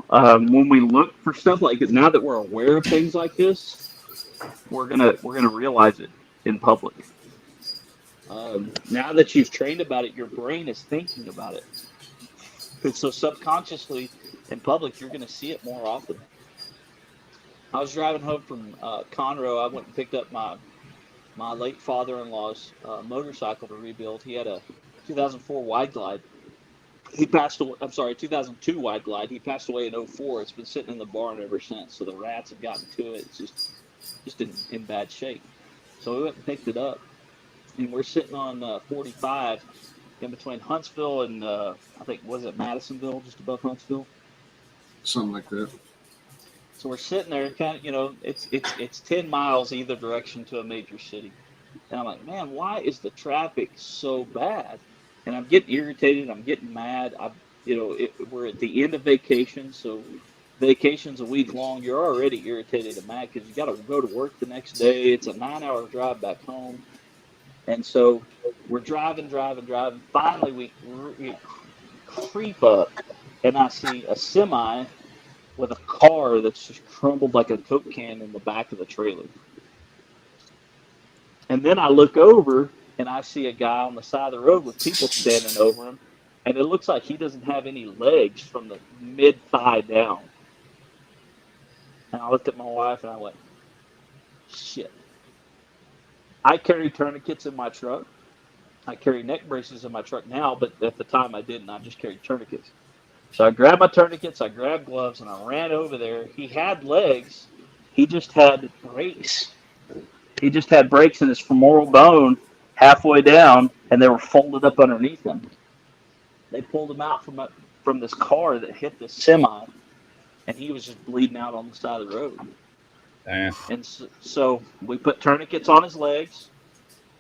when we look for stuff like it, now that we're aware of things like this, we're gonna realize it in public. Now that you've trained about it, your brain is thinking about it, and so subconsciously in public, you're gonna see it more often. I was driving home from Conroe. I went and picked up my late father-in-law's motorcycle to rebuild. He had a 2004 Wide Glide. He passed away. I'm sorry, 2002 Wide Glide. He passed away in 2004. It's been sitting in the barn ever since. So the rats have gotten to it. It's just in bad shape. So we went and picked it up, and we're sitting on 45 in between Huntsville and I think was it Madisonville, just above Huntsville. Something like that. So we're sitting there, kind of, it's 10 miles either direction to a major city, and I'm like, man, why is the traffic so bad? And I'm getting irritated. I'm getting mad. We're at the end of vacation, so vacation's a week long. You're already irritated and mad because you got to go to work the next day. It's a 9-hour drive back home, and so we're driving. Finally, we creep up, and I see a semi with a car that's just crumbled like a Coke can in the back of the trailer. And then I look over and I see a guy on the side of the road with people standing over him, and it looks like he doesn't have any legs from the mid-thigh down. And I looked at my wife and I went, shit. I carry tourniquets in my truck. I carry neck braces in my truck now, but at the time I didn't. I just carried tourniquets. So I grabbed my tourniquets, I grabbed gloves, and I ran over there. He had legs. He just had brakes. He just had brakes in his femoral bone halfway down, and they were folded up underneath him. They pulled him out from this car that hit this semi, and he was just bleeding out on the side of the road. Damn. And so we put tourniquets on his legs.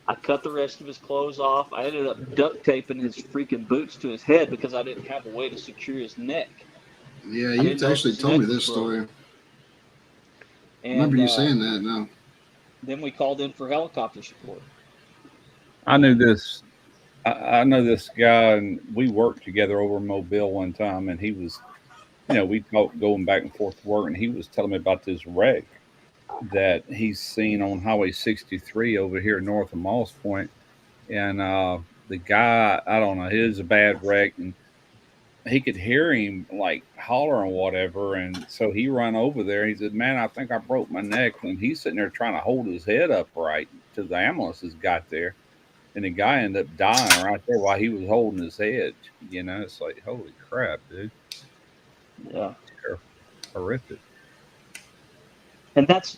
I cut the rest of his clothes off. I ended up duct taping his freaking boots to his head because I didn't have a way to secure his neck. Yeah, you actually told me this story. I remember you saying that now. Then we called in for helicopter support. I knew this. I know this guy, and we worked together over in Mobile one time, and he was, we talked going back and forth to work, and he was telling me about this wreck that he's seen on Highway 63 over here north of Moss Point. And the guy, I don't know, he was a bad wreck, and he could hear him like hollering whatever. And so he run over there. He said, man, I think I broke my neck. And he's sitting there trying to hold his head upright till the ambulances got there. And the guy ended up dying right there while he was holding his head. It's like, holy crap, dude. Yeah. It's horrific. And that's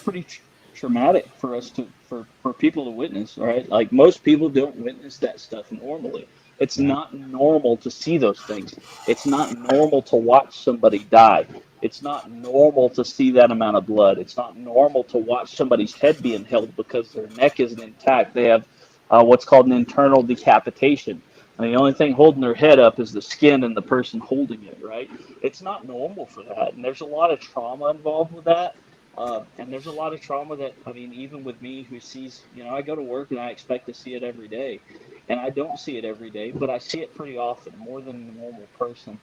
pretty traumatic for us for people to witness, right? Like most people don't witness that stuff normally. It's not normal to see those things. It's not normal to watch somebody die. It's not normal to see that amount of blood. It's not normal to watch somebody's head being held because their neck isn't intact. They have what's called an internal decapitation. And the only thing holding their head up is the skin and the person holding it, right? It's not normal for that. And there's a lot of trauma involved with that. And there's a lot of trauma that, even with me who sees, I go to work and I expect to see it every day. And I don't see it every day, but I see it pretty often, more than a normal person.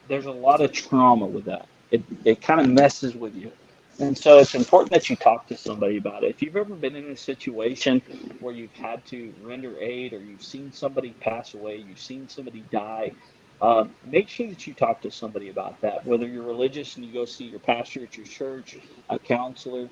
There's a lot of trauma with that. It kind of messes with you. And so it's important that you talk to somebody about it. If you've ever been in a situation where you've had to render aid or you've seen somebody pass away, you've seen somebody die, make sure that you talk to somebody about that, whether you're religious and you go see your pastor at your church, a counselor.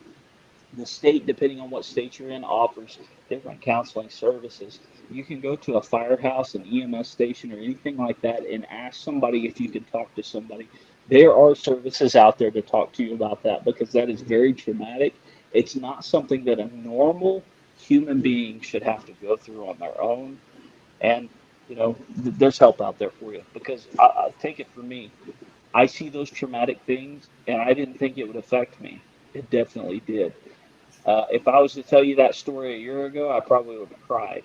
The state, depending on what state you're in, offers different counseling services. You can go to a firehouse, an EMS station, or anything like that and ask somebody if you can talk to somebody. There are services out there to talk to you about that because that is very traumatic. It's not something that a normal human being should have to go through on their own. And, there's help out there for you. Because I'll take it from me. I see those traumatic things, and I didn't think it would affect me. It definitely did. If I was to tell you that story a year ago, I probably would have cried.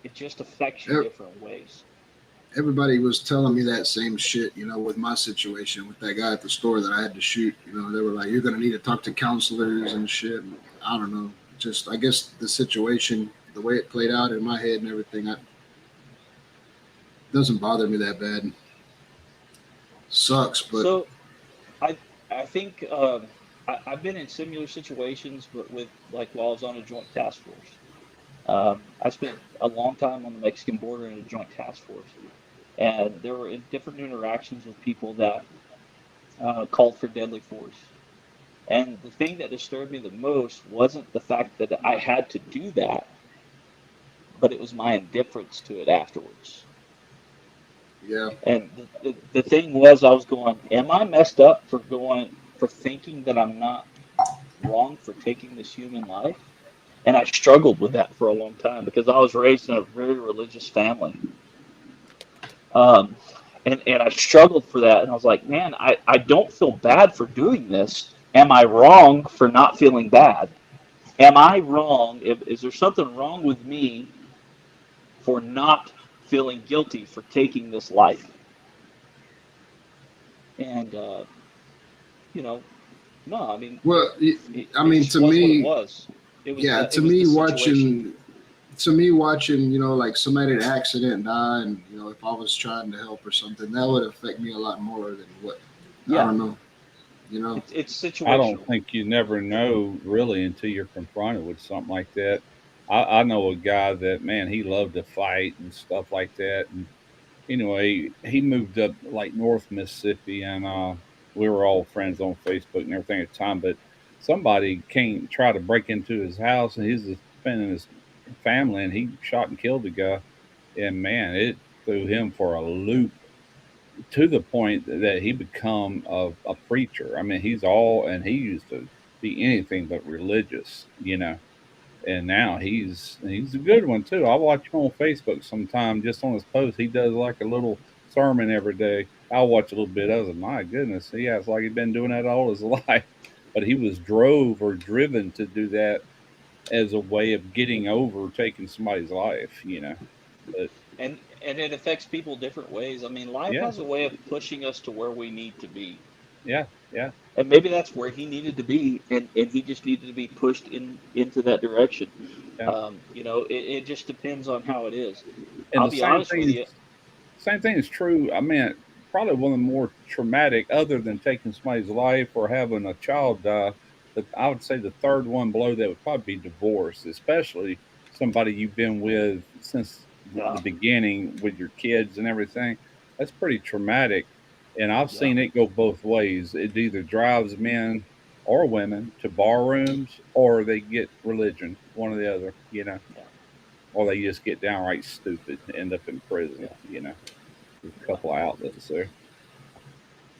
It just affects you Yep. different ways. Everybody was telling me that same shit, with my situation with that guy at the store that I had to shoot. They were like, "You're gonna need to talk to counselors and shit." And I don't know. Just I guess the situation, the way it played out in my head and everything, doesn't bother me that bad. Sucks, but So I think I've been in similar situations, but with while I was on a joint task force. I spent a long time on the Mexican border in a joint task force, and there were different interactions with people that called for deadly force. And the thing that disturbed me the most wasn't the fact that I had to do that, but it was my indifference to it afterwards. yeah, And the thing was, I was going, am I messed up for thinking that I'm not wrong for taking this human life? And I struggled with that for a long time because I was raised in a very religious family. And I struggled for that. And I was like, man, I don't feel bad for doing this. Am I wrong for not feeling bad? Am I wrong? Is there something wrong with me for not feeling guilty for taking this life? And, no, I mean, well, it I mean, just to was what it me, was. It was yeah, the situation. to me watching, like somebody in an accident die, and if I was trying to help or something, that would affect me a lot more than what I Yeah, don't know, it's I don't situational. think you never know really until you're confronted with something like that. I know a guy that, man, he loved to fight and stuff like that. And anyway, he moved up like North Mississippi, and we were all friends on Facebook and everything at the time. But somebody came try to break into his house, and he's defending his family, and he shot and killed the guy. And man, it threw him for a loop to the point that he become a preacher. I mean, and he used to be anything but religious. And now he's a good one too. I watch him on Facebook sometime, just on his post. He does like a little sermon every day. I'll watch a little bit. I was like, my goodness, yeah, it's like he's been doing that all his life. But he was drove or driven to do that as a way of getting over taking somebody's life. But And it affects people different ways. I mean, life yeah, has a way of pushing us to where we need to be. yeah, yeah, And maybe that's where he needed to be, and he just needed to be pushed into that direction. yeah. It just depends on how it is. And I'll the be honest with you. same thing is true. I mean, probably one of the more traumatic, other than taking somebody's life or having a child die. But I would say the third one below that would probably be divorce, especially somebody you've been with since the Yeah, beginning with your kids and everything. That's pretty traumatic. And I've yeah, seen it go both ways. It either drives men or women to bar rooms, or they get religion, one or the other, yeah, or they just get downright stupid, end up in prison. yeah, There's a yeah. couple of outlets there.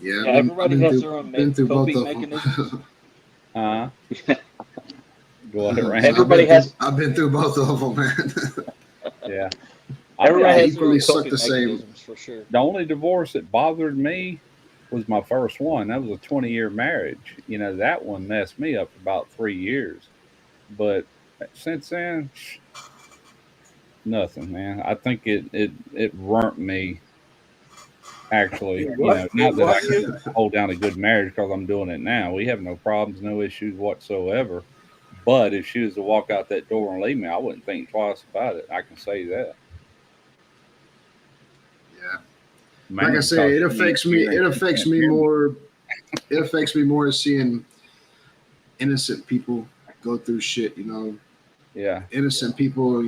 yeah, Yeah, I've everybody been has through their own been through both coping of mechanisms. them. Uh, go ahead, So Randy. Everybody has I've been through both of them, man. Yeah, I'll be everybody They has honest their with equally own you. suck the coping same. mechanisms for sure. The only divorce that bothered me was my first one. That was a 20-year marriage. That one messed me up for about 3 years. But since then, nothing, man. I think it burnt me. Actually, It not that I run can you. hold down a good marriage because I'm doing it now. We have no problems, no issues whatsoever. But if she was to walk out that door and leave me, I wouldn't think twice about it. I can say that. Yeah, like I Mainly say, because it she affects me. It she affects can't me hear me. more. It affects me more seeing innocent people go through shit. Yeah, Innocent Yeah, people.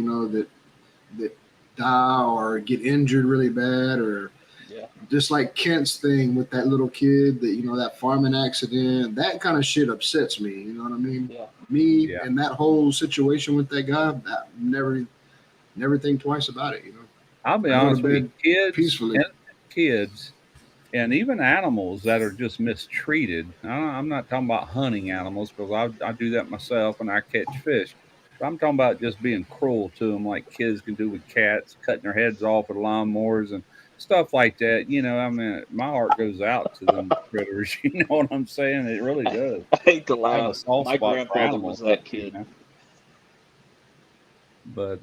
That die or get injured really bad, or yeah, just like Kent's thing with that little kid, that farming accident. That kind of shit upsets me. You know what I mean? yeah. Me yeah. and that whole situation with that guy. I never think twice about it. I'll be I go to honest with you. bed Kids, peacefully. innocent kids, And even animals that are just mistreated. I'm not talking about hunting animals because I do that myself and I catch fish. But I'm talking about just being cruel to them, like kids can do with cats, cutting their heads off with lawnmowers and stuff like that. I mean, my heart goes out to them critters. You know what I'm saying? It really does. I hate to I have a laugh. soft My spot for grandfather was animals. that kid. But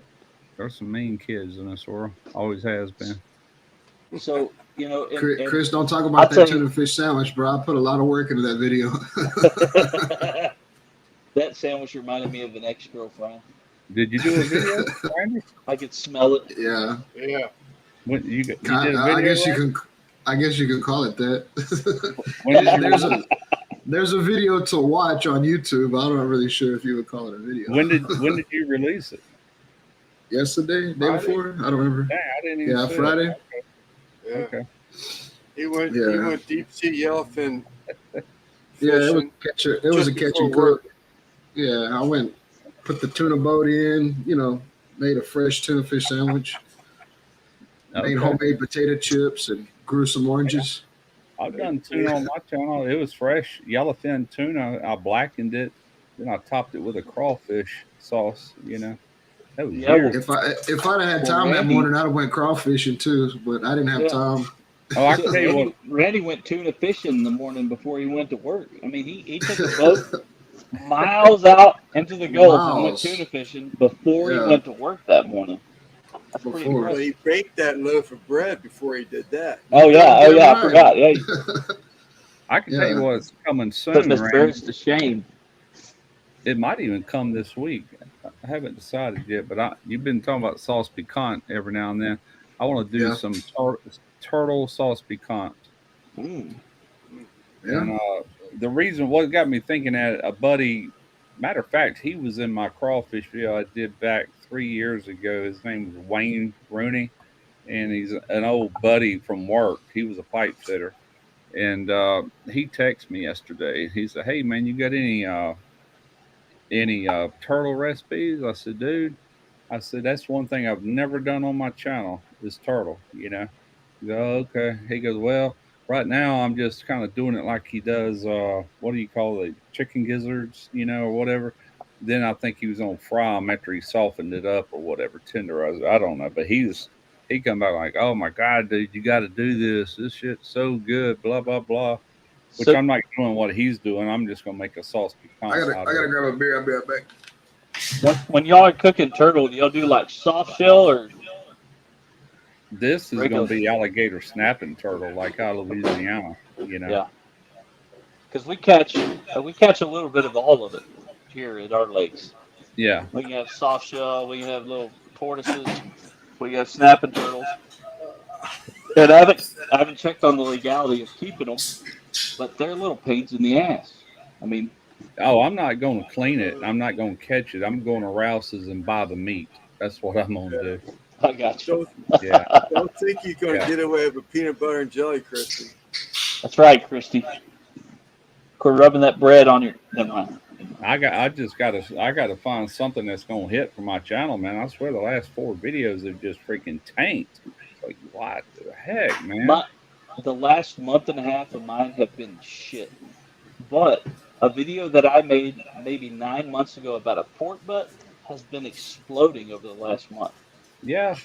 there's some mean kids in this world. Always has been. So, Chris, don't talk I'll about tell that you- tuna fish sandwich, bro. I put a lot of work into that video. that sandwich reminded me of an ex-girlfriend. Did you do a video, Randy? I could smell it. Yeah, Yeah. When you did a video? I guess you Randy? can. I guess you can call it that. When did you there's release a there's a video to watch on YouTube. I'm not really sure if you would call it a video. When did you release it? Yesterday, day Friday? before? I don't remember. Dang, I didn't even Yeah, see Friday. Yeah. Okay. He went Yeah. deep sea yellowfin Yeah, it was fishing. catcher. It was a just catch and before cook. Yeah, I went, put the tuna boat in. Made a fresh tuna fish sandwich. Made Okay. homemade potato chips and grew some oranges. I've done tuna on my channel. It was fresh yellowfin tuna. I blackened it, then I topped it with a crawfish sauce. That was Yeah, years. If I'd have had Well, time that Randy- morning, I'd have went crawfishing too. But I didn't have Yeah. time. Oh, I can tell you what. Randy went tuna fishing the morning before he went to work. I mean, he took a boat miles out into the Gulf and went Miles. tuna fishing before Yeah. he went to work that morning. That's pretty Before. Well, impressive. he baked that loaf of bread before he did that. Oh yeah, I Goddamn forgot. Yeah, I can tell you Yeah. what's coming soon. put Miss Randy. Barrett's to shame. It might even come this week. I haven't decided yet, but you've been talking about sauce piquant every now and then. I want to do Yeah. some turtle sauce piquant. Mm. Yeah. And the reason what got me thinking that a buddy, matter of fact, he was in my crawfish video I did back 3 years ago. His name was Wayne Rooney, and he's an old buddy from work. He was a pipe fitter, and he texted me yesterday. He said, "Hey man, you got any turtle recipes?" I said, "Dude," I said, "that's one thing I've never done on my channel is turtle." He goes, "Oh, okay." He goes, "Well, right now I'm just kind of doing it like he does. What do you call it? Chicken gizzards, or whatever." Then I think he was on fry them after he softened it up or whatever, tenderized it. I don't know, but he come back like, "Oh my god, dude, you got to do this. This shit's so good." Blah blah blah. Which So- I'm not doing what he's doing. I'm just gonna make a sauce piquant. I gotta grab a beer. I'll be right back. When y'all are cooking turtle, do y'all do like soft shell or? This is Regular. gonna be alligator snapping turtle, like out of Louisiana. Yeah. Because we catch a little bit of all of it here at our lakes. Yeah. We can have soft shell, we can have little tortoises, we have snapping turtles. And I haven't checked on the legality of keeping them, but they're little pains in the ass. I mean, Oh, I'm not gonna clean it. I'm not gonna catch it. I'm going to Rouse's and buy the meat. That's what I'm gonna do. I got you. Yeah. Don't think you're going to Yeah. get away with a peanut butter and jelly, Christy. That's right, Christy. Quit rubbing that bread on your. Never mind. I gotta find something that's gonna hit for my channel, man. I swear the last 4 videos have just freaking tanked. It's like, what the heck, man? The last month and a half of mine have been shit. But a video that I made maybe 9 months ago about a pork butt has been exploding over the last month. Yeah.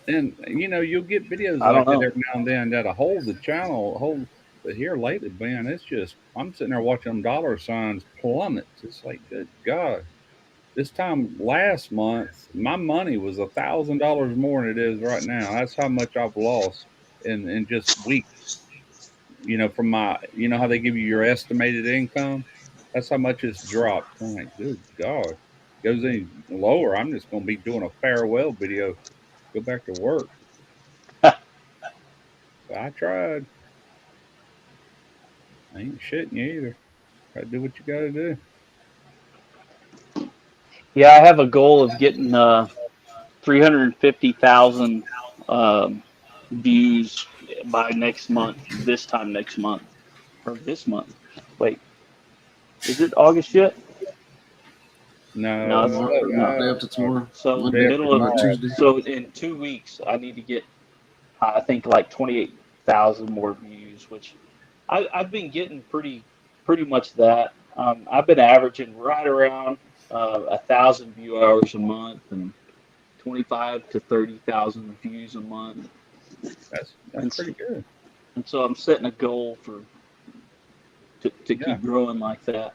And you'll get videos I like don't that know. every now and then that'll hold the channel, but here lately, man, it's just I'm sitting there watching them dollar signs plummet. It's like, good God. This time last month, my money was $1,000 more than it is right now. That's how much I've lost in just weeks. From my, how they give you your estimated income. That's how much it's dropped. I'm like, good God. Goes any lower, I'm just going to be doing a farewell video. Go back to work. So I tried. I ain't shitting you either. Gotta do what you gotta do. Yeah, I have a goal of getting 350,000 views by next month, this time next month, or this month. Wait, is it August yet? No, No, Day after tomorrow. So Monday, middle of Tuesday. so in 2 weeks, I need to get I think like 28,000 more views views, which I've been getting pretty much that. I've been averaging right around 1,000 view hours a month and 25 to 30,000 views a month. That's And pretty good. And so I'm setting a goal to Yeah. keep growing like that.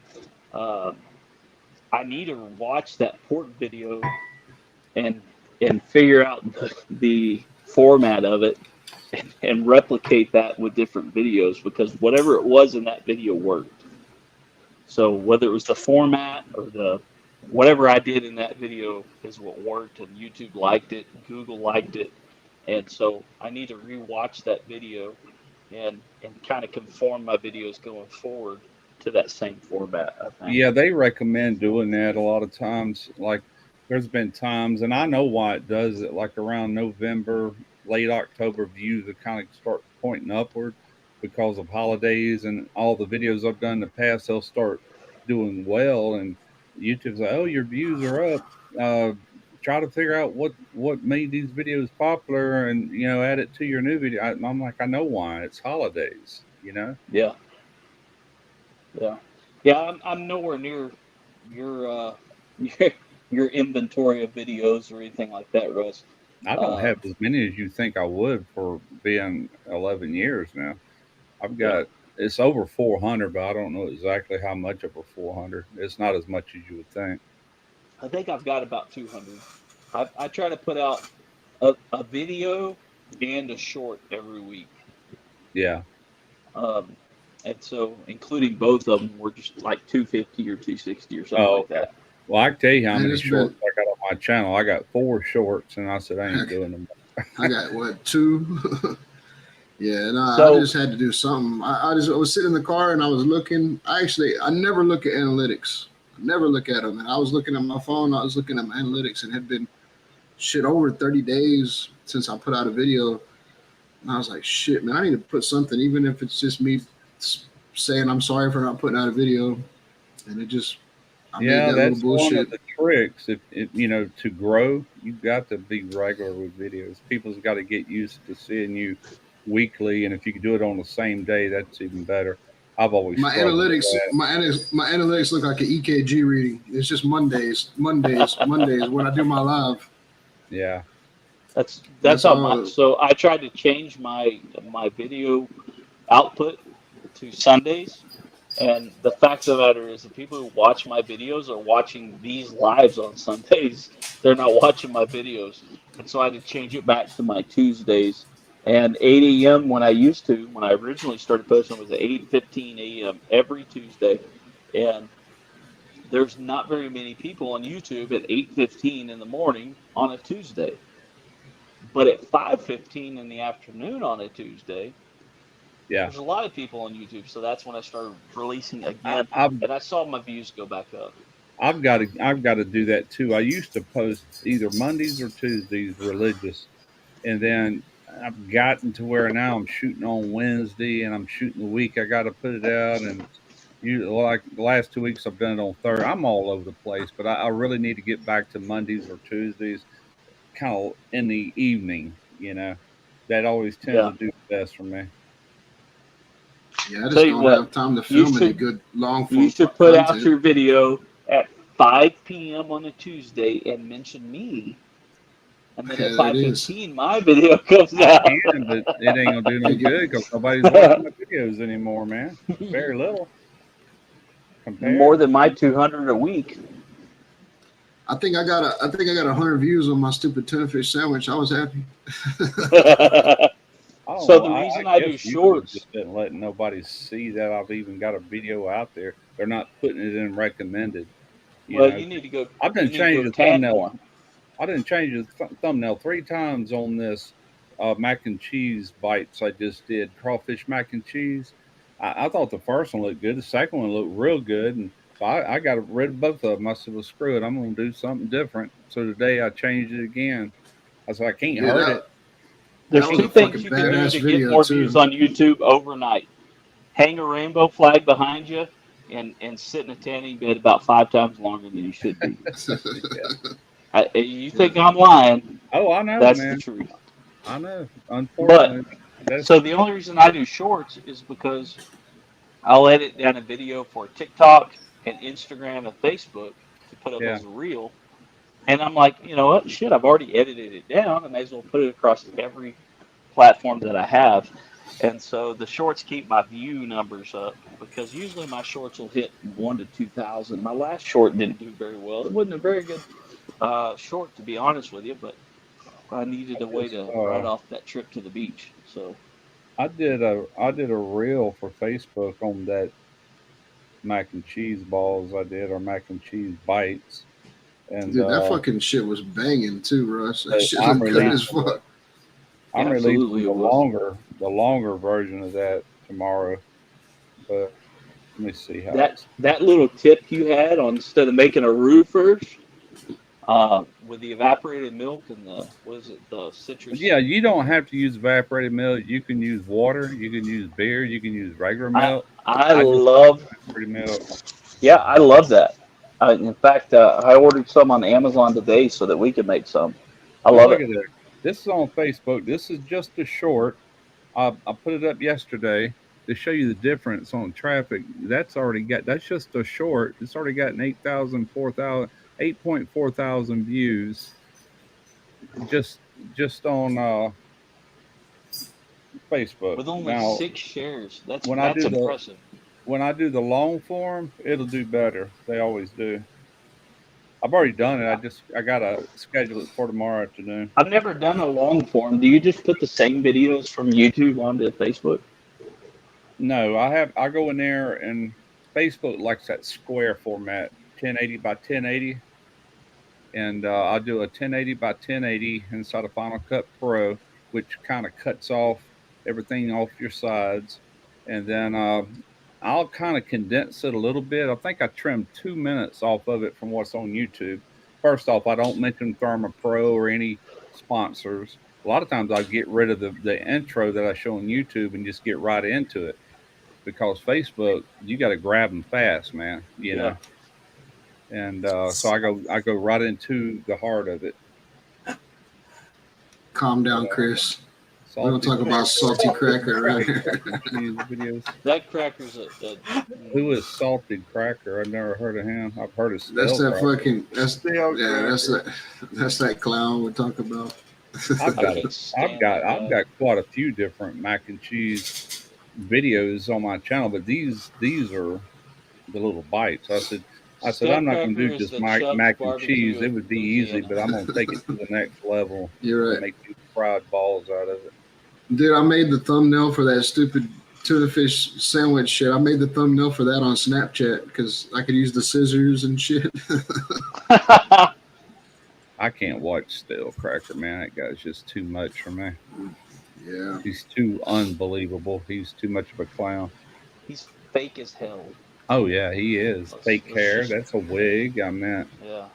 I need to watch that port video and figure out the format of it and replicate that with different videos, because whatever it was in that video worked. So whether it was the format or the whatever I did in that video is what worked, and YouTube liked it, Google liked it, and so I need to rewatch that video and kind of conform my videos going forward to that same format, I think. Yeah, they recommend doing that a lot of times. Like, there's been times, and I know why it does it, like around November, late October, views that kind of start pointing upward because of holidays, and all the videos I've done in the past, they'll start doing well, and YouTube's like, oh, your views are up. Try to figure out what made these videos popular, and add it to your new video. I'm like, I know why. It's holidays. Yeah. I'm nowhere near your your inventory of videos or anything like that, Russ. I don't have as many as you think I would for being 11 years now. I've got it's over 400, but I don't know exactly how much over 400. It's not as much as you would think. I think I've got about 200. I try to put out a video and a short every week. Yeah. And so, including both of them, we're just like 250 or 260 or something like that. Well, I can tell you how Man, many it's shorts I got on my channel. I got 4 shorts, and I said I ain't doing them. I got 2? Yeah, no, So- I just had to do something. I was sitting in the car and I was looking. I never look at analytics. I never look at them. And I was looking at my phone. I was looking at my analytics, and it had been over 30 days since I put out a video. And I was like, shit, man, I need to put something, even if it's just me saying I'm sorry for not putting out a video. And it just, I made that that's little bullshit. one of the tricks. If to grow, you've got to be regular with videos. People's got to get used to seeing you weekly, and if you can do it on the same day, that's even better. I've always My analytics look like an EKG reading. It's just Mondays when I do my live. Yeah. That's how much. So I tried to change my video output to Sundays, and the fact of the matter is, the people who watch my videos are watching these lives on Sundays. They're not watching my videos, and so I had to change it back to my Tuesdays. And 8 a.m. when I originally started posting, was at 8:15 a.m. every Tuesday, and there's not very many people on YouTube at 8:15 in the morning on a Tuesday. But at 5:15 in the afternoon on a Tuesday, there's a lot of people on YouTube. So that's when I started releasing again, and I saw my views go back up. I've got to do that too. I used to post either Mondays or Tuesdays religious, and then I've gotten to where now I'm shooting on Wednesday, and I'm shooting the week I got to put it out, and like the last 2 weeks I've done it on Thursday. I'm all over the place, but I really need to get back to Mondays or Tuesdays, kind of in the evening. That always tends to do the best for me. Yeah, I just don't have time to film any good long form. You should put out your video at 5 p.m. on a Tuesday and mention me. And then at 5:15, my video comes out. But it ain't gonna do no good because nobody's watching my videos anymore, man. Very little. More than my 200 a week. I think I got 100 views on my stupid tuna fish sandwich. I was happy. So the reason I do shorts, just didn't let nobody see that I've even got a video out there. They're not putting it in recommended. You need to go. I've been changing the thumbnail. I didn't change the thumbnail 3 times on this mac and cheese bites I just did. Crawfish mac and cheese. I thought the first one looked good. The second one looked real good. And so I got rid of both of them. I said, well, screw it. I'm going to do something different. So today I changed it again. I said, I can't hurt it. There's 2 things you can do to get more views on YouTube overnight. Hang a rainbow flag behind you and sit in a tanning bed about 5 times longer than you should be. You think I'm lying? Oh, I know, That's man. the truth. I know. Unfortunately. That's So the only reason I do shorts is because I'll edit down a video for TikTok and Instagram and Facebook to put up yeah. as a reel. And I'm like, you know what? Shit, I've already edited it down. I may as well put it across every platform that I have. And so the shorts keep my view numbers up because usually my shorts will hit 1 to 2,000. My last short didn't do very well. It wasn't a very good short, to be honest with you, but I needed a way Just, to write off that trip to the beach. So I did a reel for Facebook on that mac and cheese balls I did, or mac and cheese bites, and Dude, that fucking shit was banging too, Russ. That but shit looked good as releasing fuck. I'm absolutely releasing it was. the longer version of that tomorrow. But let me see how That it's. that little tip you had on instead of making a roux first, with the evaporated milk and the what is it, the citrus. Yeah, you don't have to use evaporated milk. You can use water. You can use beer. You can use regular I milk. I I just love evaporated milk. yeah, I love that. In fact, I ordered some on Amazon today so that we could make some. I Now love look it. at that. This is on Facebook. This is just a short. I put it up yesterday to show you the difference on traffic. That's already got. That's just a short. It's already got an 8.4 thousand views just just on Facebook. With only Now, 6 shares, that's when I that's do the impressive. when I do the long form, it'll do better. They always do. I've already done it. I gotta schedule it for tomorrow afternoon. I've never done a long form. Do you just put the same videos from YouTube onto Facebook? No, I go in there and Facebook likes that square format, 1080 by 1080, and I do a 1080 by 1080 inside of Final Cut Pro, which kind of cuts off everything off your sides, and then I'll kind of condense it a little bit. I think I trimmed 2 minutes off of it from what's on YouTube. First off, I don't mention Therma Pro or any sponsors. A lot of times I get rid of the intro that I show on YouTube and just get right into it, because Facebook, you got to grab them fast, man. You Yeah. know, and so I go right into the heart of it. Calm down, Chris. We don't Salty talk about salty cracker right here. cheese videos. That cracker's a Who is Salted Cracker? I've never heard of him. I've heard of That's Stale that Cracker. fucking Stale cracker. that's that clown we talk about. I've I got can't stand I've got quite a few different mac and cheese videos on my channel, but these are the little bites. I said Stale I'm not going cracker to do is just the mac Chubb's and cheese. barbecue It of would be easy, Louisiana. but I'm going to take it to the next level You're and right. make these fried balls out of it. Dude, I made the thumbnail for that stupid tuna fish sandwich shit. I made the thumbnail for that on Snapchat because I could use the scissors and shit. I can't watch Stale Cracker, man. That guy's just too much for me. Yeah. He's too unbelievable. He's too much of a clown. He's fake as hell. Oh yeah, he is. Fake Let's hair. just- That's a wig. I mean, Yeah.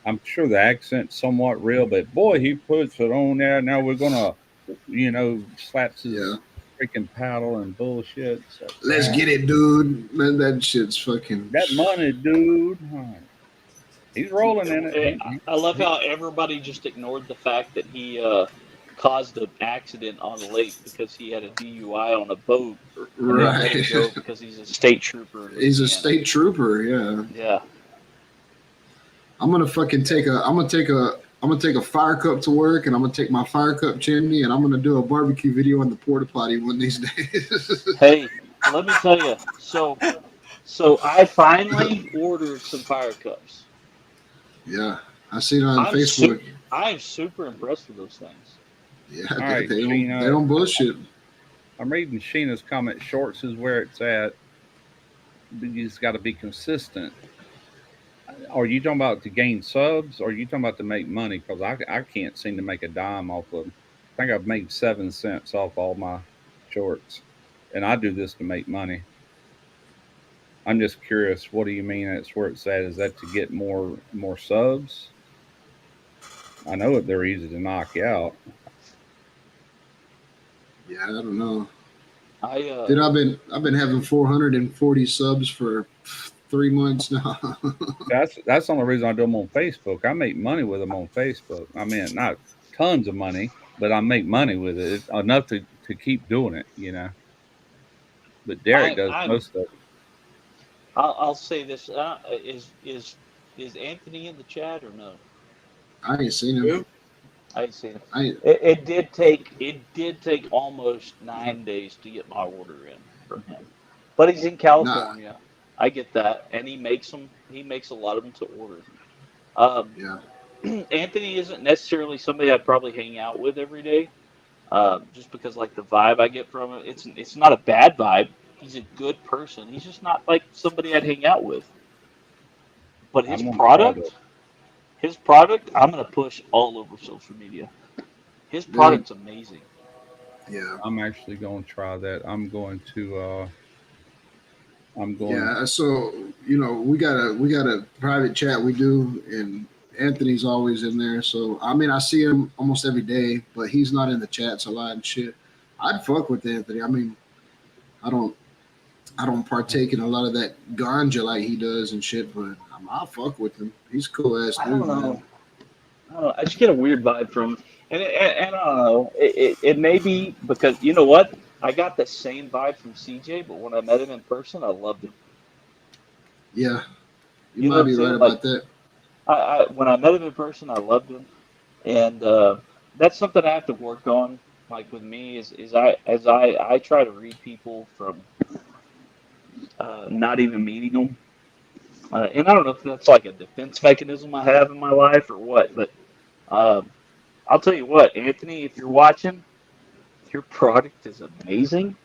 I'm sure the accent's somewhat real, but boy, he puts it on there. Now we're gonna, slaps his Yeah. freaking paddle and bullshit. So, Let's get it, dude. Man, that shit's fucking. that money, dude. He's rolling in it. I love how everybody just ignored the fact that he caused an accident on the lake because he had a DUI on a boat. And they let him Right. go because he's a state trooper. in He's a Louisiana. state trooper. Yeah. Yeah. I'm gonna fucking take a fire cup to work, and I'm gonna take my fire cup chimney, and I'm gonna do a barbecue video on the porta potty one of these days. Hey, let me tell you. So I finally ordered some fire cups. Yeah, I see it on I'm Facebook. I'm super impressed with those things. Yeah, All right, they Sheena. don't bullshit. I'm reading Sheena's comment. Shorts is where it's at. But you just got to be consistent. Are you talking about to gain subs, or are you talking about to make money? Because I can't seem to make a dime off of them. I think I've made 7 cents off all my shorts, and I do this to make money. I'm just curious. What do you mean that's where it's at? Is that to get more subs? I know that they're easy to knock out. Yeah, I don't know. I Dude, I've been having 440 subs for 3 months now. That's the only reason I do them on Facebook. I make money with them on Facebook. I mean, not tons of money, but I make money with it. It's enough to keep doing it, you know. But Derek does I'm. most of it. I'll say this: is Anthony in the chat or no? I ain't seen him. Who? I see him. I It did take almost 9 days to get my order in from him, but he's in nah. California. I get that, and he makes them. He makes a lot of them to order. Um, Yeah. Anthony isn't necessarily somebody I'd probably hang out with every day, just because like the vibe I get from him. It's not a bad vibe. He's a good person. He's just not like somebody I'd hang out with. But I'm gonna try that. his product, I'm gonna push all over social media. His Yeah. product's amazing. Yeah. I'm actually gonna try that. I'm going. Yeah. So, we got a private chat we do, and Anthony's always in there. So I mean, I see him almost every day, but he's not in the chats a lot and shit. I'd fuck with Anthony. I mean, I don't I don't partake in a lot of that ganja like he does and shit, but I'll fuck with him. He's a cool ass I dude, don't know. man. I don't know. I just get a weird vibe from him. And I don't know. It may be because, you know what? I got the same vibe from CJ, but when I met him in person, I loved him. Yeah, you You know might what I'm be right saying? about Like, that. when I met him in person, I loved him. And that's something I have to work on. Like with me, I try to read people from not even meeting them. And I don't know if that's like a defense mechanism I have in my life or what, but um, I'll tell you what, Anthony, if you're watching, your product is amazing,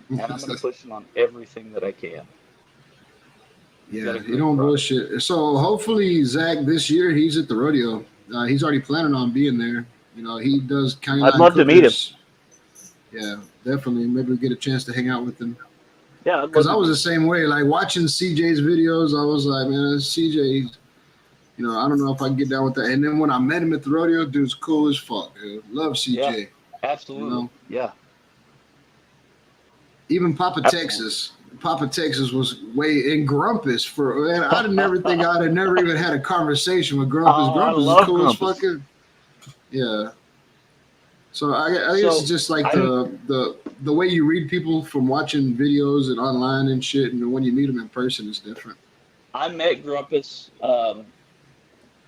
and I'm going to push it on everything that I can. You got Yeah, a he great don't product. bullshit. So hopefully, Zach, this year he's at the rodeo. He's already planning on being there. He does I'd canine love to meet him. cookers. Yeah, definitely. Maybe we get a chance to hang out with him. Yeah, I'd Because love I to was meet the him. same way. Like watching CJ's videos, I was like, man, CJ, I don't know if I can get down with that. And then when I met him at the rodeo, dude's cool as fuck, dude. Love Yeah, CJ. You absolutely. know, Yeah, even Papa absolutely. Texas. Papa Texas was way in Grumpus for, man. I'd never think I'd have never even had a conversation with Grumpus. Oh, I Grumpus is love cool as Grumpus. fucking, yeah. So I guess So it's just like I the way you read people from watching videos and online and shit, and when you meet them in person is different. I met Grumpus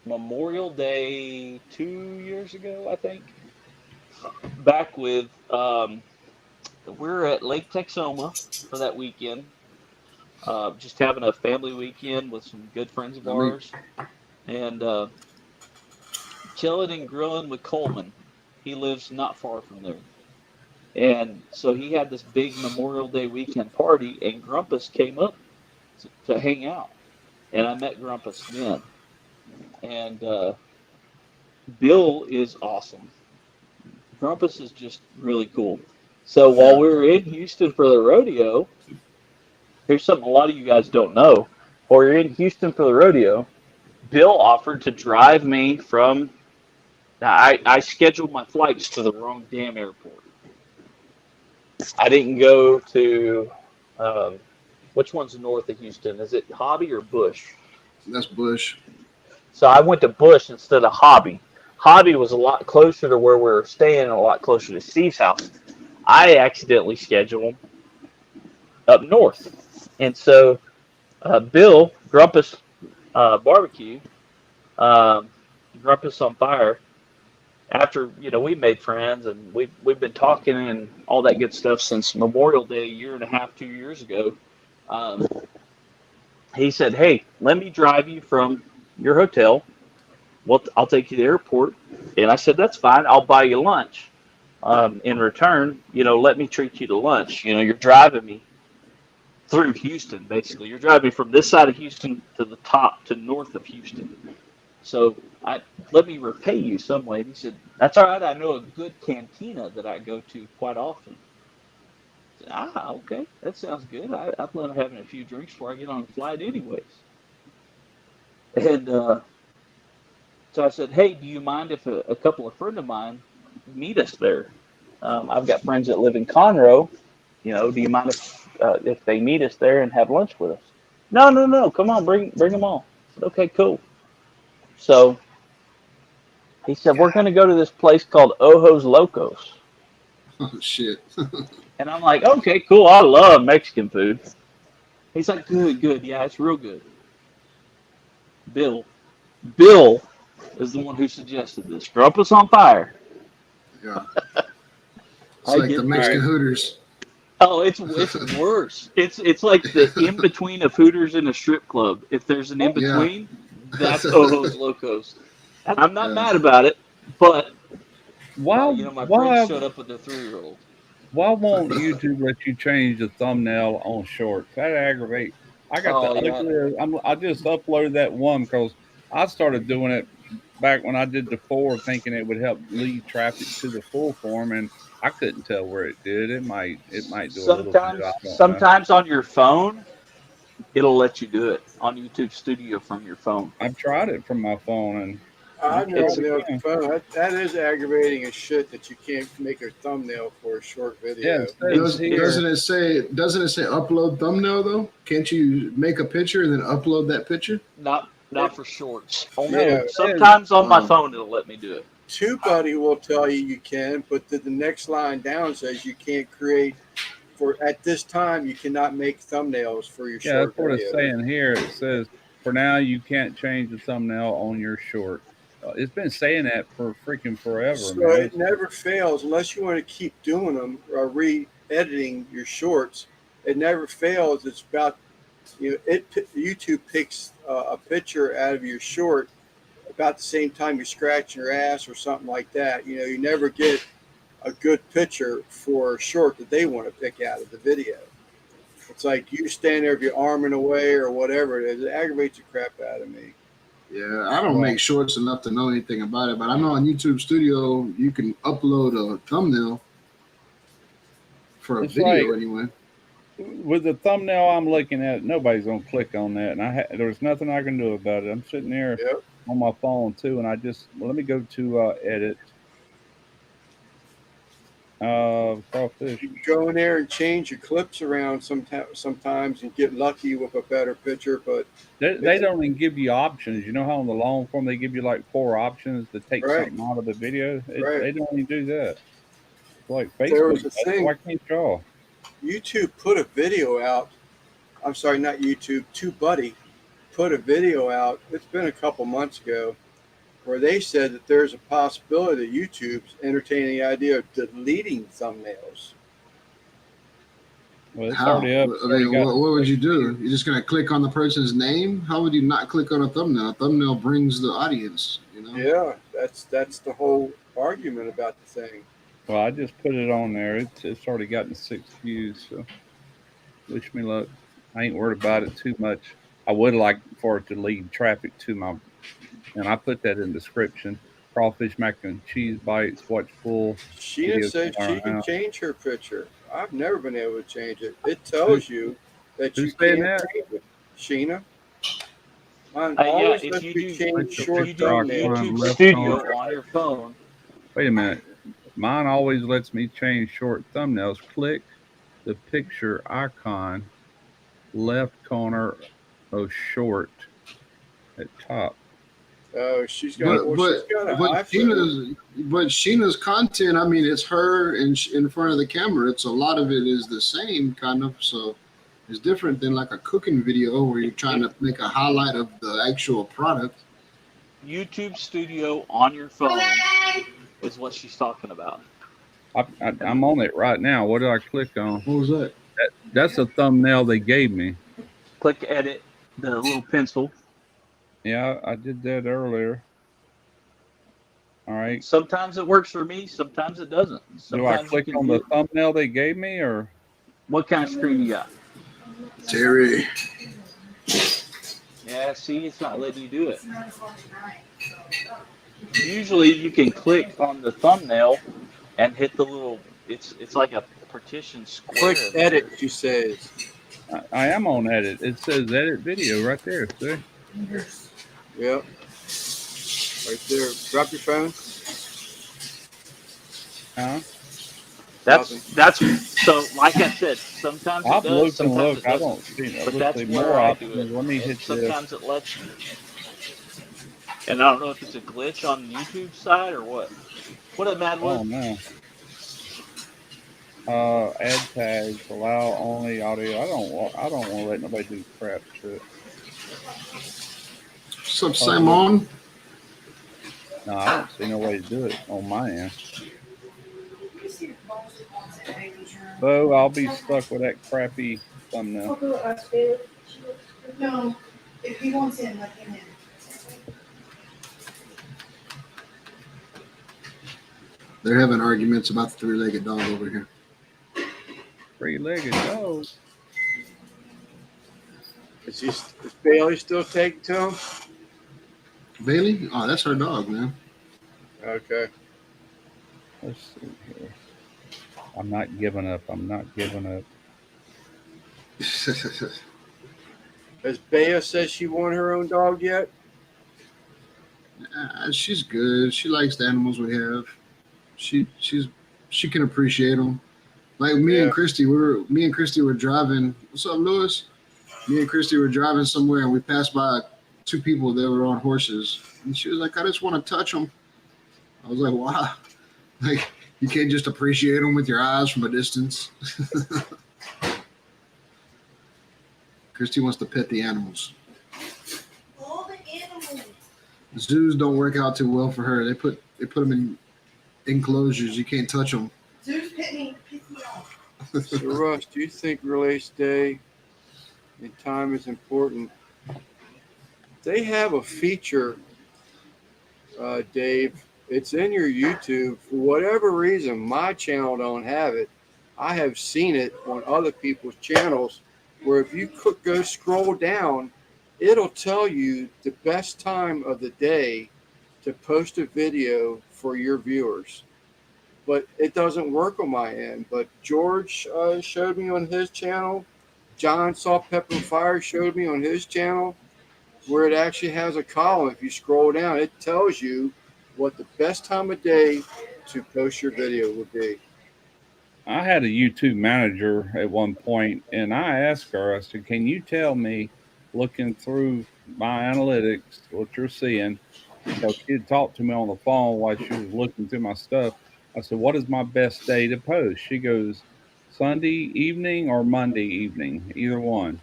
Memorial Day 2 years ago, I think. Back with we were at Lake Texoma for that weekend, just having a family weekend with some good friends of I mean, ours, and chilling and grilling with Coleman. He lives not far from there. And so he had this big Memorial Day weekend party, and Grumpus came up to hang out. And I met Grumpus then. And Bill is awesome. Grumpus is just really cool. So while yeah. we were in Houston for the rodeo, here's something a lot of you guys don't know. While we were in Houston for the rodeo, Bill offered to drive me from. Now, I scheduled my flights to the wrong damn airport. I didn't go to which one's north of Houston? Is it Hobby or Bush? That's Bush. So I went to Bush instead of Hobby. Hobby was a lot closer to where we were staying, and a lot closer to Steve's house. I accidentally scheduled them up north, and so Bill Grumpus Barbecue, um, Grumpus on Fire. After we made friends and we've been talking and all that good stuff since Memorial Day a year and a half, 2 years ago. Um, he said, "Hey, let me drive you from your hotel. Well, I'll take you to the airport." And I said, "That's fine. I'll buy you lunch. In return, let me treat you to lunch. You're driving me through Houston, basically. You're driving from this side of Houston to the top to north of Houston. So let me repay you some way." And he said, "That's all right. I know a good cantina that I go to quite often." I said, okay. That sounds good. I plan on having a few drinks before I get on the flight anyways. And so I said, "Hey, do you mind if a couple of friends of mine meet us there? I've got friends that live in Conroe. Do you mind if they meet us there and have lunch with us?" "No, no, no. Come on, bring them all." I said, "Okay, cool." So He said, we're going to go to this place called Ojos Locos. Oh shit. And I'm like, okay, cool. I love Mexican food. He's like, good. Yeah, it's real good. Bill is the one who suggested this. Drop us on fire. Yeah. It's I like get the that. Mexican Hooters. Oh, it's worse. It's like the in between of Hooters and a strip club. If there's an in between, that's Ojos Locos. And I'm not mad about it, but Why? my friends Why? showed up with their 3-year-old. Why won't YouTube let you change the thumbnail on shorts? That aggravates. I got Oh, the yeah. ugliest. I just uploaded that one because I started doing it back when I did the 4, thinking it would help lead traffic to the full form, and I couldn't tell where it did. It might do a little bit. I don't know. Sometimes on your phone, it'll let you do it on YouTube Studio from your phone. I've tried it from my phone, and I've never been able to again. phone. That is aggravating as shit that you can't make a thumbnail for a short video. Yeah, it says here. Doesn't it say upload thumbnail though? Can't you make a picture and then upload that picture? Not for shorts. Only Yeah. sometimes on my phone it'll let me do it. TubeBuddy will tell you can, but the next line down says you can't create at this time you cannot make thumbnails for your Yeah, short that's what video. it's saying here. It says for now you can't change the thumbnail on your short. It's been saying that for freaking forever, So man. it never fails unless you want to keep doing them or re-editing your shorts. It never fails. It's about YouTube picks a picture out of your short about the same time you're scratching your ass or something like that. You never get a good picture for a short that they want to pick out of the video. It's like you stand there with your arm in a way or whatever it is. It aggravates the crap out of me. Yeah, I don't make shorts enough to know anything about it, but I know on YouTube Studio you can upload a thumbnail for a video anyway. With the thumbnail I'm looking at, nobody's gonna click on that, and there's nothing I can do about it. I'm sitting there on my phone too, and let me go to edit. Crawfish. You can go in there and change your clips around sometimes and get lucky with a better picture, but they don't even give you options. You know how on the long form they give you like 4 options to take something out of the video? They don't even do that. It's like Facebook. There was a thing. Why can't y'all? YouTube put a video out. I'm sorry, not YouTube. TubeBuddy put a video out. It's been a couple months ago, where they said that there's a possibility that YouTube's entertaining the idea of deleting thumbnails. Well, it's How? already up. What would you do? You're just gonna click on the person's name? How would you not click on a thumbnail? A thumbnail brings the audience. Yeah, that's the whole argument about the thing. Well, I just put it on there. It's already gotten 6 views, so wish me luck. I ain't worried about it too much. I would like for it to lead traffic to my, and I put that in the description. Crawfish mac and cheese bites. Watch full. Sheena says she can change her picture. I've never been able to change it. It tells you that you can't change it. Sheena. If you do YouTube Studio on your phone. Wait a minute. Mine always lets me change short thumbnails. Click the picture icon, left corner of short at top. Oh, she's got an iPhone. But Sheena's content, I mean, it's her in front of the camera. It's a lot of it is the same kind of, so it's different than like a cooking video where you're trying to make a highlight of the actual product. YouTube Studio on your phone is what she's talking about. I'm on it right now. What do I click on? What was that? That's a thumbnail they gave me. Click edit, the little pencil. Yeah, I did that earlier. All right. Sometimes it works for me, sometimes it doesn't. Sometimes do I click on the thumbnail they gave me, or what kind of screen you got? Terry. Yeah, see, it's not letting you do it. Usually you can click on the thumbnail and hit the little, it's like a partition square. Click edit, she says. I am on edit. It says edit video right there. See? Yep. Right there. Drop your phone. Huh? That's so. Like I said, sometimes it does. Sometimes it doesn't. I don't see that. But that's more where I do options. it. Let me hit sometimes it lets you. And I don't know if it's a glitch on YouTube side or what. What up, Oh Madwood? no. Add tags, allow only audio. I don't want to let nobody do crap to it. What's up, Oh, look. Simon? No, I don't see no way to do it on my end. So I'll be stuck with that crappy thumbnail. No, if he wants in, let him in. They're having arguments about the three-legged dog over here. Three-legged dog. Is Bailey still taking to him? Bailey? Oh, that's her dog, man. Okay. Let's see here. I'm not giving up. I'm not giving up. Has Bea said she want her own dog yet? She's good. She likes the animals we have. She can appreciate them. Like me and Christy were driving. What's up, Lewis? Me and Christy were driving somewhere, and we passed by two people that were on horses, and she was like, "I just want to touch them." I was like, "Wow, like you can't just appreciate them with your eyes from a distance." Christy wants to pet the animals. All the animals. Zoos don't work out too well for her. They put them in enclosures. You can't touch them. Zeus piss me off. So, Russ, do you think release day and time is important? They have a feature, Dave. It's in your YouTube. For whatever reason, my channel don't have it. I have seen it on other people's channels where if you go scroll down, it'll tell you the best time of the day to post a video for your viewers. But it doesn't work on my end. But George showed me on his channel. John Salt Pepper and Fire showed me on his channel where it actually has a column. If you scroll down, it tells you what the best time of day to post your video would be. I had a YouTube manager at one point, and I asked her, I said, "Can you tell me, looking through my analytics, what you're seeing?" So she'd talk to me on the phone while she was looking through my stuff. I said, "What is my best day to post?" She goes, "Sunday evening or Monday evening, either one."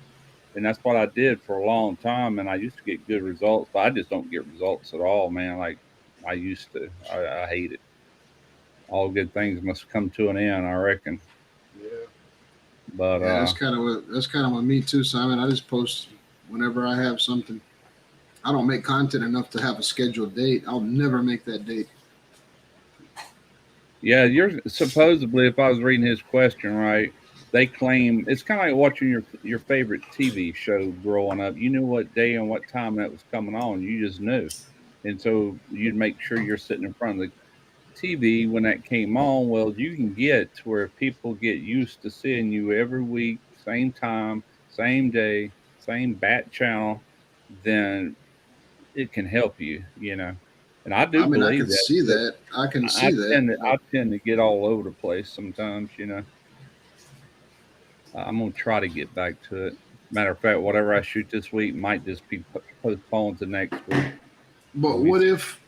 And that's what I did for a long time, and I used to get good results, but I just don't get results at all, man. Like I used to. I hate it. All good things must come to an end, I reckon. Yeah. But Yeah, that's kind of what me too, Simon. I just post whenever I have something. I don't make content enough to have a scheduled date. I'll never make that date. yeah, you're supposedly, if I was reading his question right, they claim it's kind of like watching your favorite TV show growing up. You knew what day and what time that was coming on. You just knew, and so you'd make sure you're sitting in front of the TV when that came on. Well, you can get to where people get used to seeing you every week, same time, same day, same bat channel, then it can help you, you know. And I do I mean, I believe can that. see that. I can see that. I tend to get all over the place sometimes, you know. I'm gonna try to get back to it. Matter of fact, whatever I shoot this week might just be postponed to next week. But what if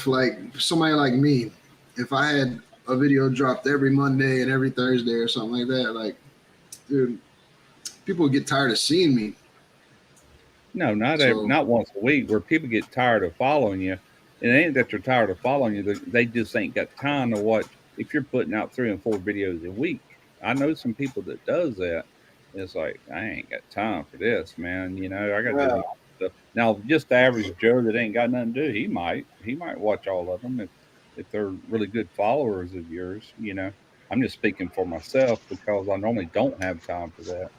like somebody like me, if I had a video dropped every Monday and every Thursday or something like that, like, dude, people would get tired of seeing me. No, not once a week. Where people get tired of following you, it ain't that they're tired of following you. They just ain't got time to watch. If you're putting out 3 and 4 videos a week, I know some people that does that. It's like I ain't got time for this, man. You know, I got to do stuff. Now, just the average Joe that ain't got nothing to do, he might watch all of them if they're really good followers of yours. You know, I'm just speaking for myself because I normally don't have time for that.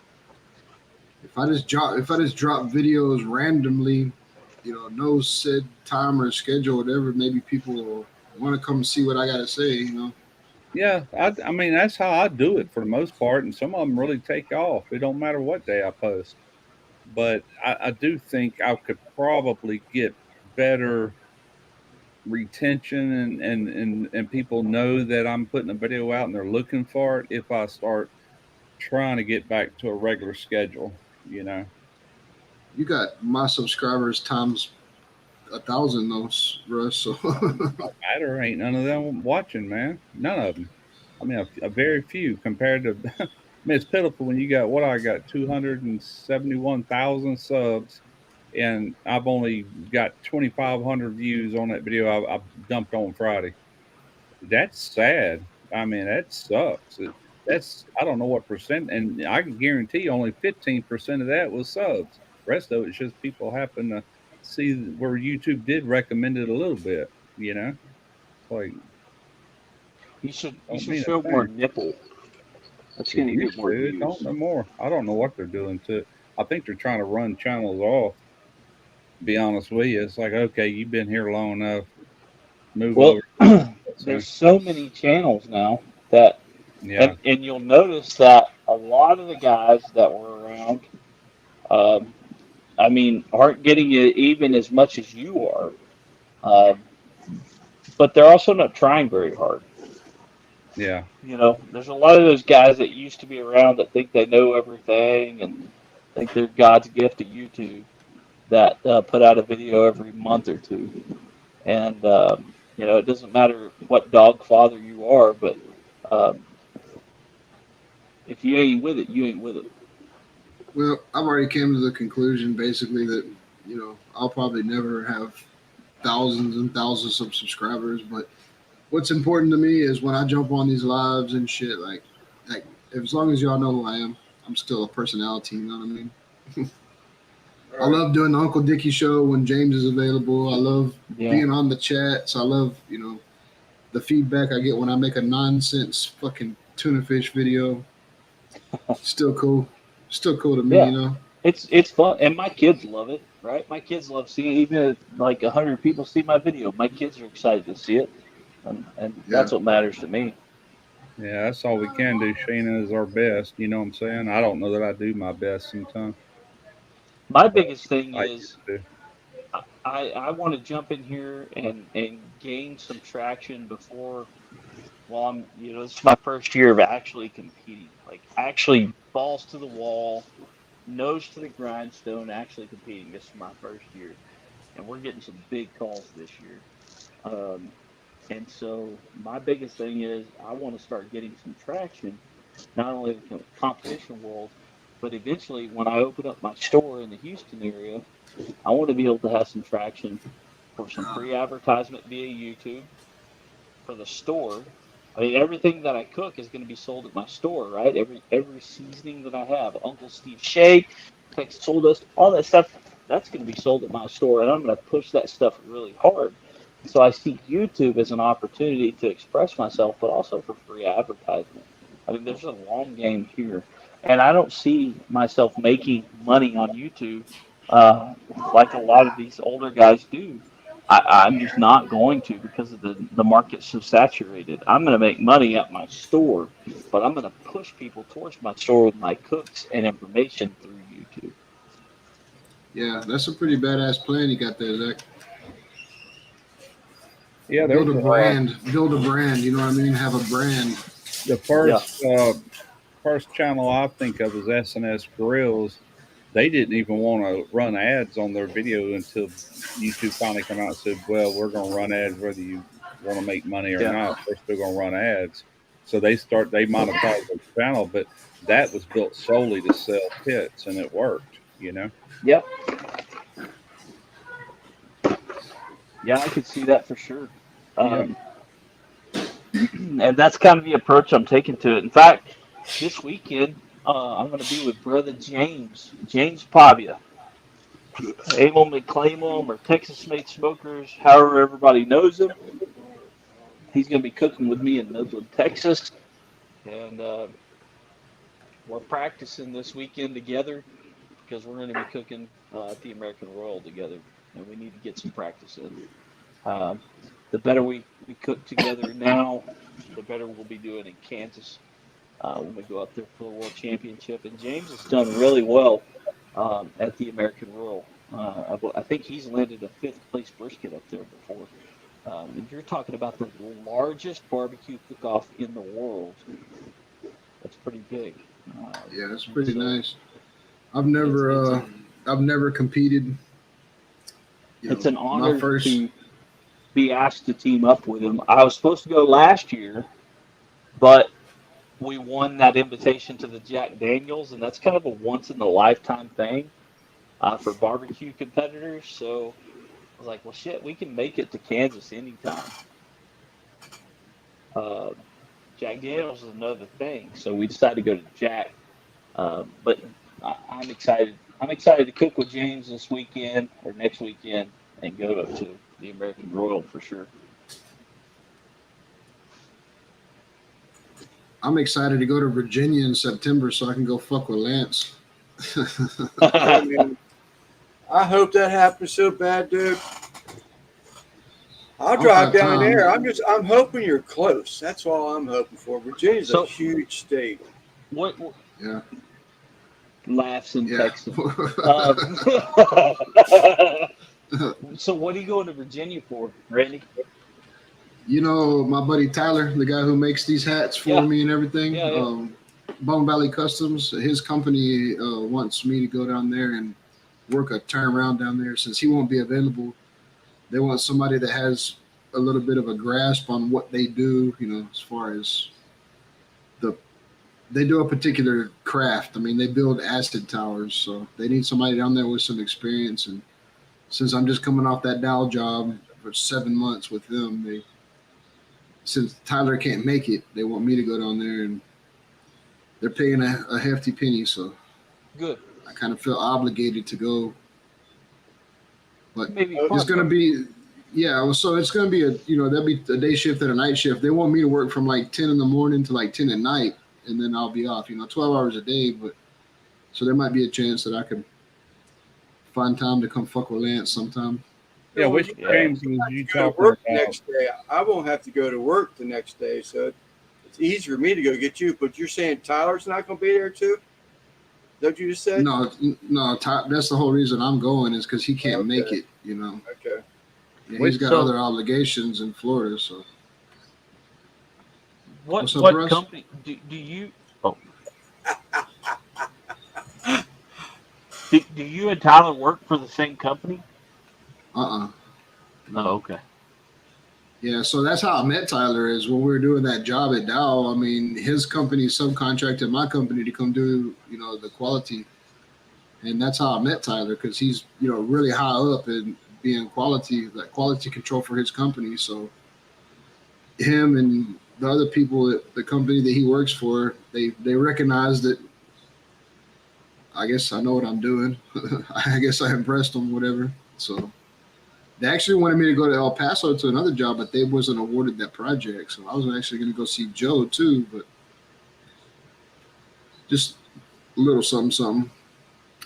If I just drop videos randomly, no said time or schedule, whatever, maybe people will want to come see what I got to say. Yeah, I mean that's how I do it for the most part, and some of them really take off. It don't matter what day I post, but I do think I could probably get better retention and people know that I'm putting a video out and they're looking for it if I start trying to get back to a regular schedule. You know. You got my subscribers times 1,000 those, Russ. So Matter ain't none of them watching, man. None of them. I mean, a very few compared to. I mean, it's pitiful when you got what I got 271,000 subs, and I've only got 2,500 views on that video I dumped on Friday. That's sad. I mean, that sucks. That's I don't know what percent, and I can guarantee only 15% of that was subs. Rest of it's just people happen to see where YouTube did recommend it a little bit. You know, it's like You don't should mean show a more thing. nipple. That's It gonna get used more to. It don't views. no more. I don't know what they're doing to it. I think they're trying to run channels off. To be honest with you, it's like okay, you've been here long enough. Move Well, over. So there's so many channels now that, yeah, and you'll notice that a lot of the guys that were around, um, I mean, aren't getting it even as much as you are. Um, but they're also not trying very hard. yeah. There's a lot of those guys that used to be around that think they know everything and think they're God's gift to YouTube that put out a video every month or two. And, it doesn't matter what dog father you are, but um, if you ain't with it, you ain't with it. well, I've already came to the conclusion basically that I'll probably never have thousands and thousands of subscribers, but what's important to me is when I jump on these lives and shit, like as long as y'all know who I am, I'm still a personality. You know what I mean? I love doing the Uncle Dickie show when James is available. I love Yeah. being on the chats. I love the feedback I get when I make a nonsense fucking tuna fish video. Still cool. Still cool to me, Yeah. you know. It's fun, and my kids love it, right? My kids love seeing even if like 100 people see my video. My kids are excited to see it, and Yeah. that's what matters to me. Yeah, that's all we can do. Shayna is our best. You know what I'm saying? I don't know that I do my best sometimes. My biggest thing I is used to. I want to jump in here and gain some traction before. Well, this is my first year of actually competing, like actually balls to the wall, nose to the grindstone, actually competing. This is my first year, and we're getting some big calls this year. Um, and so my biggest thing is I want to start getting some traction, not only in the competition world, but eventually when I open up my store in the Houston area, I want to be able to have some traction for some free advertisement via YouTube for the store. I mean, everything that I cook is going to be sold at my store, right? Every seasoning that I have, Uncle Steve Shake, Texas Soul Dust, all that stuff, that's going to be sold at my store, and I'm going to push that stuff really hard. So I see YouTube as an opportunity to express myself, but also for free advertisement. I mean, there's a long game here, and I don't see myself making money on YouTube like a lot of these older guys do. I'm just not going to because of the market's so saturated. I'm going to make money at my store, but I'm going to push people towards my store with my cooks and information through YouTube. Yeah, that's a pretty badass plan you got there, Zach. Yeah, Build there's a brand. Build a brand. You know what I mean? Have a brand. the Yeah. first channel I think of is SNS Grills. They didn't even want to run ads on their video until YouTube finally came out and said, "Well, we're going to run ads whether you want to make money or Yeah. not. We're still going to run ads." So they monetized their channel, but that was built solely to sell pits, and it worked. You know. Yep. Yeah, I could see that for sure. Yeah. Um, and that's kind of the approach I'm taking to it. In fact, this weekend, I'm going to be with brother James Pavia. Aim 'em and claim 'em, or Texas Made Smokers, however everybody knows him. He's going to be cooking with me in Midland, Texas, and we're practicing this weekend together because we're going to be cooking at the American Royal together, and we need to get some practice in. Um, the better we cook together now, the better we'll be doing in Kansas when we go up there for the World Championship. And James has done really well at the American Royal. I think he's landed a fifth place brisket up there before. And you're talking about the largest barbecue cook-off in the world. That's pretty big. Yeah, that's And pretty so nice. I've it's never, I've never competed. It's an my honor first. to be asked to team up with him. I was supposed to go last year, but we won that invitation to the Jack Daniels, and that's kind of a once in a lifetime thing for barbecue competitors. So I was like, well, shit, we can make it to Kansas anytime. Uh, Jack Daniels is another thing, so we decided to go to Jack. But I'm excited. I'm excited to cook with James this weekend or next weekend and go to the American Royal for sure. I'm excited to go to Virginia in September so I can go fuck with Lance. Yeah, man. I hope that happens so bad, dude. I'll I'll drive have down time. there. I'm hoping you're close. That's all I'm hoping for. Virginia's a So huge state. what Yeah. laughs in Yeah. Texas? So what are you going to Virginia for, Randy? You know, my buddy Tyler, the guy who makes these hats for Yeah. me and everything, Yeah. Bone Valley Customs, his company wants me to go down there and work a turnaround down there since he won't be available. They want somebody that has a little bit of a grasp on what they do, you know, as far as they do a particular craft. I mean, they build acid towers, so they need somebody down there with some experience. And since I'm just coming off that Dow job for 7 months with them, since Tyler can't make it, they want me to go down there, and they're paying a hefty penny. So Good. I kind of feel obligated to go. But Maybe Oh, it's fun. going to be, yeah. So it's going to be there'll be a day shift and a night shift. They want me to work from like 10 in the morning to like 10 at night, and then I'll be off. 12 hours a day. But so there might be a chance that I could find time to come fuck with Lance sometime. Yeah, well, which you Yeah. James was you go to talking work the about? next day. I won't have to go to work the next day, so it's easier for me to go get you. But you're saying Tyler's not going to be there too? Is that what you just said? No, that's the whole reason I'm going is because he can't make Okay. it. Okay. Yeah, Wait, he's got so- other obligations in Florida. So What What's up, what Russ? company do you? Oh, do you and Tyler work for the same company? uh-uh. No. Okay. Yeah, so that's how I met Tyler is when we were doing that job at Dow. I mean, his company subcontracted my company to come do, the quality. And that's how I met Tyler because he's, really high up in being like quality control for his company. So him and the other people at the company that he works for, they recognize that I guess I know what I'm doing. I guess I impressed them, whatever. So they actually wanted me to go to El Paso to another job, but they wasn't awarded that project. So I was actually going to go see Joe too, but just a little something, something.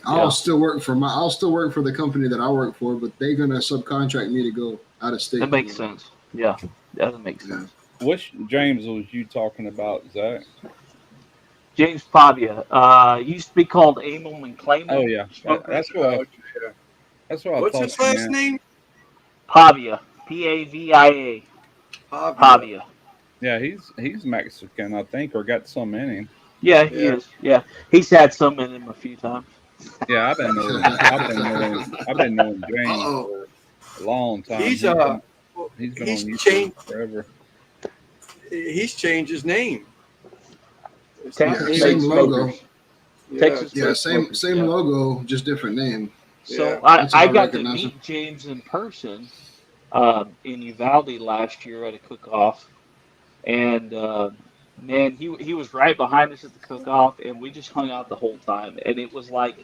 Yeah. I'll still work for the company that I work for, but they're going to subcontract me to go out of state. That makes sense. Yeah, that makes Yeah. sense. Which James was you talking about, Zach? James Pavia, used to be called Amon and Clayman. Oh yeah, that's what Oh, yeah. that's what I What's thought. his you last meant. name? Pavia, Pavia, Pavia. Pavia. Yeah, he's Mexican, I think, or got some in him. Yeah, he Yeah. is. Yeah, he's had some in him a few times. Yeah, I've been knowing James Uh-oh. for a long time. He's he's been on YouTube changed. forever. He's changed his name. His Texas name same is- logo. Yeah. Texas Yeah, same Yeah. logo, just different name. So Yeah. That's how I I got to recognize meet him. James in person in Uvalde last year at a cook-off, and man, he was right behind us at the cook-off, and we just hung out the whole time. And it was like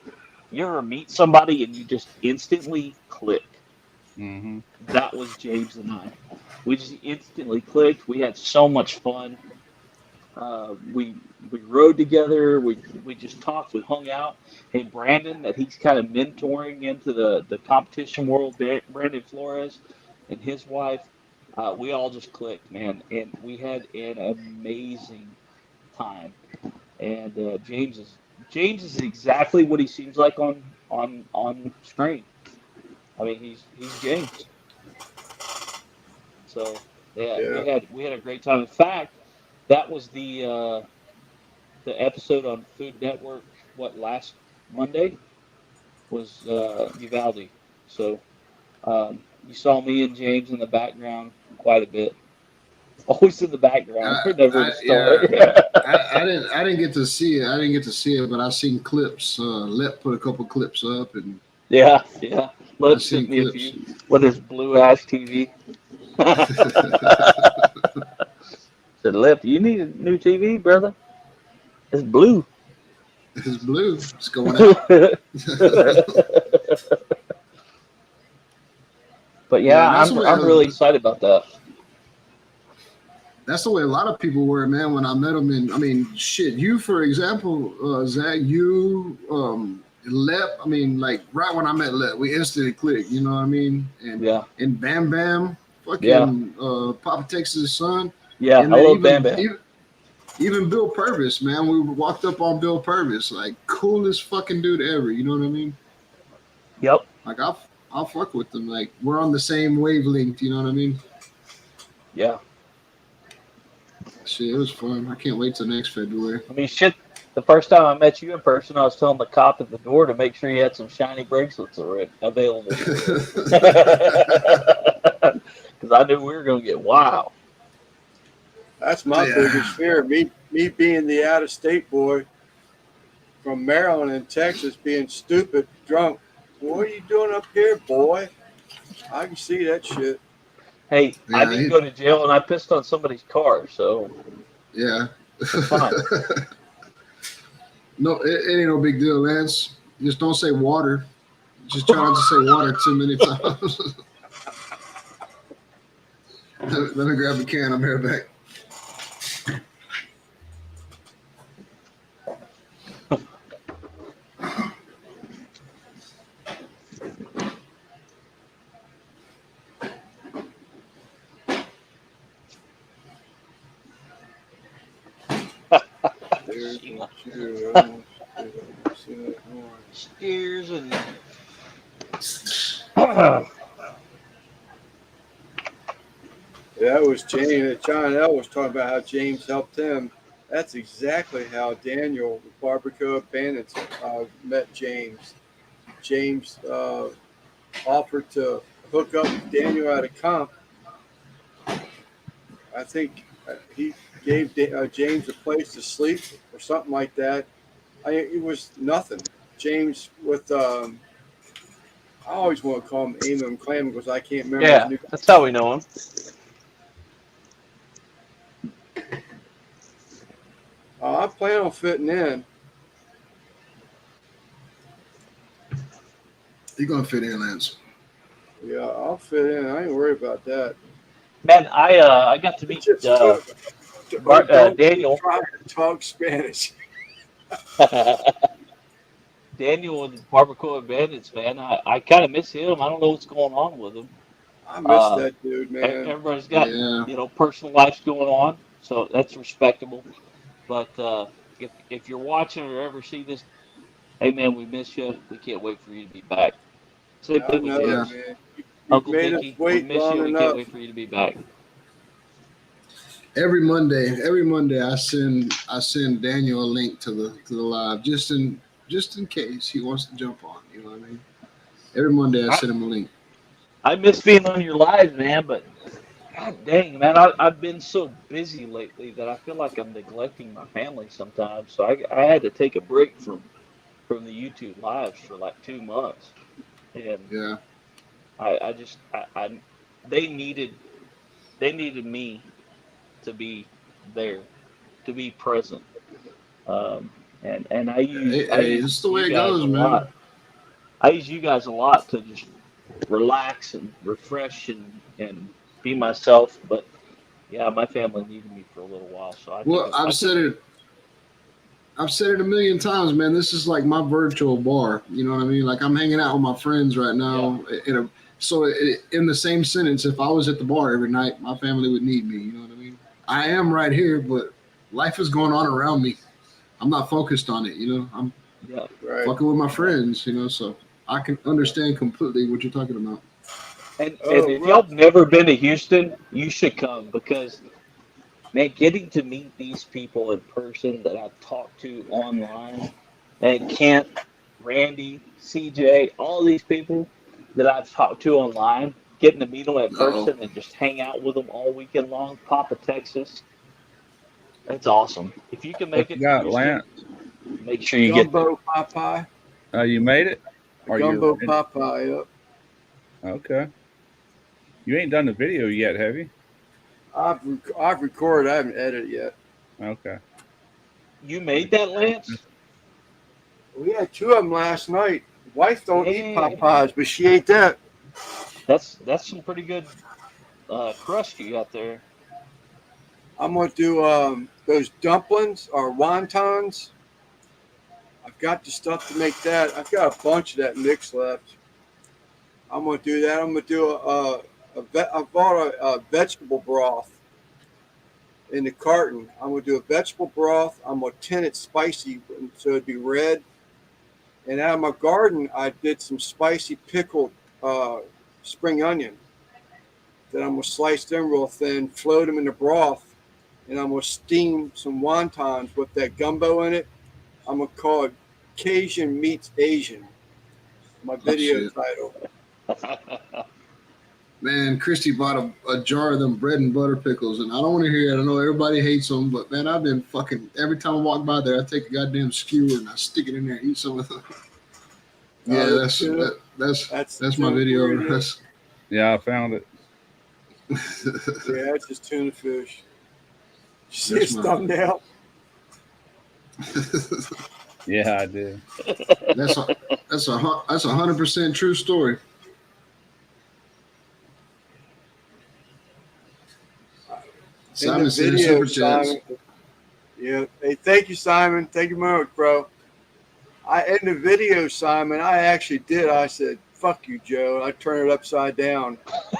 you ever meet somebody and you just instantly click. Mm-hmm. That was James and I. We just instantly clicked. We had so much fun. We rode together. We just talked. We hung out. Hey, Brandon, that he's kind of mentoring into the competition world. Brandon Flores and his wife. We all just clicked, man, and we had an amazing time. And James is exactly what he seems like on screen. I mean, he's James. So yeah, Yeah. we had a great time. In fact, that was the episode on Food Network. What last Monday was Uvalde. So You saw me and James in the background quite a bit. Always in the background. We're never in the story. I didn't get to see it. I didn't get to see it, but I seen clips. Let put a couple clips up, and Yeah. I Lip seen sent me a clips. few with his blue ass TV. Said, Lip, you need a new TV, brother. It's blue. It's blue. It's going out. But Yeah, yeah, that's the way. I'm really excited about that. That's the way a lot of people were, man. When I met them, and I mean, shit. You, for example, Zach. You, Lep. I mean, like right when I met Lep, we instantly clicked. You know what I mean? Yeah. And Bam Bam, Yeah. fucking Papa Texas' son. Yeah. And I then love Bam Bam. even Bill Purvis, man. We walked up on Bill Purvis, like coolest fucking dude ever. You know what I mean? Yep. Like I'll fuck with them. Like we're on the same wavelength. You know what I mean? Yeah. Shit, it was fun. I can't wait till next February. I mean, shit. The first time I met you in person, I was telling the cop at the door to make sure he had some shiny bracelets available. Because I knew we were going to get wild. That's my biggest fear. Me being the out of state boy from Maryland and Texas, being stupid, drunk. What are you doing up here, boy? I can see that shit. Hey, Yeah, I didn't go to jail and I pissed on somebody's car, so yeah. it's fine. No, it ain't no big deal, Lance. Just don't say water. Just try not to say water too many times. Let me grab the can. I'm here back. Steers and That was James. John L. was talking about how James helped him. That's exactly how Daniel, the Barbacoa Bandits, met James. James offered to hook up Daniel at a comp. I think he gave James a place to sleep or something like that. It was nothing. James with I always want to call him Amon Clam because I can't remember his new. that's how we know him. I plan on fitting in. You're gonna fit in, Lance. Yeah, I'll fit in. I ain't worried about that. Man, I got to meet Just Daniel. Try to talk Spanish. Daniel and Barbacoa Bandits, man. I kind of miss him. I don't know what's going on with him. I miss that dude, man. Everybody's got personal lives going on, so that's respectable. But if you're watching or ever see this, hey man, we miss you. We can't wait for you to be back. Same thing with James. Man. Uncle made Dickie, us wait we miss long you. We enough. can't wait for you to be back. Every Monday, I send Daniel a link to the live just in case he wants to jump on. You know what I mean? Every Monday, I send him a link. I miss being on your lives, man, but god dang, man, I've been so busy lately that I feel like I'm neglecting my family sometimes. So I had to take a break from the YouTube lives for like 2 months, and Yeah. I just they needed me to be there, to be present, and I use It's the way it goes, a man. lot. I use you guys a lot to just relax and refresh and be myself. But yeah, my family needed me for a little while, so I've said it a million times, man. This is like my virtual bar. You know what I mean? Like I'm hanging out with my friends right now. Yeah. In the same sentence, if I was at the bar every night, my family would need me. You know what I mean? I am right here, but life is going on around me. I'm not focused on it. You know, I'm fucking with my friends. You know, so I can understand completely what you're talking about. And if y'all have never been to Houston, you should come because, man, getting to meet these people in person that I've talked to online, and Kent, Randy, CJ, all these people, that I've talked to online, getting to meet them in Uh-oh. person and just hang out with them all weekend long. Papa, Texas. It's awesome. If you can make What it you to got, Houston, Lance? make sure you get there. Gumbo Popeye. You made it? Are Gumbo you Popeye. Yep. okay? You ain't done the video yet, have you? I've recorded. I haven't edited yet. Okay. You made that, Lance? We had 2 of them last night. Wife don't eat Yeah. Popeyes, but she ate that. That's some pretty good crust you got there. I'm gonna do those dumplings or wontons. I've got the stuff to make that. I've got a bunch of that mix left. I'm gonna do that. I'm gonna do I bought a vegetable broth in the carton. I'm gonna do a vegetable broth. I'm gonna tin it spicy so it'd be red. And out of my garden, I did some spicy pickled spring onion. Then I'm gonna slice them real thin, float them in the broth, and I'm gonna steam some wontons with that gumbo in it. I'm gonna call it Cajun Meets Asian. My video shit. title. Man, Christy bought a jar of them bread and butter pickles, and I don't want to hear it. I know everybody hates them, but man, I've been fucking every time I walk by there, I take a goddamn skewer and I stick it in there and eat some of them. Yeah, that's my video. That's, Yeah, I found it. Yeah, it's just tuna fish. You see That's his my- thumbnail? Yeah, I did. that's 100% true story. Simon sending super chats. Simon. Yeah. Hey, thank you, Simon. Thank you very much, bro. In the video, Simon, I actually did. I said, "Fuck you, Joe." I turned it upside down,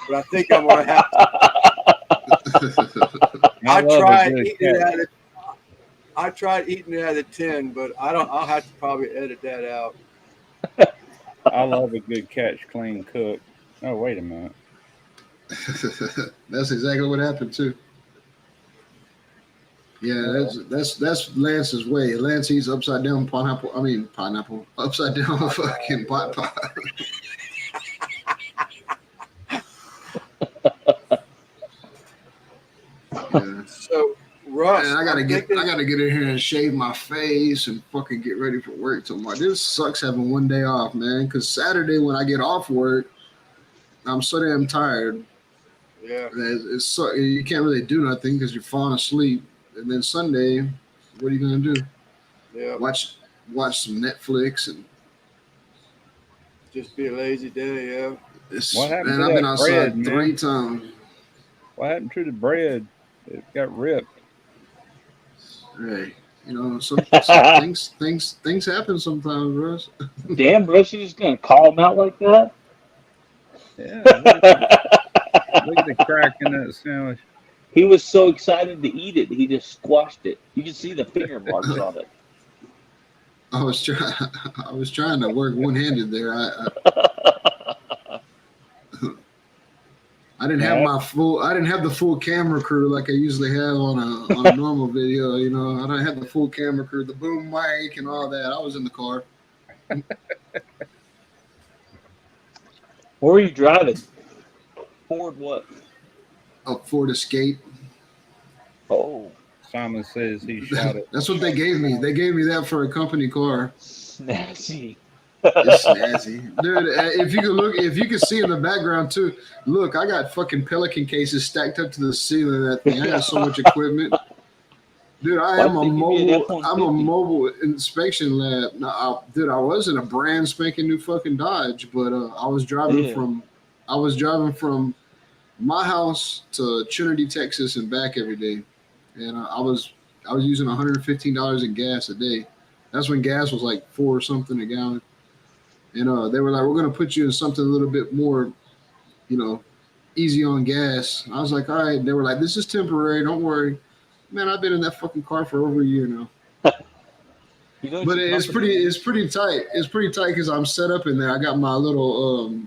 but I think I'm gonna have to. I love a tried good eating it catch. out of. I tried eating it out of the tin, but I don't. I'll have to probably edit that out. I love a good catch, clean cook. Oh, wait a minute. That's exactly what happened too. Yeah, that's Lance's way. Lance eats upside down pineapple. I mean pineapple. Upside down fucking pot pie. Yeah. So, Russ, Man, I gotta I'm get thinking- in here and shave my face and fucking get ready for work tomorrow. This sucks having one day off, man. Because Saturday when I get off work, I'm so damn tired. Yeah. You can't really do nothing because you're falling asleep. And then Sunday, what are you gonna do? Yeah. Watch some Netflix and Just be a lazy day. Yeah. What happened man, to I've been that outside bread, 3 man? times. What happened to the bread? It got ripped. Hey, you know, some things happen sometimes, Russ. Damn, Russ, you just gonna call him out like that? Yeah, look at the crack in that sandwich. He was so excited to eat it, he just squashed it. You can see the finger marks on it. I was trying to work one-handed there. I didn't have the full camera crew like I usually have on a normal video. You know, I don't have the full camera crew, the boom mic and all that. I was in the car. Where were you driving? Ford what? A Ford Escape. Oh, Simon says he shot it. That's what they gave me. They gave me that for a company car. snazzy. It's snazzy, dude. If you can see in the background too. Look, I got fucking Pelican cases stacked up to the ceiling of that thing. I got so much equipment, dude. I'm a mobile inspection lab. Now, dude, I was in a brand spanking new fucking Dodge, but I was driving from my house to Trinity, Texas, and back every day, and I was using $115 in gas a day. That's when gas was like $4 or something a gallon. And they were like, we're going to put you in something a little bit more, easy on gas. I was like, all right. They were like, this is temporary. Don't worry. Man, I've been in that fucking car for over a year now. But it's pretty tight. It's pretty tight because I'm set up in there. I got my little,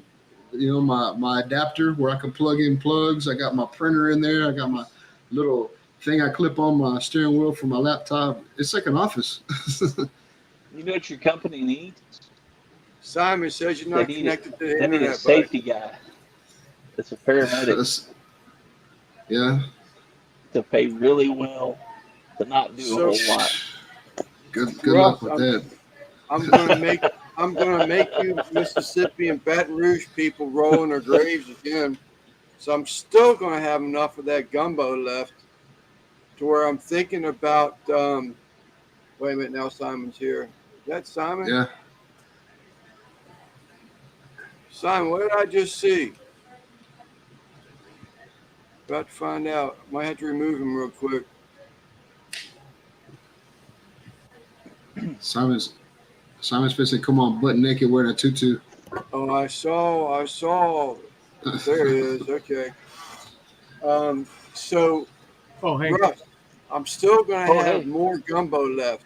my adapter where I can plug in plugs. I got my printer in there. I got my little thing I clip on my steering wheel for my laptop. It's like an office. You know what your company needs? Simon says you're They not need connected to the they need a internet, buddy. safety guy. That's a paramedic That's- yeah. to pay really well to not do a So, whole lot. Good Russ, luck with that. I'm gonna make you Mississippi and Baton Rouge people roll in their graves again. So I'm still gonna have enough of that gumbo left to where I'm thinking about. Wait a minute, now Simon's here. Is that Simon? Yeah. Simon, what did I just see? About to find out. Might have to remove him real quick. Simon's fixing to come on butt naked wearing a tutu. Oh, I saw. There it is. Okay. So, Oh, hey. Russ, I'm still gonna Oh, have hey. more gumbo left.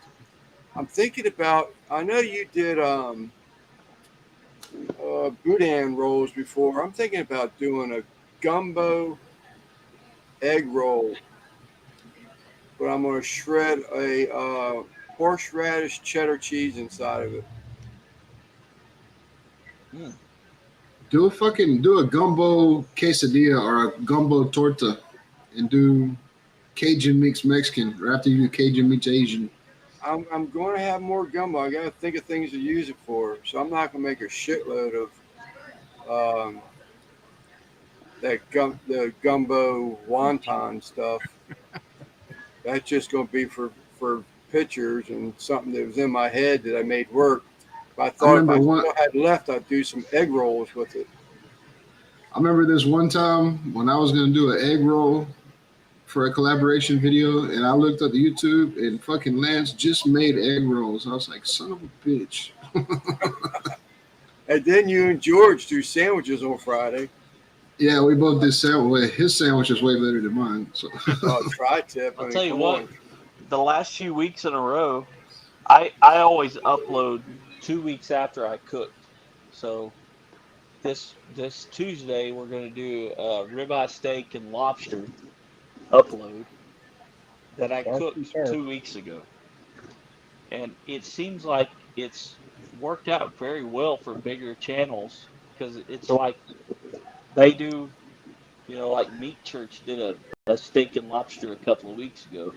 I'm thinking about. I know you did boudin rolls before. I'm thinking about doing a gumbo egg roll, but I'm gonna shred a horseradish cheddar cheese inside of it. Do a gumbo quesadilla or a gumbo torta, and do Cajun mix Mexican, or after you do Cajun mix Asian. I'm going to have more gumbo. I got to think of things to use it for. So I'm not going to make a shitload of the gumbo wonton stuff. That's just going to be for pictures and something that was in my head that I made work. But I thought if I still had left, I'd do some egg rolls with it. I remember this one time when I was going to do an egg roll for a collaboration video, and I looked up YouTube, and fucking Lance just made egg rolls. I was like, son of a bitch. And then you and George do sandwiches on Friday. Yeah, we both did sandwich. His sandwich is way better than mine. So. Oh, tri-tip. I'll tell you what, the last few weeks in a row, I always upload 2 weeks after I cooked. So this Tuesday we're going to do ribeye steak and lobster upload that I cooked 2 weeks ago. And it seems like it's worked out very well for bigger channels because it's like they do, like Meat Church did a steak and lobster a couple of weeks ago.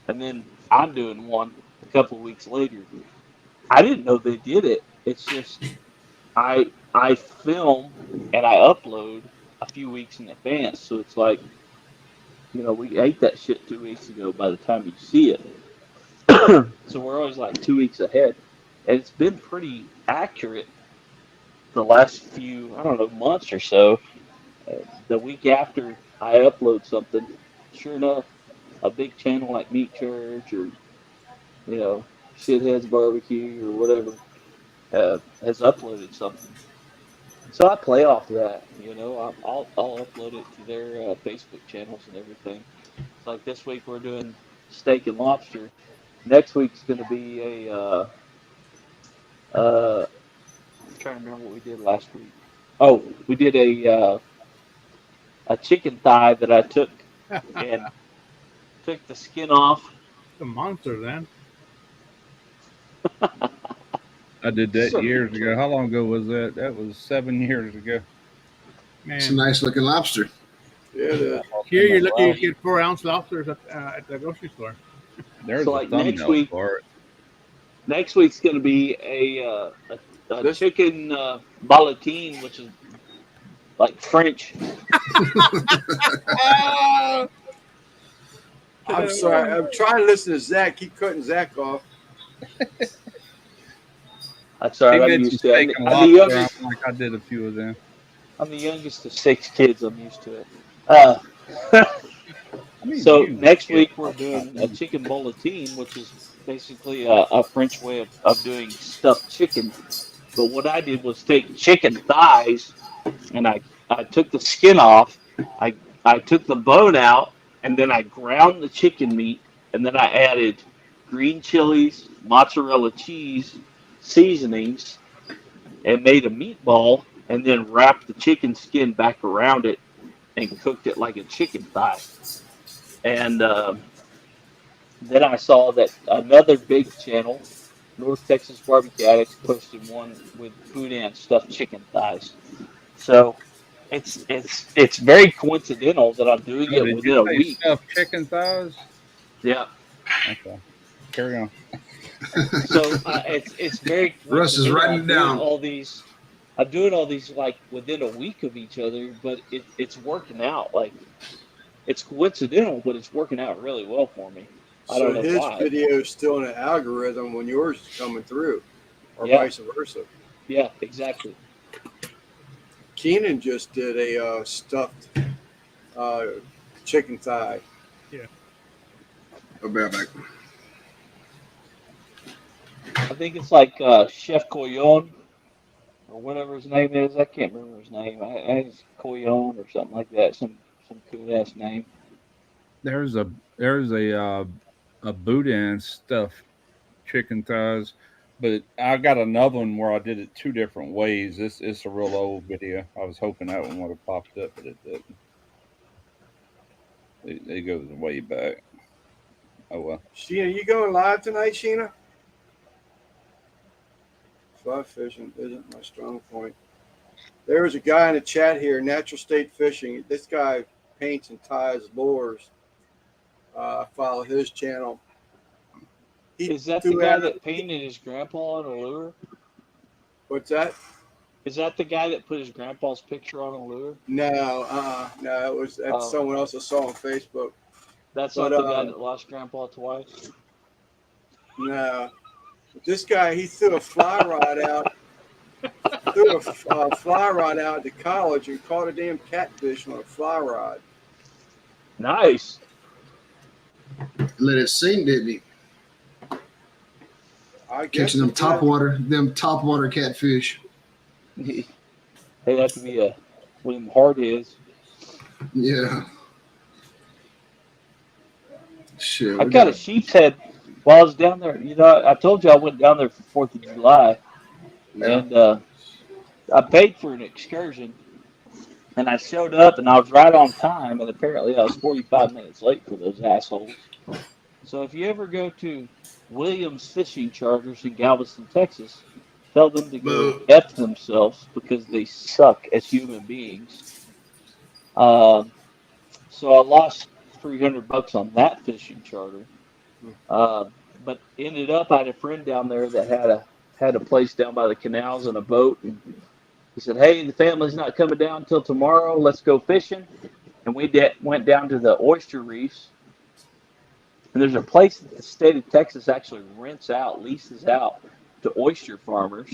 And then I'm doing one a couple of weeks later. I didn't know they did it. It's just I film and I upload a few weeks in advance. So it's like, we ate that shit 2 weeks ago by the time you see it. So we're always like 2 weeks ahead. And it's been pretty accurate the last few, I don't know, months or so. The week after I upload something, sure enough, a big channel like Meat Church or, Shitheads Barbecue or whatever has uploaded something. So I play off that, I'll upload it to their Facebook channels and everything. It's like this week we're doing steak and lobster. Next week's going to be I'm trying to remember what we did last week. Oh, we did a chicken thigh that I took and took the skin off. The monster, then. I did that years ago. How long ago was that? That was 7 years ago. Man. It's a nice looking lobster. Yeah, it is. Here you're lucky to get 4-ounce lobsters at the grocery store. There's So a like thumbnail for it. Next week's going to be a chicken ballatine, which is like French. I'm sorry. I'm trying to listen to Zach. Keep cutting Zach off. I'm sorry. He I'm mentioned used to it. steak and I'm the lobster. youngest. I'm like, I did a few of them. I'm the youngest of 6 kids. I'm used to it. I mean, So you next kid. week we're doing a chicken ballatine, which is basically a French way of doing stuffed chicken. But what I did was take chicken thighs, and I took the skin off. I took the bone out, and then I ground the chicken meat, and then I added green chilies, mozzarella cheese, seasonings, and made a meatball, and then wrapped the chicken skin back around it and cooked it like a chicken thigh. And then I saw that another big channel North Texas Barbecue Addicts posted one with boudin stuffed chicken thighs. So it's very coincidental that I'm doing Oh, it did you within a say week. stuffed chicken thighs? Yeah. Okay, carry on. So it's very Russ is coincidental. writing it down. I'm doing all these like within a week of each other, but it's working out. Like it's coincidental, but it's working out really well for me. I don't So know his why. video is still in an algorithm when yours is coming through, or Yeah, vice versa. yeah, exactly. Keenan just did a stuffed uh, chicken thigh. I'll be right back. I think it's like Chef Coyon or whatever his name is. I can't remember his name. I it's Coyon or something like that. Some cool ass name. There's a boudin stuffed chicken thighs, but I got another one where I did it two different ways. It's a real old video. I was hoping that one would have popped up, but it didn't. It goes way back. Oh well. Sheena, you going live tonight, Sheena? Fly fishing isn't my strong point. There was a guy in the chat here, Natural State Fishing. This guy paints and ties lures. I follow his channel. He Is that the threw guy out, that painted his grandpa on a lure? what's that? Is that the guy that put his grandpa's picture on a lure? No, no, that's Oh, someone else I saw on Facebook. that's But not the guy that lost grandpa twice. no, this guy he threw a fly rod out, threw a fly rod out to college and caught a damn catfish on a fly rod. Nice. Let it sink, didn't he? I guess Catching them he did. top water catfish. They have to be a one of them hard is. Yeah. Shit. I got a sheep's head while I was down there. You know, I told you I went down there for 4th of July, and I paid for an excursion, and I showed up, and I was right on time, and apparently I was 45 minutes late for those assholes. So if you ever go to Williams Fishing Charters in Galveston, Texas, tell them to go F themselves because they suck as human beings. So I lost $300 on that fishing charter. But ended up, I had a friend down there that had a place down by the canals and a boat, and he said, "Hey, the family's not coming down until tomorrow. Let's go fishing." And we went down to the oyster reefs. And there's a place that the state of Texas actually leases out to oyster farmers,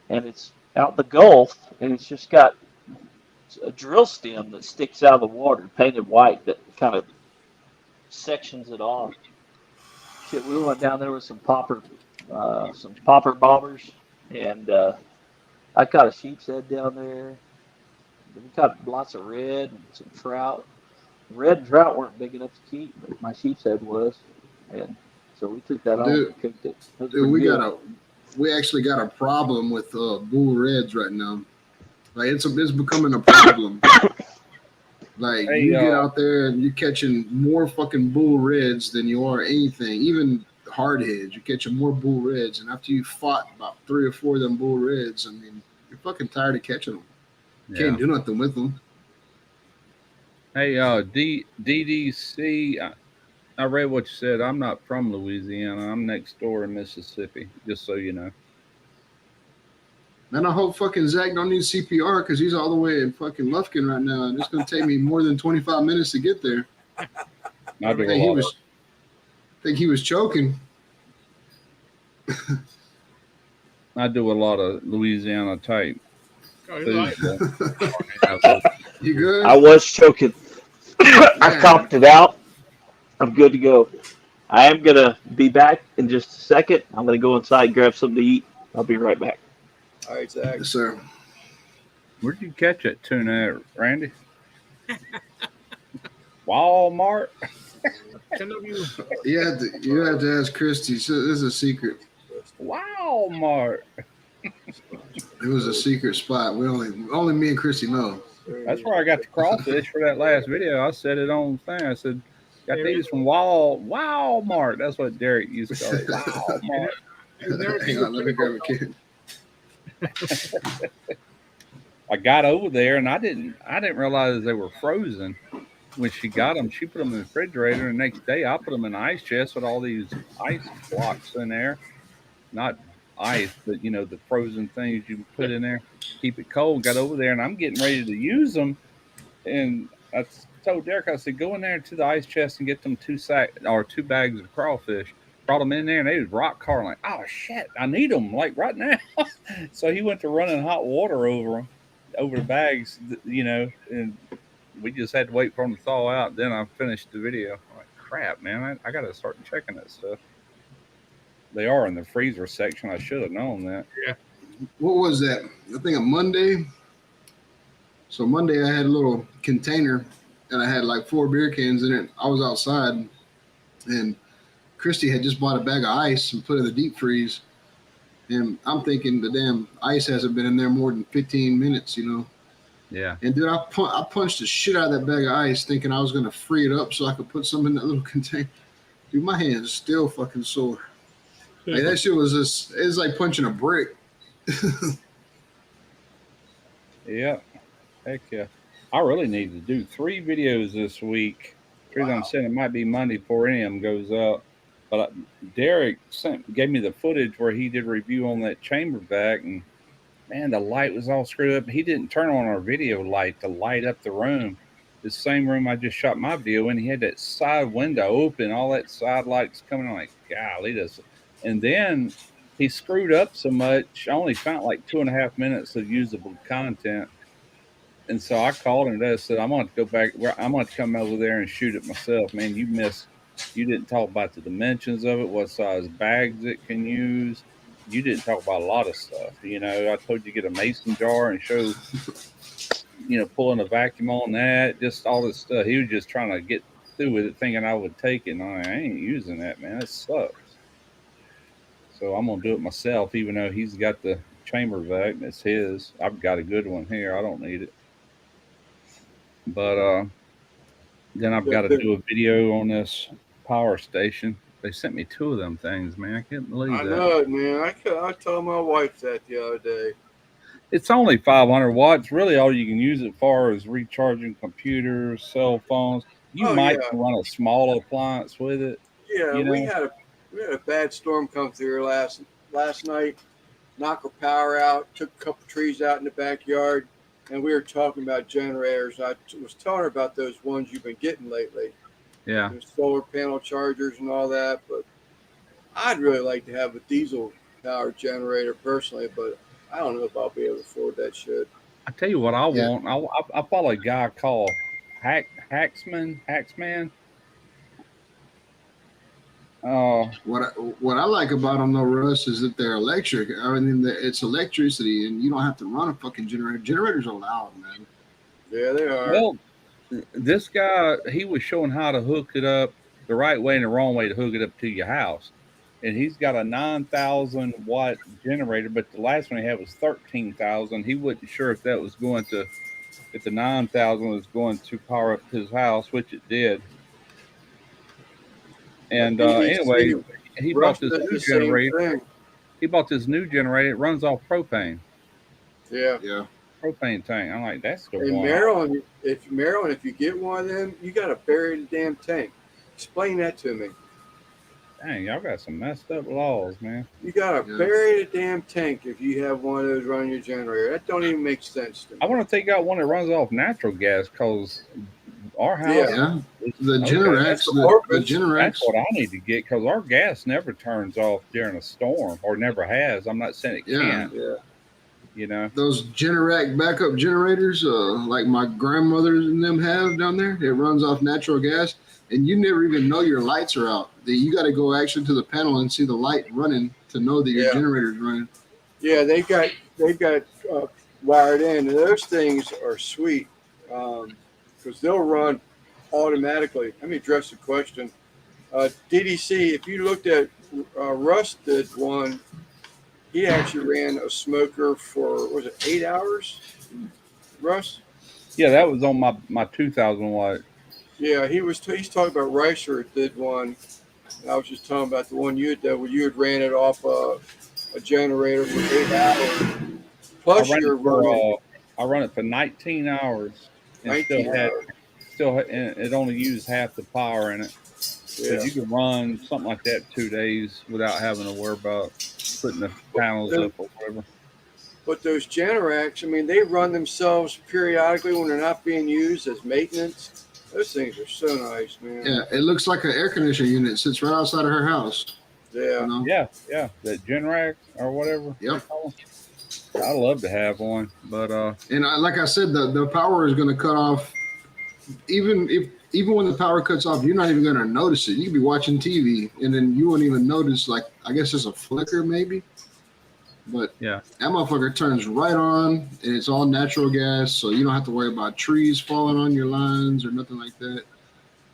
and it's out the Gulf, and it's just got a drill stem that sticks out of the water, painted white, that kind of sections it off. Shit, we went down there with some popper bobbers, and I caught a sheep's head down there. We caught lots of red and some trout. Red and trout weren't big enough to keep, but my sheep's head was, and so we took that home and cooked it. It was Dude, pretty we actually got a problem with bull reds right now. Like it's becoming a problem. Like Hey, you get out there and you're catching more fucking bull reds than you are anything. Even hardheads, you're catching more bull reds, and after you fought about 3 or 4 of them bull reds, I mean, you're fucking tired of catching them. You can't do nothing with them. Hey, DDC, I read what you said. I'm not from Louisiana. I'm next door in Mississippi, just so you know. Man, I hope fucking Zach don't need CPR because he's all the way in fucking Lufkin right now, and it's gonna take me more than 25 minutes to get there. I think he was choking. I do a lot of Louisiana type food. You good? I was choking. I coughed it out. I'm good to go. I am going to be back in just a second. I'm going to go inside, grab something to eat. I'll be right back. All right, Zach. Yes, sir. Where'd you catch that tuna at, Randy? Walmart? You have to ask Christy. So this is a secret. Walmart. It was a secret spot. We only me and Christy know. That's where I got the crawfish for that last video. I said it on the thing. I said, got these from Walmart. That's what Derek used to call it. Walmart. Hang on, let me grab a can. I got over there and I didn't realize they were frozen. When she got them, she put them in the refrigerator, and the next day I put them in the ice chest with all these ice blocks in there. Not ice, but the frozen things you put in there, keep it cold. Got over there, and I'm getting ready to use them, and I told Derek, I said, go in there to the ice chest and get them 2 bags of crawfish. Brought them in there, and they was rock hard. Like, oh shit, I need them like right now. So he went to running hot water over the bags, and we just had to wait for them to thaw out. Then I finished the video. I'm like, crap, man, I got to start checking that stuff. They are in the freezer section. I should have known that. Yeah. What was that? I think a Monday. So Monday I had a little container and I had like 4 beer cans in it. I was outside and Christy had just bought a bag of ice and put it in the deep freeze. And I'm thinking the damn ice hasn't been in there more than 15 minutes, Yeah. And dude, I punched the shit out of that bag of ice thinking I was going to free it up so I could put some in that little container. Dude, my hands still fucking sore. Like, that shit was it's like punching a brick. Yeah. Heck yeah. I really need to do 3 videos this week. Reason I'm saying it might be Monday before any of them goes up. But Derek gave me the footage where he did a review on that chamber vac, and man, the light was all screwed up. He didn't turn on our video light to light up the room. The same room I just shot my video in, he had that side window open, all that side lights coming on. Like, golly, this. And then he screwed up so much, I only found like 2.5 minutes of usable content. And so I called him and I said, I'm going to go back. I'm going to come over there and shoot it myself. Man, you didn't talk about the dimensions of it, what size bags it can use. You didn't talk about a lot of stuff. I told you to get a mason jar and show, pulling a vacuum on that, just all this stuff. He was just trying to get through with it, thinking I would take it. And I ain't using that, man. It sucks. So I'm going to do it myself, even though he's got the chamber vac. It's his. I've got a good one here. I don't need it. But then I've got to do a video on this power station. They sent me 2 of them things, man. I can't believe that. I know it, man. I told my wife that the other day. It's only 500 watts. Really, all you can use it for is recharging computers, cell phones. You might run a small appliance with it. Yeah, we had a bad storm come through last night. Knock our power out. Took a couple trees out in the backyard. And we were talking about generators. I was telling her about those ones you've been getting lately. Yeah. Solar panel chargers and all that. But I'd really like to have a diesel powered generator personally, but I don't know if I'll be able to afford that shit. I tell you what I want. I follow a guy called Hacksman. What I like about them though, Russ, is that they're electric. I mean, it's electricity, and you don't have to run a fucking generator. Generators are loud, man. Yeah, they are. Well, this guy, he was showing how to hook it up the right way and the wrong way to hook it up to your house. And he's got a 9,000 watt generator, but the last one he had was 13,000. He wasn't sure if that was if the 9,000 was going to power up his house, which it did. And anyway, he bought this new generator. He bought this new generator. It runs off propane. Yeah. Propane tank. I'm like, that's the one. Maryland, if you get one of them, you got to bury the damn tank. Explain that to me. Dang, y'all got some messed up laws, man. You got to bury the damn tank if you have one of those running your generator. That don't even make sense to me. I want to take out one that runs off natural gas because our house. Yeah. The Generac. The Generac. That's what I need to get because our gas never turns off during a storm or never has. I'm not saying it can't. Yeah. Those Generac backup generators, like my grandmother and them have down there, it runs off natural gas, and you never even know your lights are out. You got to go actually to the panel and see the light running to know that your generator's running. Yeah, they got wired in, and those things are sweet because they'll run automatically. Let me address the question. DDC, if you looked at Russ did one. He actually ran a smoker for, was it 8 hours, Russ? Yeah, that was on my 2,000 watt. Yeah, he's talking about Ricer did one I was just talking about the one you had done where you had ran it off a generator for 8 hours. I Plus, run you're it for running I run it for 19 hours and 19 hours. and it only used half the power in it. Yeah. Because you can run something like that 2 days without having to worry about putting the panels up or whatever. But those Generacs, I mean, they run themselves periodically when they're not being used as maintenance. Those things are so nice, man. Yeah, it looks like an air conditioner unit sits right outside of her house. Yeah. You know? Yeah, that Generac or whatever. they Yep. call 'em. I'd love to have one, but And like I said, the power is going to cut off. Even when the power cuts off, you're not even going to notice it. You could be watching TV and then you won't even notice. Like, I guess it's a flicker maybe, but yeah, that motherfucker turns right on, and it's all natural gas, so you don't have to worry about trees falling on your lines or nothing like that.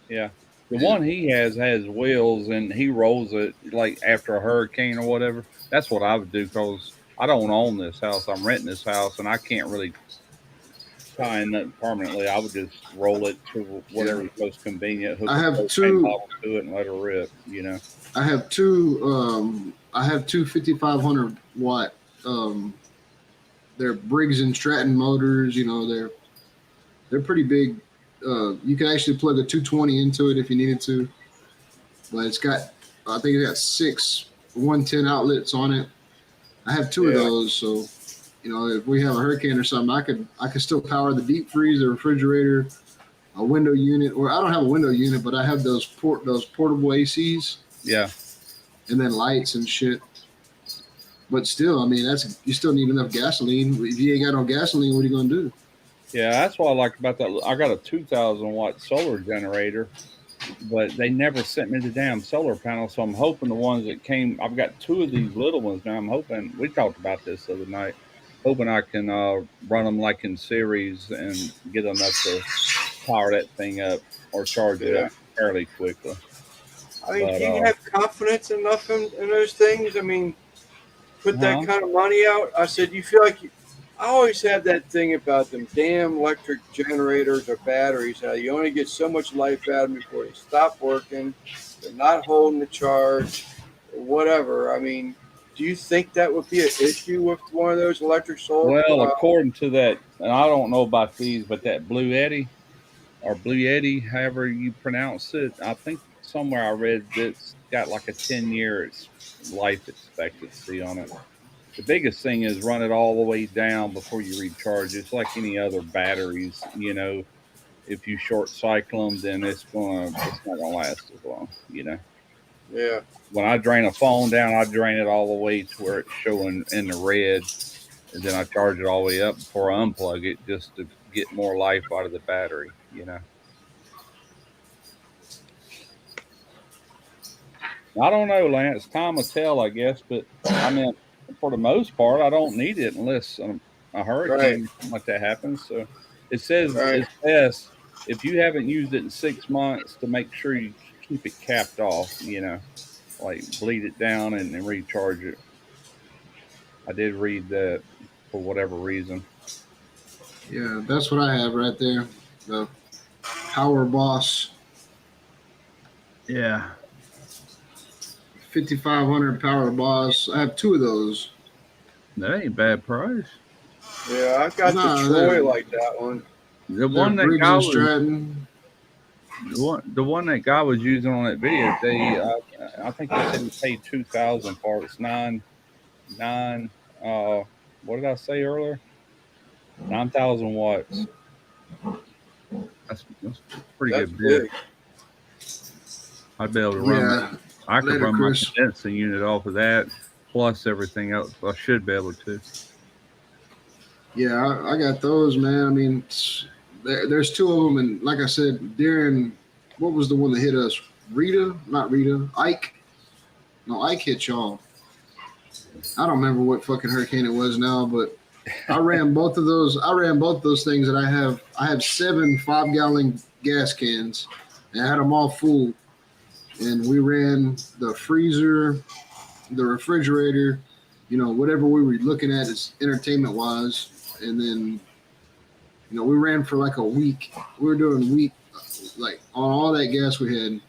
yeah. The Yeah. one he has wheels, and he rolls it like after a hurricane or whatever. That's what I would do because I don't own this house. I'm renting this house, and I can't really tie nothing permanently. I would just roll it to whatever's most convenient. Hook I a have propane two. bottle to it and let her rip. You know. I have two 5500 watt. They're Briggs and Stratton motors. You know, they're pretty big. You can actually plug a 220 into it if you needed to, but I think it got 6 110 outlets on it. I have two of those, so you know, if we have a hurricane or something, I could still power the deep freeze, the refrigerator, a window unit, or I don't have a window unit, but I have those portable ACs. Yeah. And then lights and shit. But still, I mean, you still need enough gasoline. If you ain't got no gasoline, what are you gonna do? Yeah, that's what I like about that. I got a 2,000 watt solar generator, but they never sent me the damn solar panel. So I'm hoping the ones that came. I've got 2 of these little ones now. I'm hoping we talked about this the other night. Hoping I can run them like in series and get enough to power that thing up or charge it up fairly quickly. I mean, But, do you have confidence enough in those things? I mean, put that kind of money out. I said, you feel like I always have that thing about them damn electric generators or batteries. How you only get so much life out of them before they stop working. They're not holding the charge, or whatever. I mean, do you think that would be an issue with one of those electric solar? Well, according to that, and I don't know about these, but that Blue Eddy or Blue Yeti, however you pronounce it, I think somewhere I read it's got like a 10-year life expectancy on it. The biggest thing is run it all the way down before you recharge. It's like any other batteries, you know. If you short cycle them, then it's not gonna last as long, you know. Yeah. When I drain a phone down, I drain it all the way to where it's showing in the red, and then I charge it all the way up before I unplug it, just to get more life out of the battery, you know. I don't know, Lance. Time will tell, I guess. But I mean, for the most part, I don't need it unless a hurricane or something like that happens. So it says it's best if you haven't used it in 6 months to make sure you keep it capped off. You know, like bleed it down and recharge it. I did read that for whatever reason. Yeah, that's what I have right there. The Power Boss. Yeah. 5500 Power Boss. I have 2 of those. That ain't bad price. Yeah, I've got the Troy like that one. The one that Briggs guy and was, Stratton. the one that guy was using on that video, I think they said he paid $2,000 for it. It's nine. What did I say earlier? 9,000 watts. That's pretty good bid. I'd be able to run. I could run my condensing unit off of that, plus everything else. I should be able to. Yeah, I got those, man. I mean, there's 2 of them, and like I said, during what was the one that hit us? Not Rita. Ike. No, Ike hit y'all. I don't remember what fucking hurricane it was now, but I ran both of those. I ran both of those things, and I have 7 5-gallon gas cans, and I had them all full. And we ran the freezer, the refrigerator, you know, whatever we were looking at as entertainment wise. And then, you know, we ran for like a week. We were doing like on all that gas we had.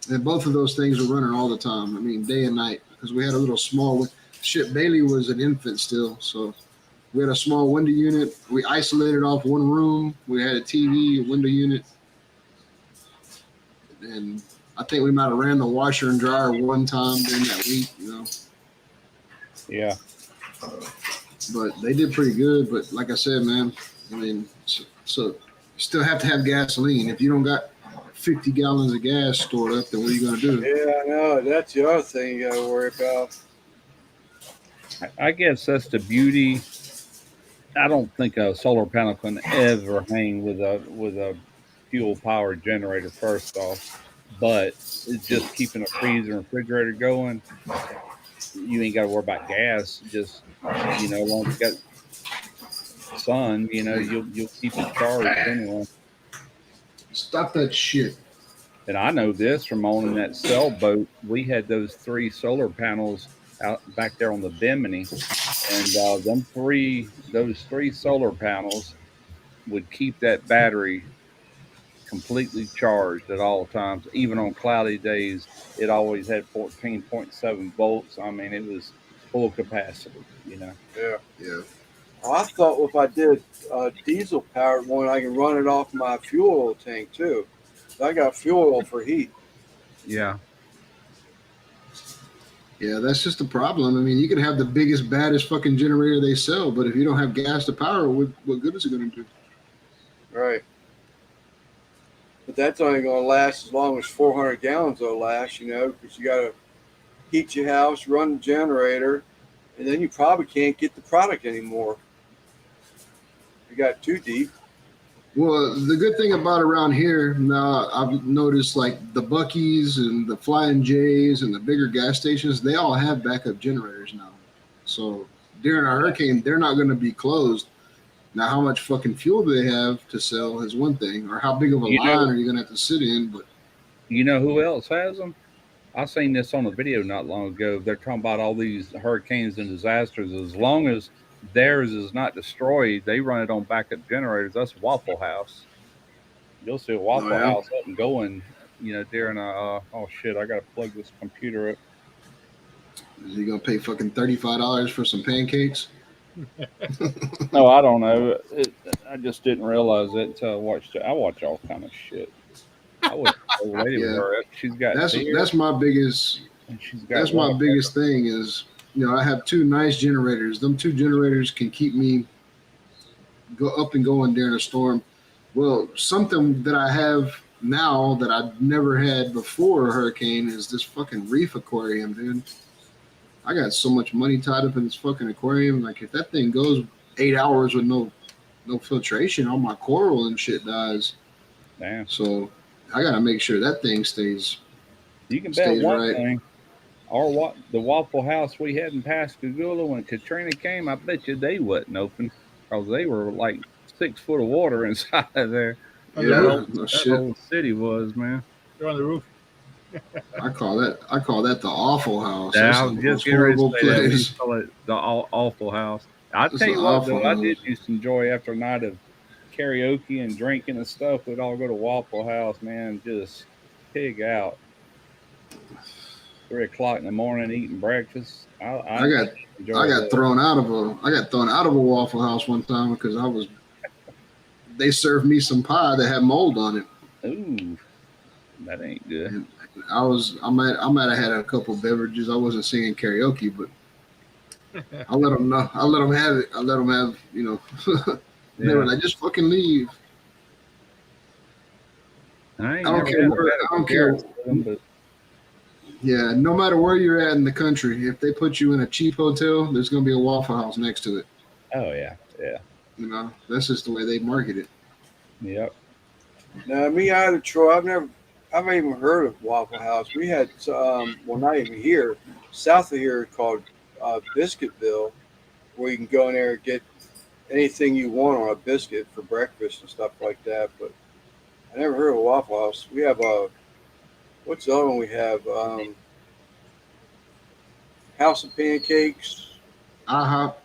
And both of those things were running all the time. I mean, day and night, because we had a little small one. Shit, Bailey was an infant still, so we had a small window unit. We isolated off one room. We had a TV, a window unit, and I think we might have ran the washer and dryer one time during that week, you know. Yeah. But they did pretty good. But like I said, man, I mean, so you still have to have gasoline. If you don't got 50 gallons of gas stored up, then what are you gonna do? Yeah, I know. That's the other thing you got to worry about. I guess that's the beauty. I don't think a solar panel can ever hang with a fuel powered generator. First off, but it's just keeping a freezer and refrigerator going. You ain't got to worry about gas. Just as long as you got sun, you'll keep it charged anyway. Stop that shit. And I know this from owning that sailboat. We had those 3 solar panels out back there on the Bimini, and those three solar panels would keep that battery completely charged at all times. Even on cloudy days, it always had 14.7 volts. I mean, it was full capacity. Yeah. Yeah. I thought if I did a diesel powered one, I can run it off my fuel tank too. I got fuel for heat. Yeah. Yeah, that's just the problem. I mean, you can have the biggest, baddest fucking generator they sell, but if you don't have gas to power, what good is it going to do? Right. But that's only going to last as long as 400 gallons will last, because you got to heat your house, run the generator, and then you probably can't get the product anymore. You got too deep. Well, the good thing about around here now, I've noticed like the Buc-ee's and the Flying J's and the bigger gas stations, they all have backup generators now. So during a hurricane, they're not going to be closed. Now, how much fucking fuel they have to sell is one thing, or how big of a line are you going to have to sit in? But you know who else has them? I seen this on a video not long ago. They're talking about all these hurricanes and disasters. As long as theirs is not destroyed, they run it on backup generators. That's Waffle House. You'll see a Waffle House up and going, during oh shit, I got to plug this computer up. Is he going to pay fucking $35 for some pancakes? No, I don't know. I just didn't realize it until I watched it. I watch all kind of shit. I wish the old lady with her. She's got that's my biggest. That's my biggest thing is I have 2 nice generators. Them 2 generators can keep me go up and going during a storm. Well, something that I have now that I've never had before a hurricane is this fucking reef aquarium, dude. I got so much money tied up in this fucking aquarium. Like if that thing goes 8 hours with no filtration, all my coral and shit dies. Damn. So I gotta make sure that thing stays. You can bet one right. thing. The Waffle House we had in Pascagoula when Katrina came, I bet you they wasn't open because they were like 6 foot of water inside of there. Yeah, that whole city was, man. They're on the roof. I call that the Awful House. Yeah, I was just getting ready to say that. We call it the Awful House. I tell you what, though, I did used to enjoy after a night of karaoke and drinking and stuff. We'd all go to Waffle House, man, and just pig out. 3 o'clock in the morning eating breakfast. I got thrown out of a Waffle House one time because they served me some pie that had mold on it. Ooh, that ain't good. And I might have had a couple beverages. I wasn't singing karaoke, but I let them know. I let them have it. I let them have, They were like, just fucking leave. I don't care. But yeah, no matter where you're at in the country, if they put you in a cheap hotel, there's going to be a Waffle House next to it. Oh yeah, yeah. That's just the way they market it. Yep. Now, me out of Troy, I've never even heard of Waffle House. We had, not even here, south of here, called Biscuitville, where you can go in there and get anything you want on a biscuit for breakfast and stuff like that. But I never heard of Waffle House. We have what's the other one we have? House of Pancakes. IHOP.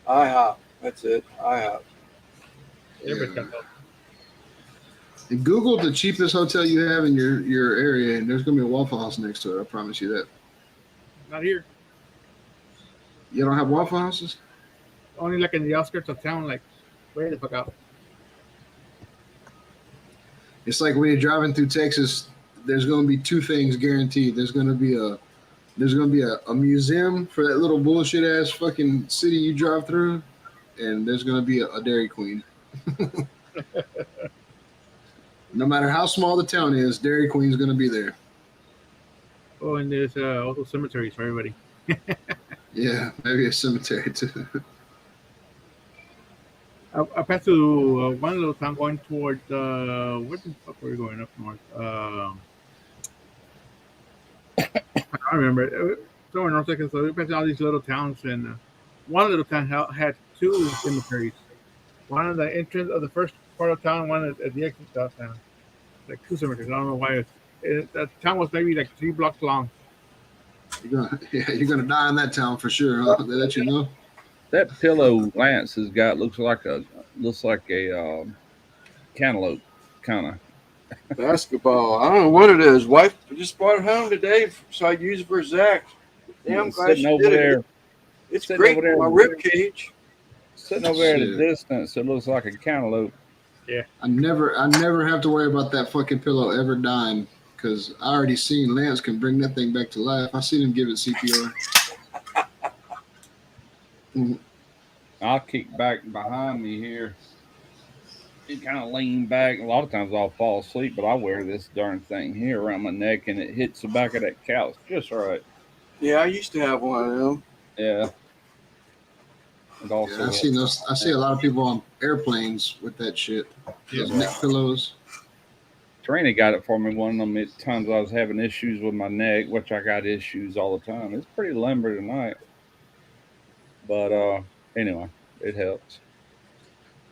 IHOP. That's it. IHOP. Yeah. And Google the cheapest hotel you have in your area, and there's gonna be a Waffle House next to it. I promise you that. Not here. You don't have Waffle Houses? Only like in the outskirts of town, like way the fuck out. It's like when you're driving through Texas. There's gonna be two things guaranteed. There's gonna be a museum for that little bullshit ass fucking city you drive through, and there's gonna be a Dairy Queen. No matter how small the town is, Dairy Queen's gonna be there. Oh, and there's also cemeteries for everybody. Yeah, maybe a cemetery too. I passed through one little town going towards where the fuck were we going up north? I don't remember. Somewhere in North Texas. So we passed all these little towns, and one little town had two cemeteries. One at the entrance of the first part of town, one at the exit of town. Like two cemeteries. I don't know why. The town was maybe like 3 blocks long. You're gonna die in that town for sure, huh? They let you know. That pillow Lance has got looks like a cantaloupe kind of. Basketball. I don't know what it is. Wife just brought it home today, so I use it for Zach. Damn, I'm glad Sitting she over did there, it. It's sitting great over there. for my rib cage. sitting over there at a Shit. distance. It looks like a cantaloupe. I never have to worry about that fucking pillow ever dying because I already seen Lance can bring that thing back to life. I seen him give it CPR. I'll kick back behind me here. You kind of lean back. A lot of times I'll fall asleep, but I wear this darn thing here around my neck, and it hits the back of that couch just right. Yeah, I used to have one of them. Yeah. It also Yeah, I see a lot of people on airplanes with that shit. Those neck pillows. Trina got it for me one of them times I was having issues with my neck, which I got issues all the time. It's pretty limber tonight. But anyway, it helps.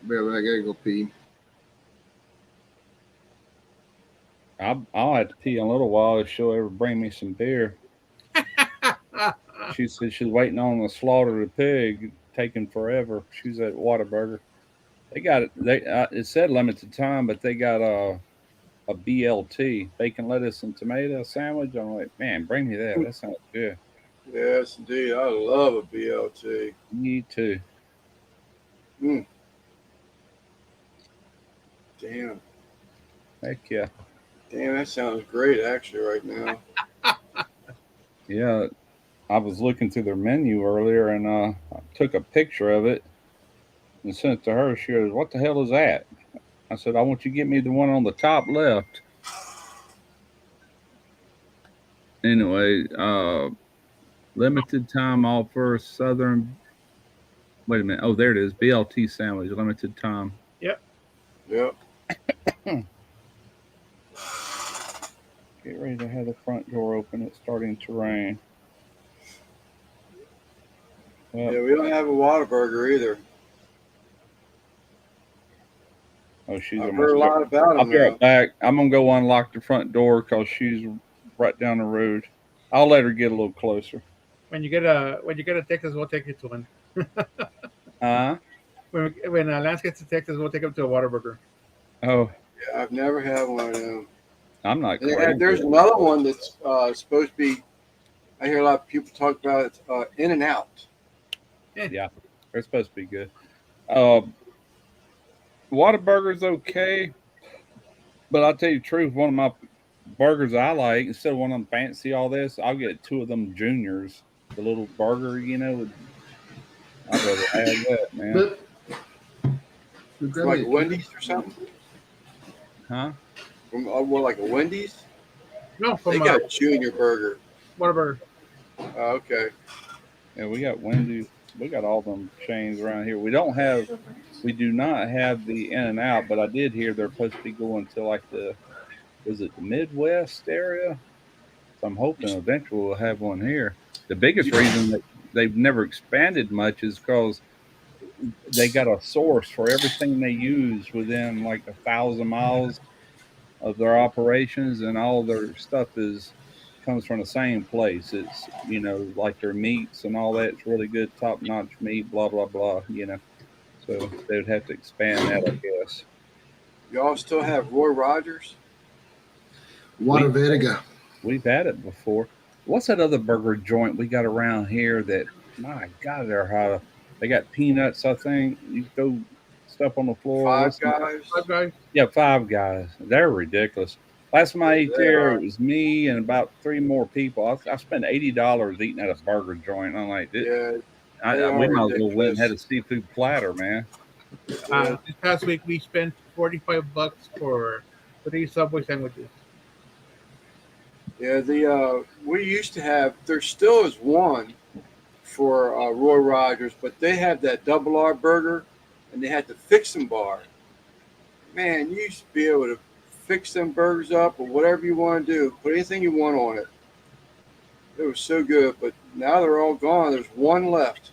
But I gotta go pee. I'll have to pee in a little while if she'll ever bring me some beer. She said she's waiting on the slaughter of the pig, taking forever. She's at Whataburger. They got it. It said limited time, but they got a BLT, bacon, lettuce, and tomato sandwich. I'm like, man, bring me that. That sounds good. Yes, indeed. I love a BLT. Me too. Damn. Heck yeah. Damn, that sounds great actually right now. Yeah, I was looking through their menu earlier, and I took a picture of it and sent it to her. She goes, "What the hell is that?" I said, "I want you to get me the one on the top left." Anyway, limited time offer, Southern. Wait a minute. Oh, there it is. BLT sandwich, limited time. Yep. Get ready to have the front door open. It's starting to rain. Well, Yeah, we don't have a Whataburger either. oh, she's I've almost heard a lot about I'll them be right now. back. I'm gonna go unlock the front door because she's right down the road. I'll let her get a little closer. When you get a Texas, we'll take you to one. When Lance gets to Texas, we'll take him to a Whataburger. Oh, Yeah, I've never had one of them. I'm not And crazy. there's another one that's supposed to be. I hear a lot of people talk about it. In and Out. Yeah, they're supposed to be good. Whataburger's okay, but I'll tell you the truth. One of my burgers I like, instead of one of them fancy all this, I'll get 2 of them juniors. The little burger, you know. I'd rather have that, man. But Like a Wendy's or something. Huh? From more like a Wendy's. No, They from got a junior burger. Whataburger. Okay. Yeah, we got Wendy's. We got all them chains around here. We do not have the In and Out, but I did hear they're supposed to be going to like is it the Midwest area? So I'm hoping eventually we'll have one here. The biggest reason that they've never expanded much is because they got a source for everything they use within like 1,000 miles of their operations, and all their stuff comes from the same place. It's, like their meats and all that's really good, top-notch meat, blah blah blah. So they would have to expand that, I guess. Y'all still have Roy Rogers? Water Vertiga. We've had it before. What's that other burger joint we got around here that, my God, they're hot. They got peanuts, I think. You throw stuff on the floor. Five What's the- Guys? Five Guys. Yeah, Five Guys. They're ridiculous. Last time I Yeah, ate they there, are. it was me and about three more people. I spent $80 eating at a burger joint. I'm like, Yeah, they we are might as well went and had a ridiculous. seafood platter, man. Yeah, This past week we spent $45 for 3 Subway sandwiches. yeah. We used to have. There still is one for Roy Rogers, but they have that double R burger, and they had the fix 'em bar. Man, you used to be able to fix them burgers up or whatever you want to do. Put anything you want on it. It was so good, but now they're all gone. There's one left.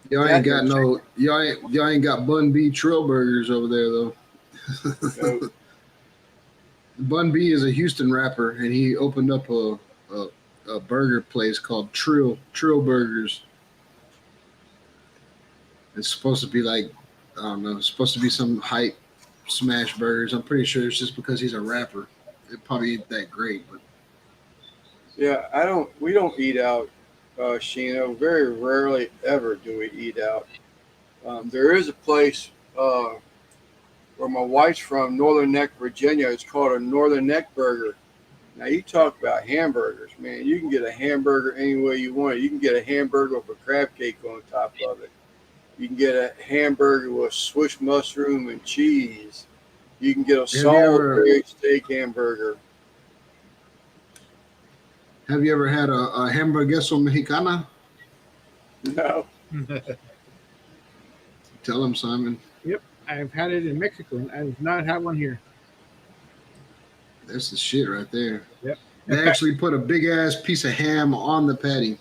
Y'all ain't got no. Y'all ain't got Bun B Trill Burgers over there though. So, Bun B is a Houston rapper, and he opened up a burger place called Trill Burgers. It's supposed to be like, I don't know. It's supposed to be some hype smash burgers. I'm pretty sure it's just because he's a rapper. It probably ain't that great, but yeah, we don't eat out, Sheena. Very rarely ever do we eat out. There is a place where my wife's from, Northern Neck, Virginia. It's called a Northern Neck Burger. Now you talk about hamburgers, man. You can get a hamburger any way you want. You can get a hamburger with a crab cake on top of it. You can get a hamburger with Swiss mushroom and cheese. You can get a Salisbury steak hamburger. have you ever had a hamburguesa mexicana? No. Tell him, Simon. Yep, I've had it in Mexico. I've not had one here. That's the shit right there. Yep. They actually put a big ass piece of ham on the patty.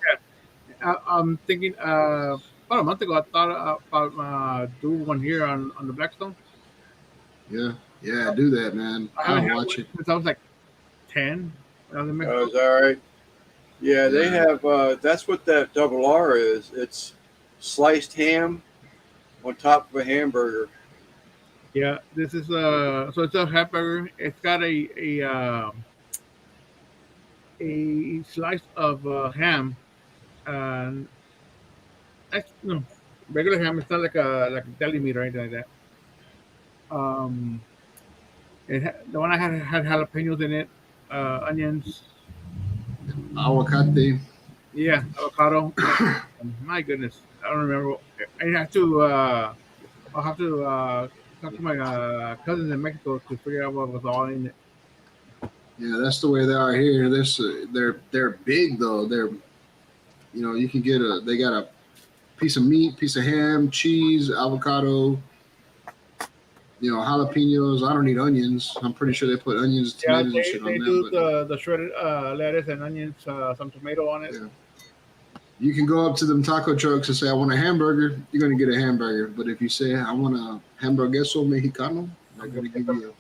I'm thinking about a month ago I thought about do one here on the Blackstone. Yeah, do that, man. I haven't I'll had watch one it. since I was like 10 when I was in Mexico. Oh, is that right? Yeah, they Yeah. have. That's what that double R is. It's sliced ham on top of a hamburger. Yeah, this is so it's a hamburger. It's got a slice of ham, and that's no regular ham. It's not like a deli meat or anything like that. The one I had jalapenos in it, onions, Aguacate. yeah, avocado. My goodness, I don't remember. I have to. I'll have to talk to my cousins in Mexico to figure out what was all in it. Yeah, that's the way they are here. They're big though. You can get they got a piece of meat, piece of ham, cheese, avocado, jalapenos. I don't need onions. I'm pretty sure they put onions, Yeah, tomatoes, and shit they on do that. the shredded lettuce and onions, some tomato on it. Yeah. You can go up to them taco trucks and say, I want a hamburger. You're going to get a hamburger. But if you say, I want a hamburgueso mexicano, they're going to give you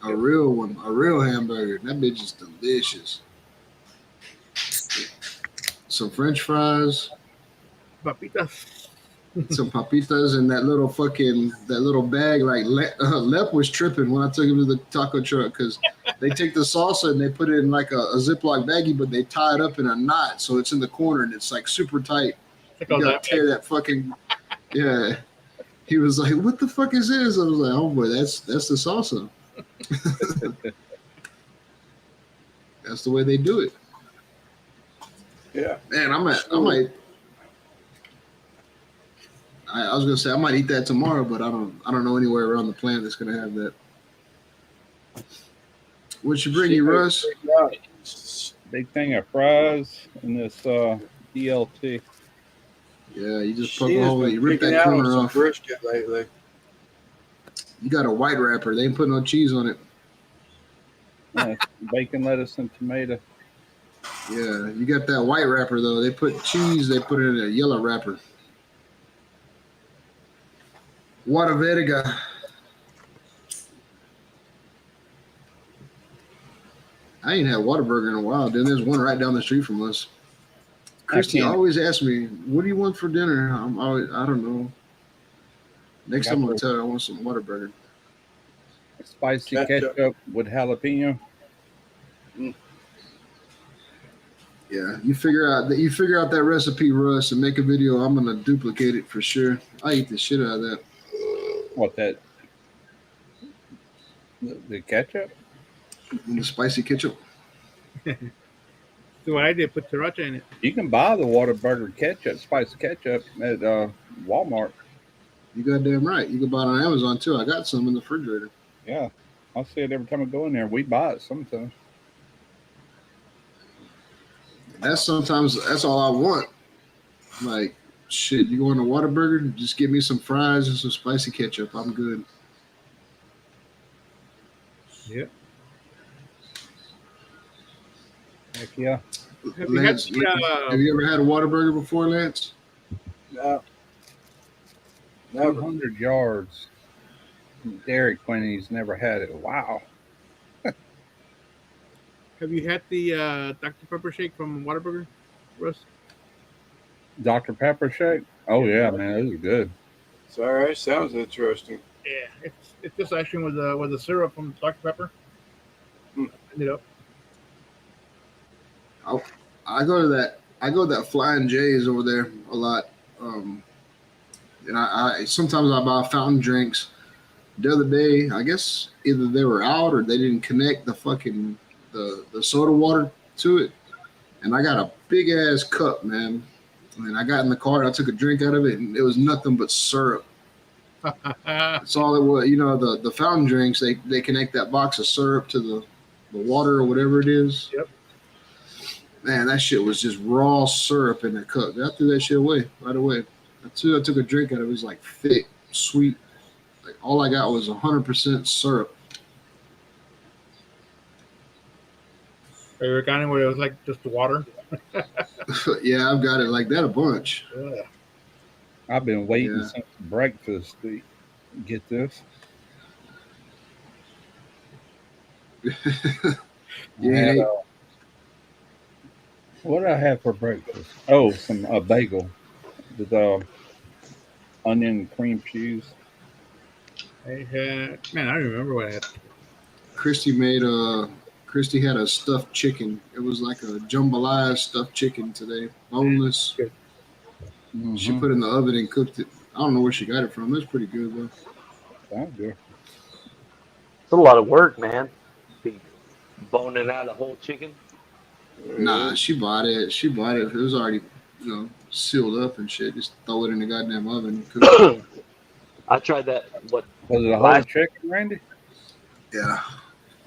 a real one, a real hamburger. That bitch is delicious. Some French fries, Papitas. some papitas, and that little bag. Like Lep was tripping when I took him to the taco truck because they take the salsa and they put it in like a Ziploc baggie, but they tie it up in a knot so it's in the corner and it's like super tight. You gotta tear that fucking yeah. He was like, "What the fuck is this?" I was like, "Oh boy, that's the salsa." That's the way they do it. Yeah. Man, I was gonna say I might eat that tomorrow, but I don't know anywhere around the plant that's gonna have that. What should bring you, Russ? Big thing of fries and this DLT. Yeah, you just poke a Sheena's hole, been you rip picking that out on corner some off. brisket lately. You got a white wrapper. They ain't put no cheese on it. Bacon, lettuce, and tomato. Yeah, you got that white wrapper though. They put cheese. They put it in a yellow wrapper. Water Vertiga. I ain't had Whataburger in a while. Then there's one right down the street from us. Christy always asks me, "What do you want for dinner?" I don't know. Next time I'll tell her I want some Whataburger. Spicy Ketchup. ketchup with jalapeno. Yeah, you figure out that recipe, Russ, and make a video. I'm gonna duplicate it for sure. I eat the shit out of that. What that? The ketchup? And the spicy ketchup. So what I did, put sriracha in it. You can buy the Whataburger ketchup, spicy ketchup at Walmart. You goddamn right. You can buy it on Amazon too. I got some in the refrigerator. Yeah, I see it every time I go in there. We buy it sometimes. That's all I want. Like shit, you go on a Whataburger, just give me some fries and some spicy ketchup. I'm good. Yeah. Heck yeah. Have you had Lance, have you ever had a Whataburger before, Lance? No, never. 200 yards. Dairy Queen, he's never had it. Wow. Have you had the Dr. Pepper shake from Whataburger, Russ? Dr. Pepper shake? Oh, yeah, man. Those are good. Sorry, sounds interesting. Yeah, it's just ice cream with the syrup from Dr. Pepper. Hmm. You know, I go to that Flying J's over there a lot. And I sometimes I buy fountain drinks. The other day, I guess either they were out or they didn't connect the fucking the soda water to it, and I got a big ass cup, man. And I got in the car and I took a drink out of it, and it was nothing but syrup. That's all it was. You know, the fountain drinks, they connect that box of syrup to the water or whatever it is. Yep. Man, that shit was just raw syrup in the cup. I threw that shit away right away. I took a drink out of it. It was like thick, sweet. Like all I got was 100% syrup. Have you ever gotten where it was like just water? Yeah, I've got it like that a bunch. Yeah. I've been waiting Yeah. since breakfast to get this. You I had, ain't what did I have for breakfast? Oh, a bagel with onion and cream cheese. I had, man, I remember what I had. Christy had a stuffed chicken. It was like a jambalaya stuffed chicken today, boneless. Good. She Mhm. put it in the oven and cooked it. I don't know where she got it from. It's pretty good though. Sounds good. It's a lot of work, man. Be boning out a whole chicken. Nah, she bought it. It was already, sealed up and shit. Just throw it in the goddamn oven and cook it. I tried that. What? Was it a whole Last- chicken, Randy? Yeah,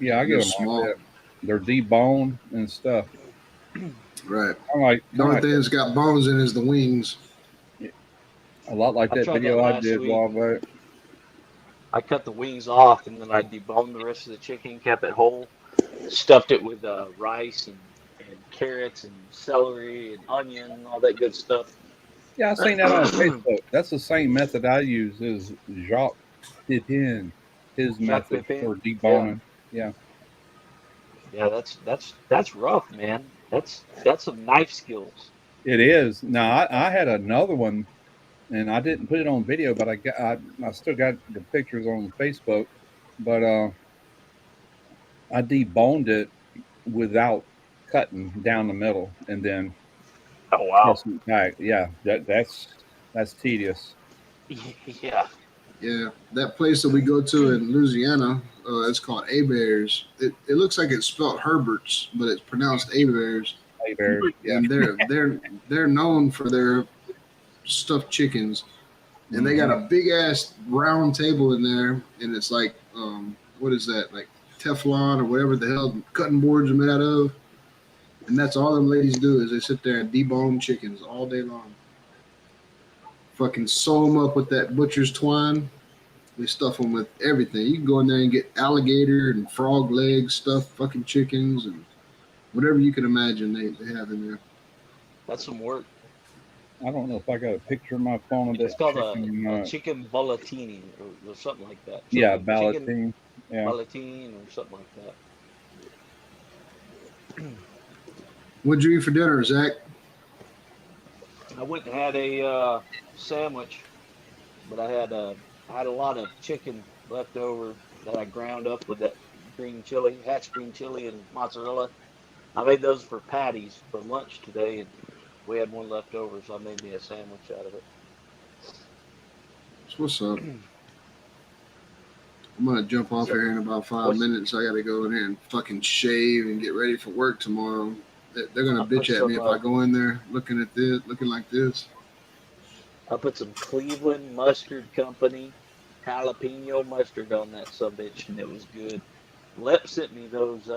Yeah, I They're get them small. like that. They're deboned and stuff. right. I'm like, The only thing that's got bones in is the wings. a lot like I that tried video that I last did week. while back. I cut the wings off and then I deboned the rest of the chicken, kept it whole, stuffed it with rice and carrots and celery and onion and all that good stuff. Yeah, I seen that on Facebook. That's the same method I use as Jacques Pepin, his Jacques method Pepin? for deboning. Yeah. Yeah, that's rough, man. That's some knife skills. It is. Now I had another one, and I didn't put it on video, but I still got the pictures on Facebook. But I deboned it without cutting down the middle, and then Oh wow. pressing it back. Yeah, that's tedious. Yeah. Yeah, that place that we go to in Louisiana, it's called Abears. It looks like it's spelled Herbert's, but it's pronounced Abears. Hey, Bears. Yeah. And they're known for their stuffed chickens. And they got a big ass round table in there, and it's like what is that, like Teflon or whatever the hell cutting boards are made out of. And that's all them ladies do is they sit there and debone chickens all day long. Fucking sew them up with that butcher's twine. They stuff them with everything. You can go in there and get alligator and frog legs, stuffed fucking chickens, and whatever you can imagine they have in there. That's some work. I don't know if I got a picture of my phone of It's that called chicken. a chicken ballatini or something like that. Yeah, Chicken ballotine. Yeah. ballatine or something like that. What'd you eat for dinner, Zach? I went and had a sandwich, but I had a lot of chicken left over that I ground up with that green chili, hatch green chili and mozzarella. I made those for patties for lunch today, and we had one left over, so I made me a sandwich out of it. So what's up? I'm gonna jump off here in about 5 minutes. I gotta go in here and fucking shave and get ready for work tomorrow. They're gonna I'll put bitch at me if some, I go in there looking like this. I put some Cleveland Mustard Company jalapeno mustard on that subbitch, and it was good. Lep sent me those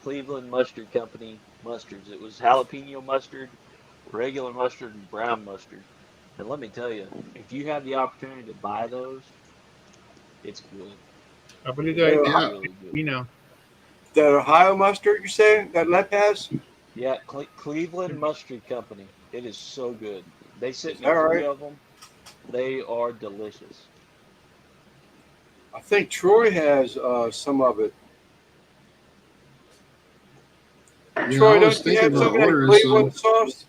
Cleveland Mustard Company mustards. It was jalapeno mustard, regular mustard, and brown mustard. And let me tell you, if you have the opportunity to buy those, it's good. I believe Yeah. that. Yeah. Really good. You know, That Ohio mustard, you saying that Lep has? Yeah, Cleveland Mustard Company. It is so good. They sent me All 3 right. of them. They are delicious. I think Troy has some of it. Yeah, Troy, I was don't you thinking have about some of that ordering Cleveland some. sauce?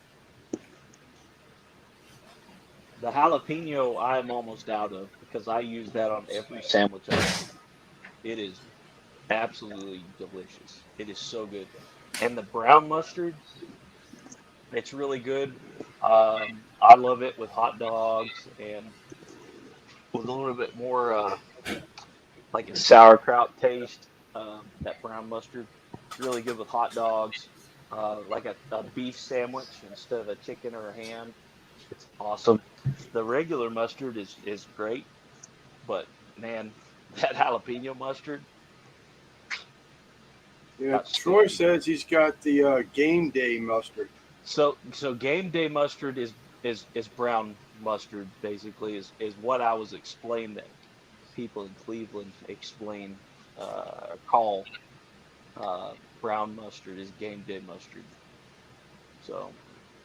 The jalapeno I am almost out of because I use that on every sandwich I make. It is absolutely delicious. It is so good. And the brown mustard, it's really good. I love it with hot dogs and with a little bit more like a sauerkraut taste. That brown mustard, it's really good with hot dogs, like a beef sandwich instead of a chicken or a ham. It's awesome. The regular mustard is great, but man, that jalapeno mustard, Yeah, that's Troy sticky. says he's got the game day mustard. So game day mustard is brown mustard basically is what I was explained that people in Cleveland explain or call brown mustard is game day mustard. So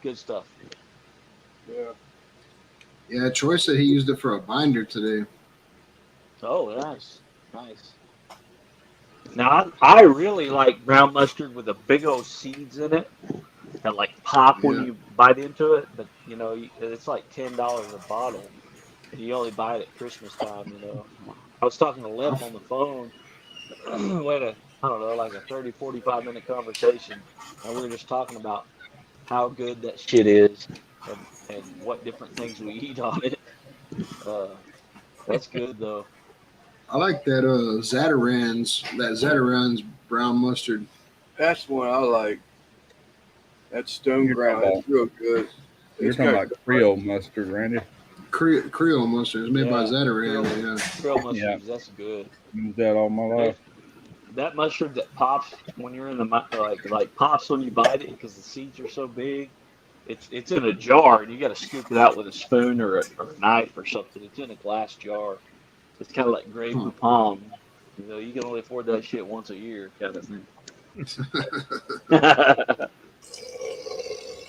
good stuff. Yeah. Yeah, Troy said he used it for a binder today. Oh, nice. Now I really like brown mustard with the big old seeds in it that like pop when Yeah. you bite into it. But you know it's like $10 a bottle, and you only buy it at Christmas time. You know, I was talking to Lep on the phone. We had I don't know, like a 30, 45-minute conversation, and we were just talking about how good that shit is and what different things we eat on it. Uh, that's good though. I like that Zataran's brown mustard. That's one I like. That stone You're ground. talking That's real good. You're It's talking got about Creole mustard, Randy. Creole mustard is made by Yeah, Zataran. Creole, Yeah. Creole mustards, Yeah. that's good. Used that all my life. That mustard that pops when you're in the like pops when you bite it because the seeds are so big. It's in a jar and you got to scoop it out with a spoon or a knife or something. It's in a glass jar. It's kind of like Grey Huh. Poupon. You know, you can only afford that shit once a year, kind of thing.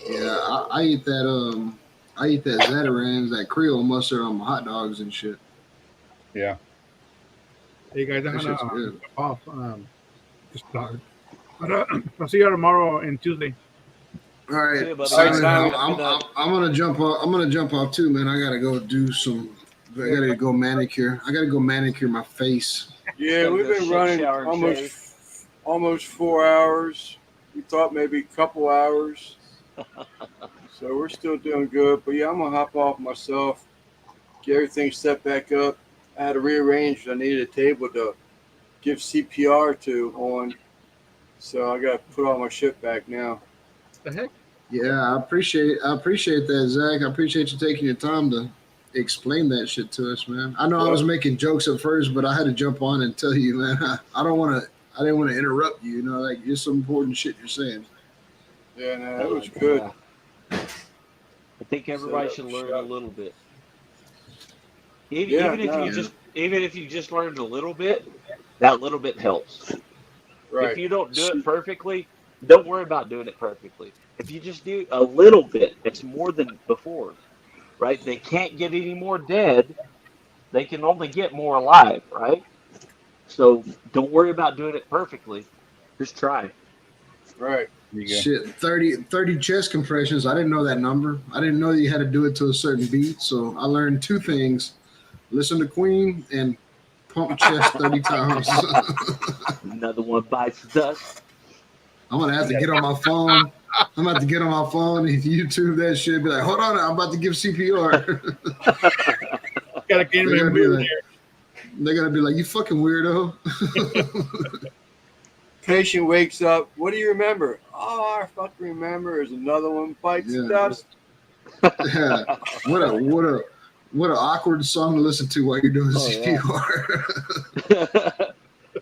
Yeah, I eat that I eat that Zataran's, that Creole mustard on my hot dogs and shit. Yeah. hey guys, I'm That shit's gonna good. jump off. To start. But I'll see you tomorrow and Tuesday. All right, See you, buddy. Simon, All right, I'm gonna jump off. I'm gonna jump off too, man. I gotta go do some. I gotta go manicure. I gotta go manicure my face. Yeah, Gotta we've go been shit, running shower, and almost 4 hours. We thought maybe a couple hours. So we're still doing good. But yeah, I'm gonna hop off myself, get everything set back up. I had to rearrange. I needed a table to give CPR to on. So I gotta put all my shit back now. The heck? Yeah, I appreciate that, Zach. I appreciate you taking your time to explain that shit to us, man. I know I was making jokes at first, but I had to jump on and tell you, man. I didn't want to interrupt you. You know, like it's some important shit you're saying. Yeah, no, that was good. Yeah. I think everybody should learn a little bit. Even if you just learned a little bit, that little bit helps. Right. If you don't do it perfectly, don't worry about doing it perfectly. If you just do a little bit, it's more than before, right? They can't get any more dead. They can only get more alive, right? So don't worry about doing it perfectly. Just try. Right. There you go. Shit, 30 chest compressions. I didn't know that number. I didn't know you had to do it to a certain beat. So I learned two things: listen to Queen and Pump chest 30 times. Another one bites the dust. I'm gonna have to get on my phone. I'm about to get on my phone and YouTube that shit. Be like, hold on, I'm about to give CPR. Gotta get him They're in gonna be mood like, here. they're gonna be like, you fucking weirdo. Patient wakes up. What do you remember? Oh, I fucking remember. There's another one bites Yeah. dust. Yeah. What an awkward song to listen to while you're doing Oh, yeah. CPR.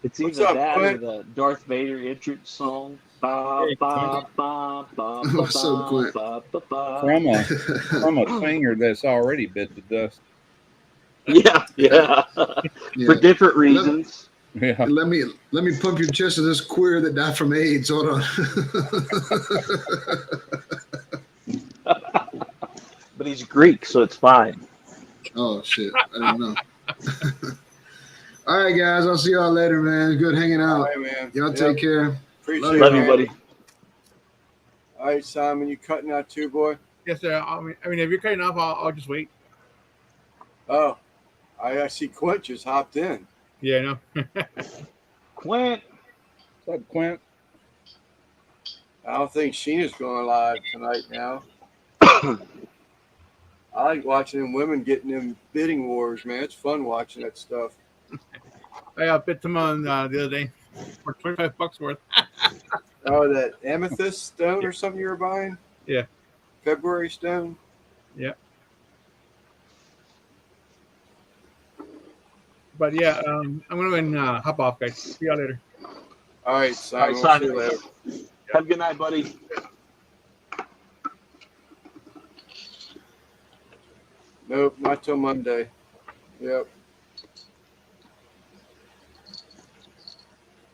It's What's either up, that Clint? or the Darth Vader entrance song. Ba, Hey, ba, ba, ba, ba, What's up, Clint? ba, ba, ba. From a finger that's already bit the dust. Yeah. Yeah. For different reasons. Yeah. Let me pump your chest of this queer that died from AIDS. Hold on. But he's Greek, so it's fine. Oh shit. I didn't know. All right, guys. I'll see y'all later, man. Good hanging All out. right, man. Y'all Yep. take care. Appreciate Love it, you, man. buddy. All right, Simon, you cutting out too, boy? Yes, sir. I mean, if you're cutting off, I'll just wait. Oh, I see Quint just hopped in. Yeah, no. Quint. What's up, Quint? I don't think Sheena's going live tonight now. I like watching them women getting them bidding wars, man. It's fun watching that stuff. I bit someone the other day for $25 worth. Oh, that amethyst stone or something you were buying? Yeah. February stone? But yeah, I'm gonna go and hop off, guys. See y'all later. All right, Simon. All We'll right, see you Simon. later. Have a good night, buddy. Nope, not till Monday. Yep.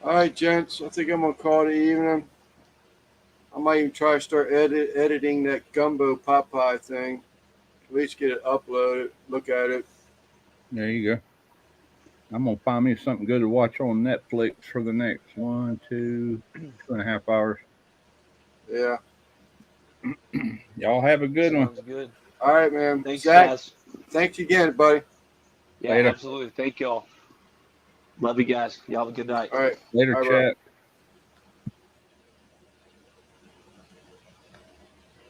All right, gents. I think I'm gonna call it evening. I might even try to start editing that gumbo Popeye thing. At least get it uploaded. Look at it. There you go. I'm gonna find me something good to watch on Netflix for the next 2.5 hours. Yeah. Y'all have a good one. Sounds good. All right, man. Thanks, Zach, guys. thanks again, buddy. Yeah, Later. absolutely. Thank y'all. Love you guys. Y'all have a good night. All right. Later, Bye, bro. chat.